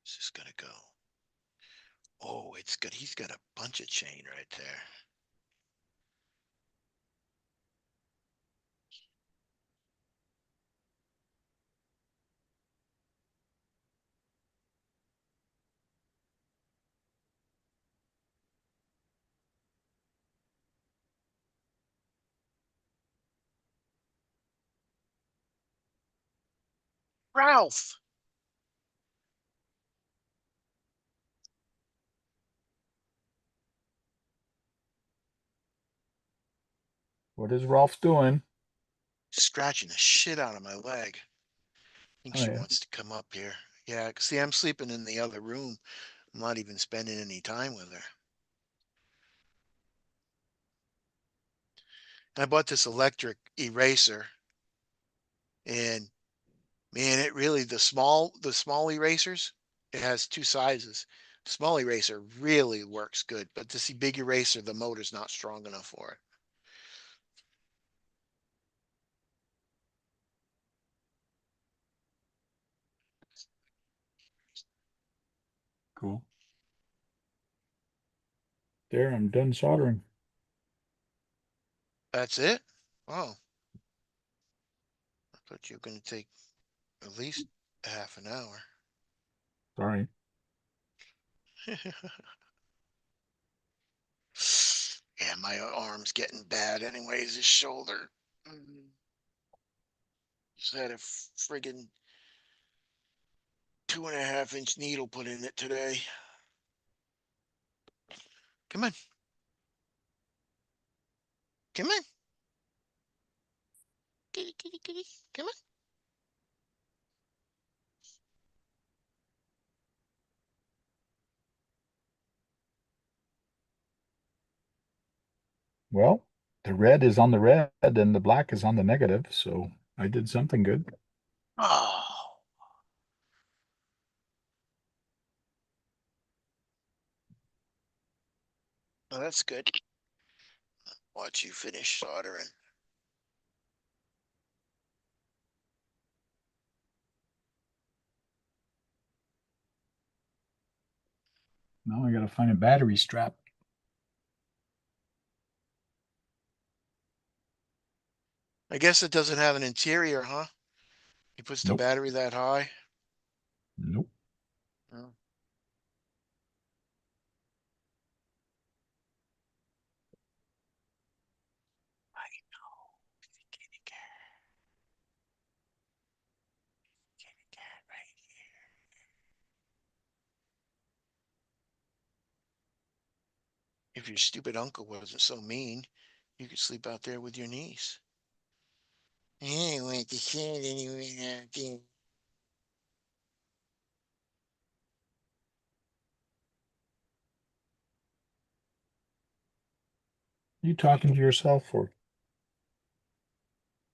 Is this gonna go? Oh, it's good. He's got a bunch of chain right there. Ralph, What is Ralph doing? scratching the shit out of my leg. I think Oh, she yeah. wants to come up here. Yeah, see, I'm sleeping in the other room. I'm not even spending any time with her. I bought this electric eraser and Man, it really, the small erasers, it has two sizes. Small eraser really works good, but this big eraser, the motor's not strong enough for it. Cool. There, I'm done soldering. That's it? Oh, I thought you were gonna take at least a half an hour. Sorry. Yeah, my arm's getting bad anyways, his shoulder. Just had a friggin' 2.5 inch needle put in it today. Come on. Come on. Kitty, kitty, kitty. Come on. Well, the red is on the red and the black is on the negative, so I did something good. Oh, well, that's good. Watch you finish soldering. Now I gotta find a battery strap. I guess it doesn't have an interior, huh? He puts the Nope. battery that high. Nope. Oh. I know. Kitty cat. Kitty cat right here. If your stupid uncle wasn't so mean, you could sleep out there with your niece. He went to shed anyway out there. You talking to yourself or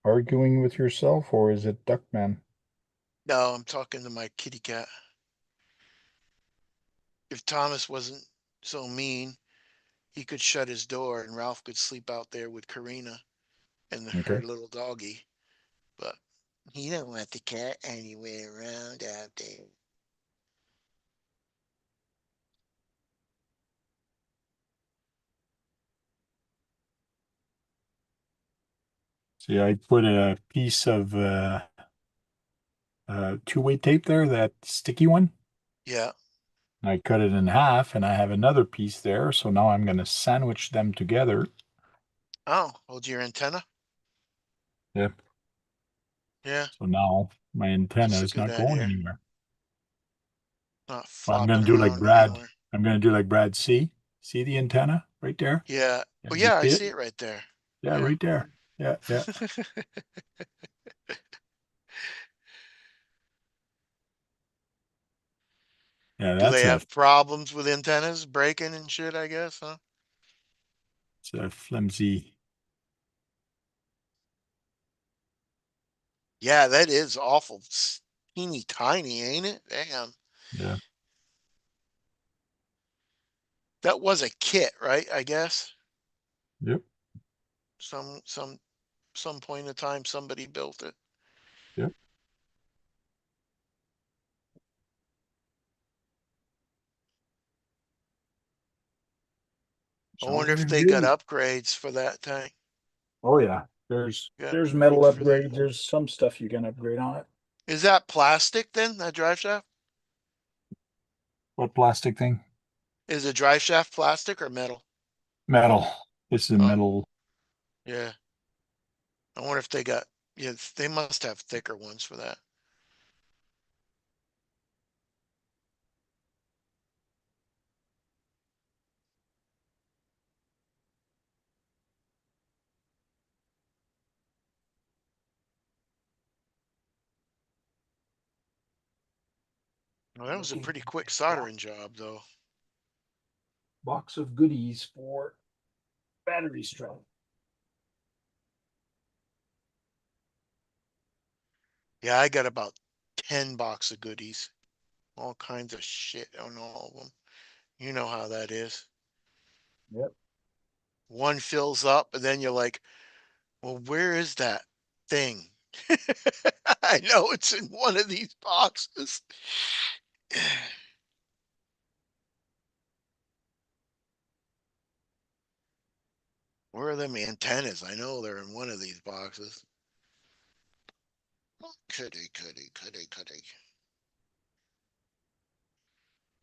arguing with yourself, or is it Duckman? No, I'm talking to my kitty cat. If Thomas wasn't so mean, he could shut his door and Ralph could sleep out there with Karina and her Okay. little doggy. But he don't want the cat anywhere around out there. See, I put a piece of two-way tape there, that sticky one. Yeah. I cut it in half and I have another piece there. So now I'm going to sandwich them together. Oh, hold your antenna. Yep. Yeah, So now my antenna that's a is good not going idea. anywhere. Not Well, I'm going flopping to do like around Brad. anywhere. I'm going to do like Brad. See the antenna right there? Yeah. Yeah, Oh, you yeah, I see it? see it right there. Yeah, Yeah. right there. Yeah, yeah. Yeah, Do they have problems with antennas breaking and shit, I guess, huh? it's a flimsy. Yeah, that is awful. Teeny tiny, ain't it? Damn. Yeah. That was a kit, right? I guess. Yep. Some point in time somebody built it. Yep. I So wonder we're if gonna they got do. upgrades for that tank. Oh yeah. There's Got there's metal upgrade for that. upgrades. There's some stuff you can upgrade on it. Is that plastic then? That drive shaft? What plastic thing? Is the drive shaft plastic or metal? Metal. This is Oh, metal. yeah. I wonder if they got, yeah, they must have thicker ones for that. Well, that was a Looking pretty at quick this box, soldering job though. box of goodies for battery strap. Yeah, I got about 10 box of goodies, all kinds of shit on all of them. You know how that is. Yep. One fills up, and then you're like, well, where is that thing? I know it's in one of these boxes. Where are them antennas? I know they're in one of these boxes. Couldy.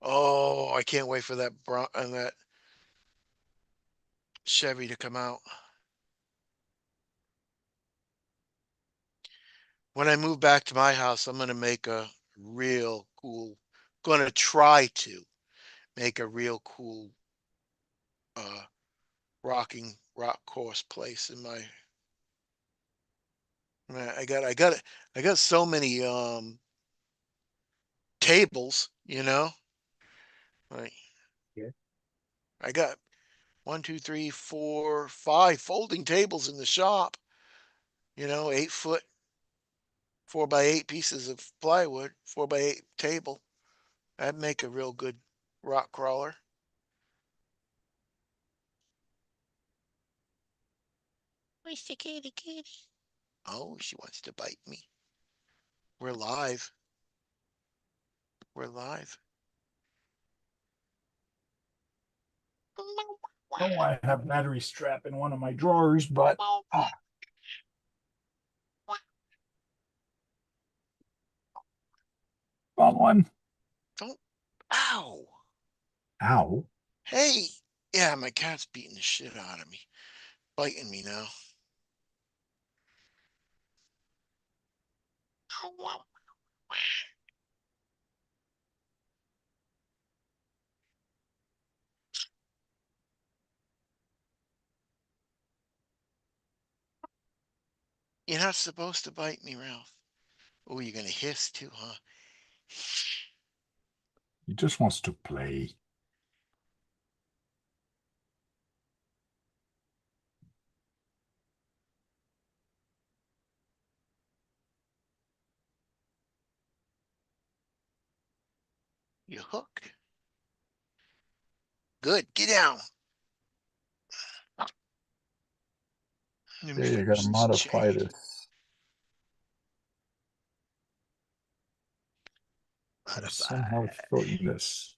Oh, I can't wait for that that Chevy to come out. When I move back to my house, I'm gonna make a real cool. Gonna try to make a real cool uh rock course place in my. Man, I got so many tables, you know. Like Yeah. I got one, two, three, four, five folding tables in the shop. You know, 8 foot, 4x8 pieces of plywood, 4x8 table. That'd make a real good rock crawler. Where's the kitty? Oh, she wants to bite me. We're live. We're live. Oh, I have battery strap in one of my drawers, but found one. Don't. Ow. Ow. Hey. Yeah, my cat's beating the shit out of me. Biting me now. You're not supposed to bite me, Ralph. Oh, you're gonna hiss too, huh? He just wants to play. You hook. Good. Get down. Let me Okay, you gotta finish this modify chain. this. Gotta Modify. somehow shorten this.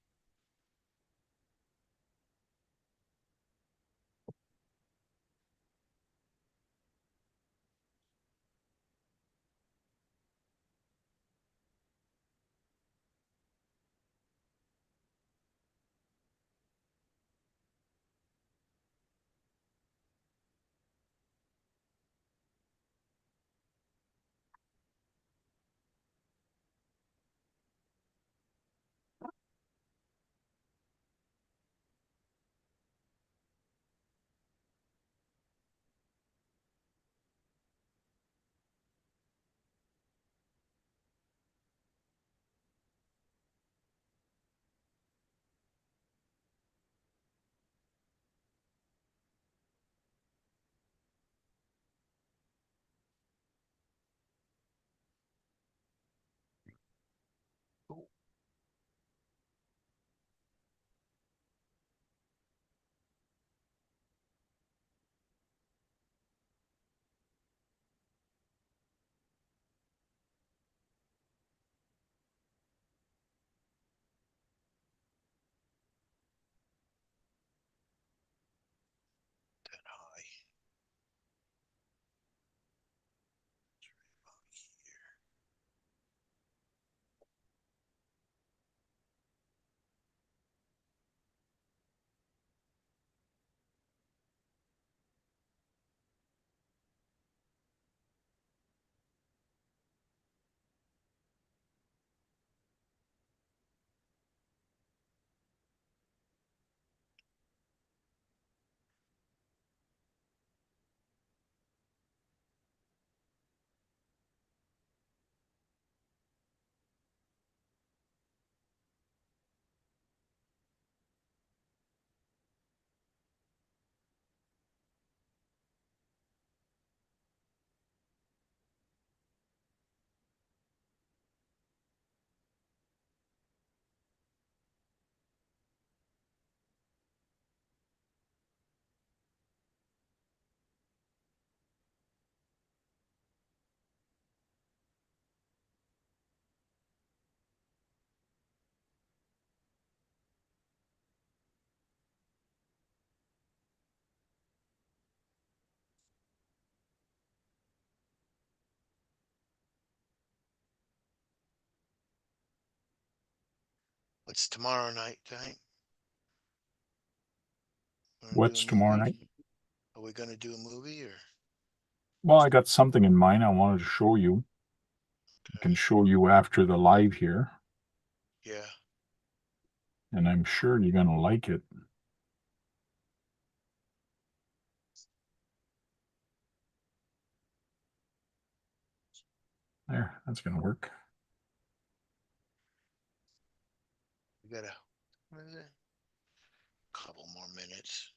What's tomorrow night tonight? We're gonna do a What's tomorrow movie? night? Are we gonna do a movie or Well, I got something in mind I wanted to show you. I can okay. show you after the live here, Yeah. and I'm sure you're going to like it. There, that's going to work. We got a what is it? Couple more minutes.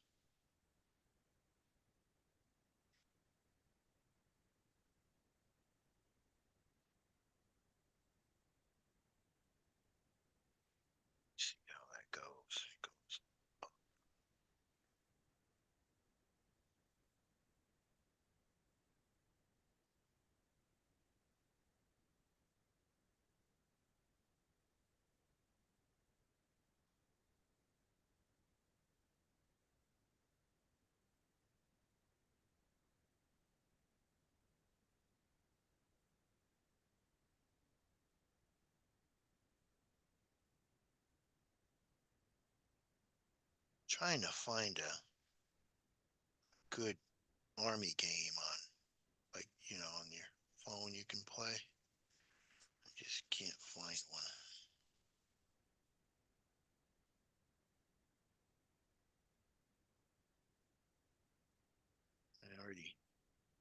See how that goes. It goes. Trying to find a good army game on, like, on your phone you can play. I just can't find one.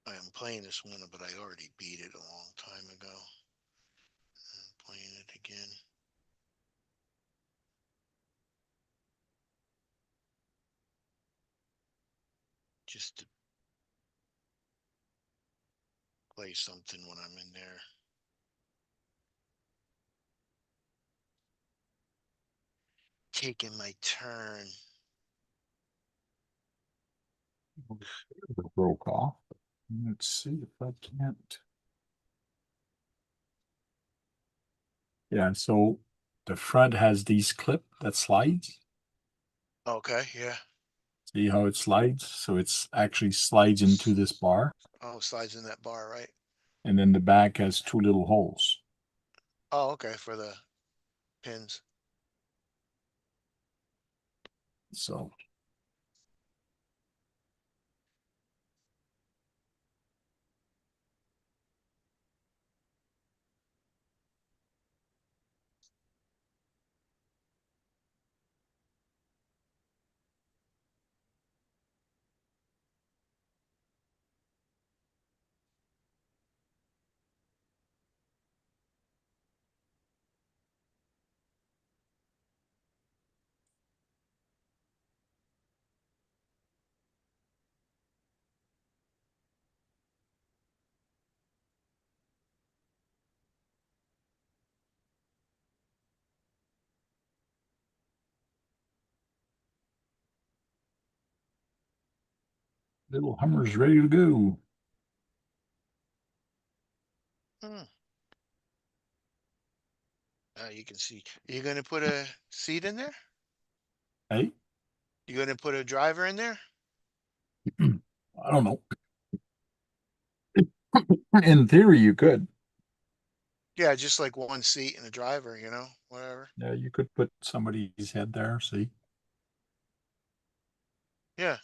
I am playing this one, but I already beat it a long time ago. I'm playing it again. Just to play something when I'm in there. Taking my turn. It broke off. Let's see if I can't. Yeah, so the front has these clip that slides. Okay, yeah. See how it slides? So it's actually slides into this bar, Oh, slides in that bar, right? and then the back has two little holes. Oh, okay, for the pins. So little Hummer's ready to go. Hmm. You can see. You gonna put a seat in there? Hey, You gonna put a driver in there? I don't know. In theory, you could. Yeah, just like one seat and a driver, whatever. Yeah, you could put somebody's head there. See? Yeah.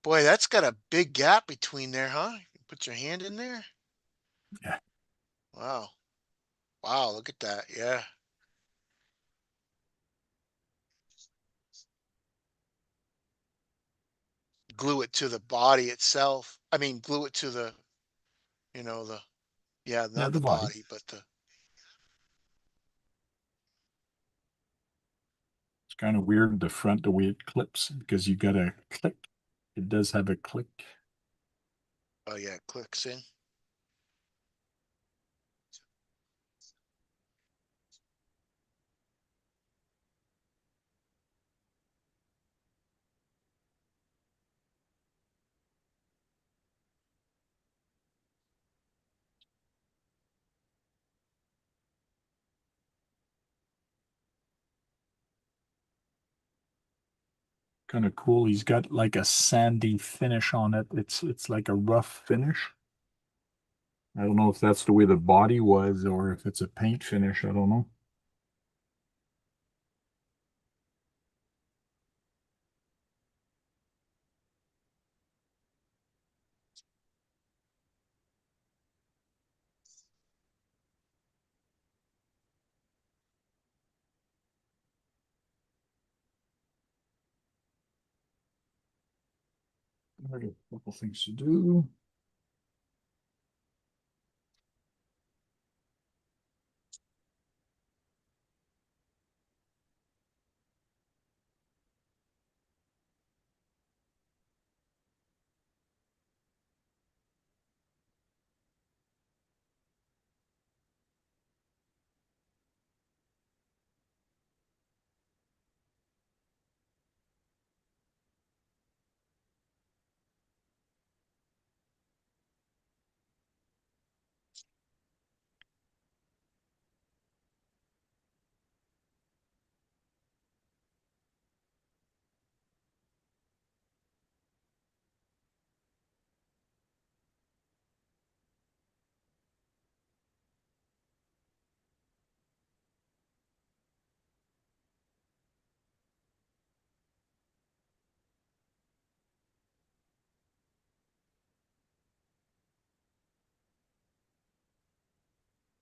Boy, that's got a big gap between there, huh? You put your hand in there. Yeah. Wow. Wow, look at that. Yeah. Glue it to the body itself. I mean, glue it to the yeah, Yeah, not the the body. body, but the It's kind of weird the front, the way it clips, because you got a click. It does have a click. oh yeah, it clicks in. Kind of cool. He's got like a sandy finish on it. It's like a rough finish. I don't know if that's the way the body was or if it's a paint finish. I don't know. I got a couple things to do.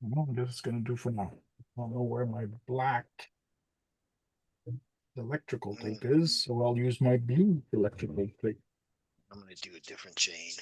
Well, I guess it's gonna do for now. I don't know where my black electrical tape is, so I'll use my blue electrical tape. I'm gonna do a different chain.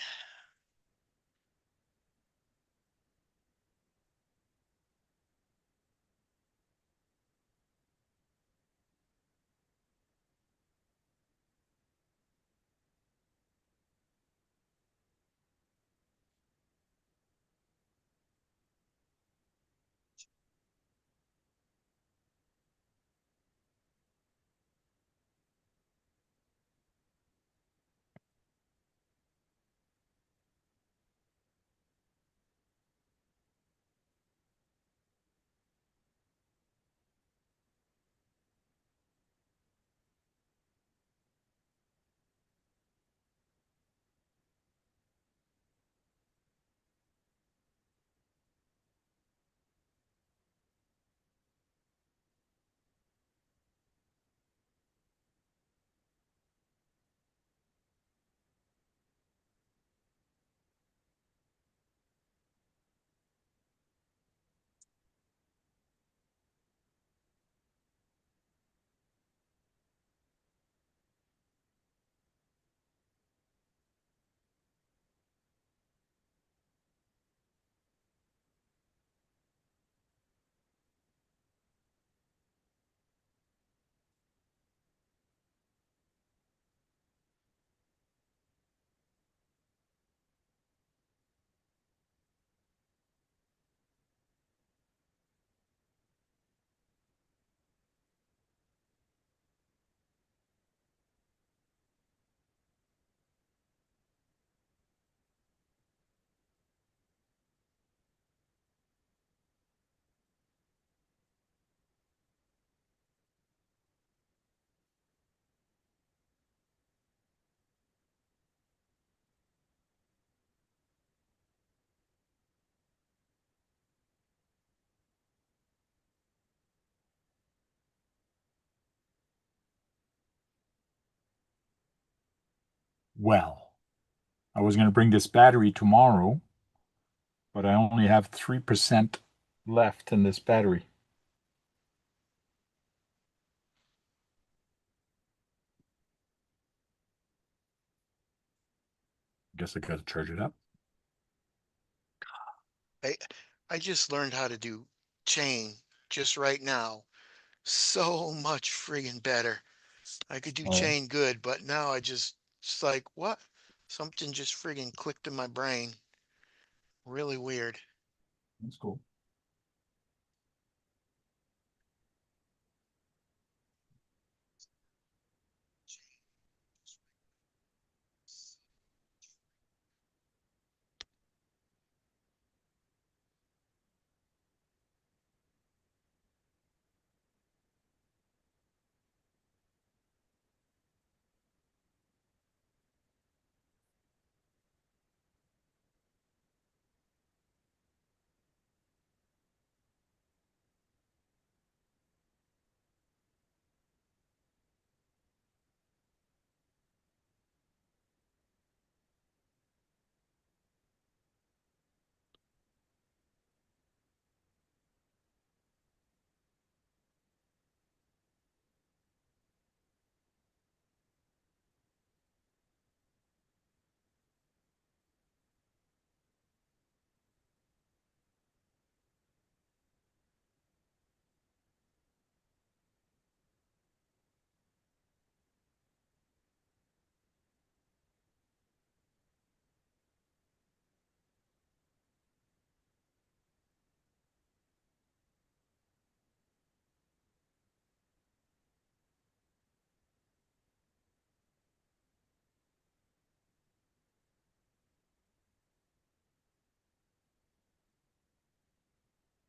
Well, I was gonna bring this battery tomorrow, but I only have 3% left in this battery. Guess I gotta charge it up. I I just learned how to do chain just right now. So much friggin' better. I could do Oh, chain good, but now it's like, what? Something just friggin' clicked in my brain. Really weird. that's cool.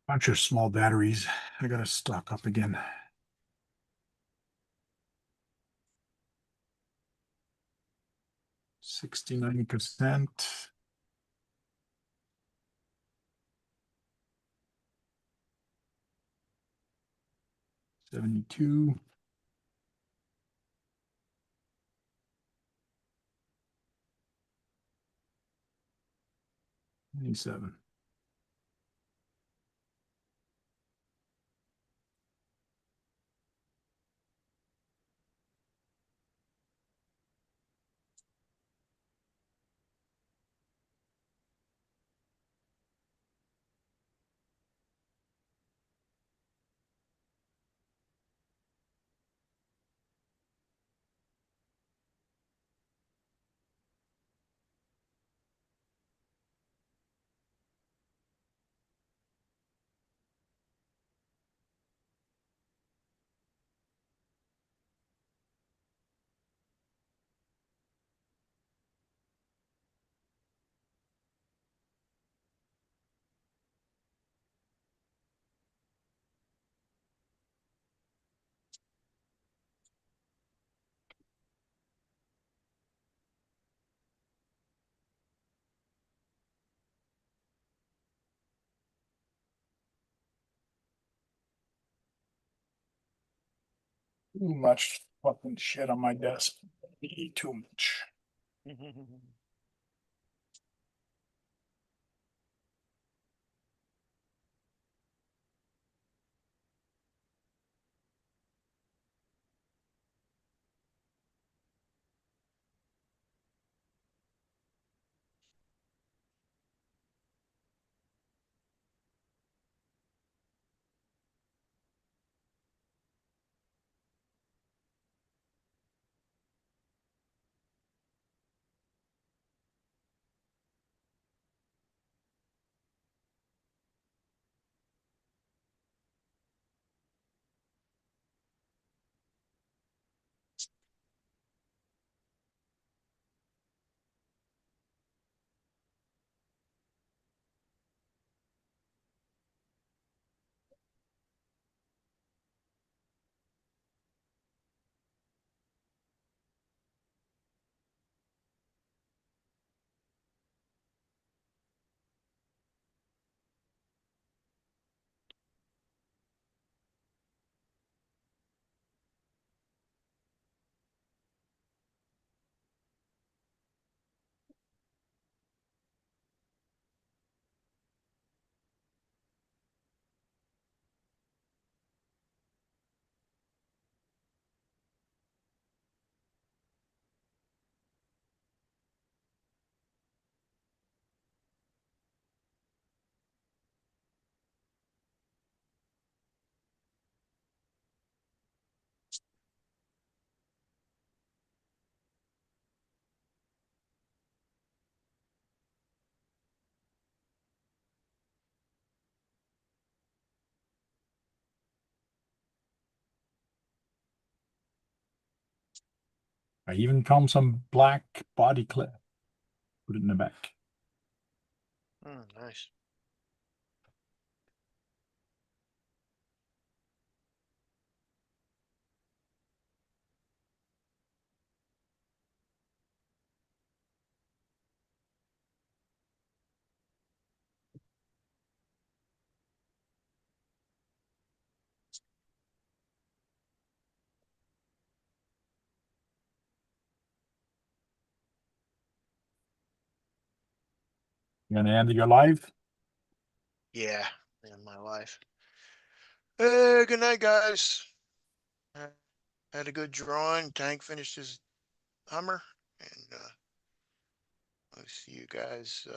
Bunch of small batteries. I gotta stock up again. 69%. 72. 97. Too much fucking shit on my desk. Too much. I even found some black body clip. Put it in the back. Nice. You gonna end your life? Yeah, in my life. Good night, guys. Had a good drawing. Tank finished his Hummer, and I'll see you guys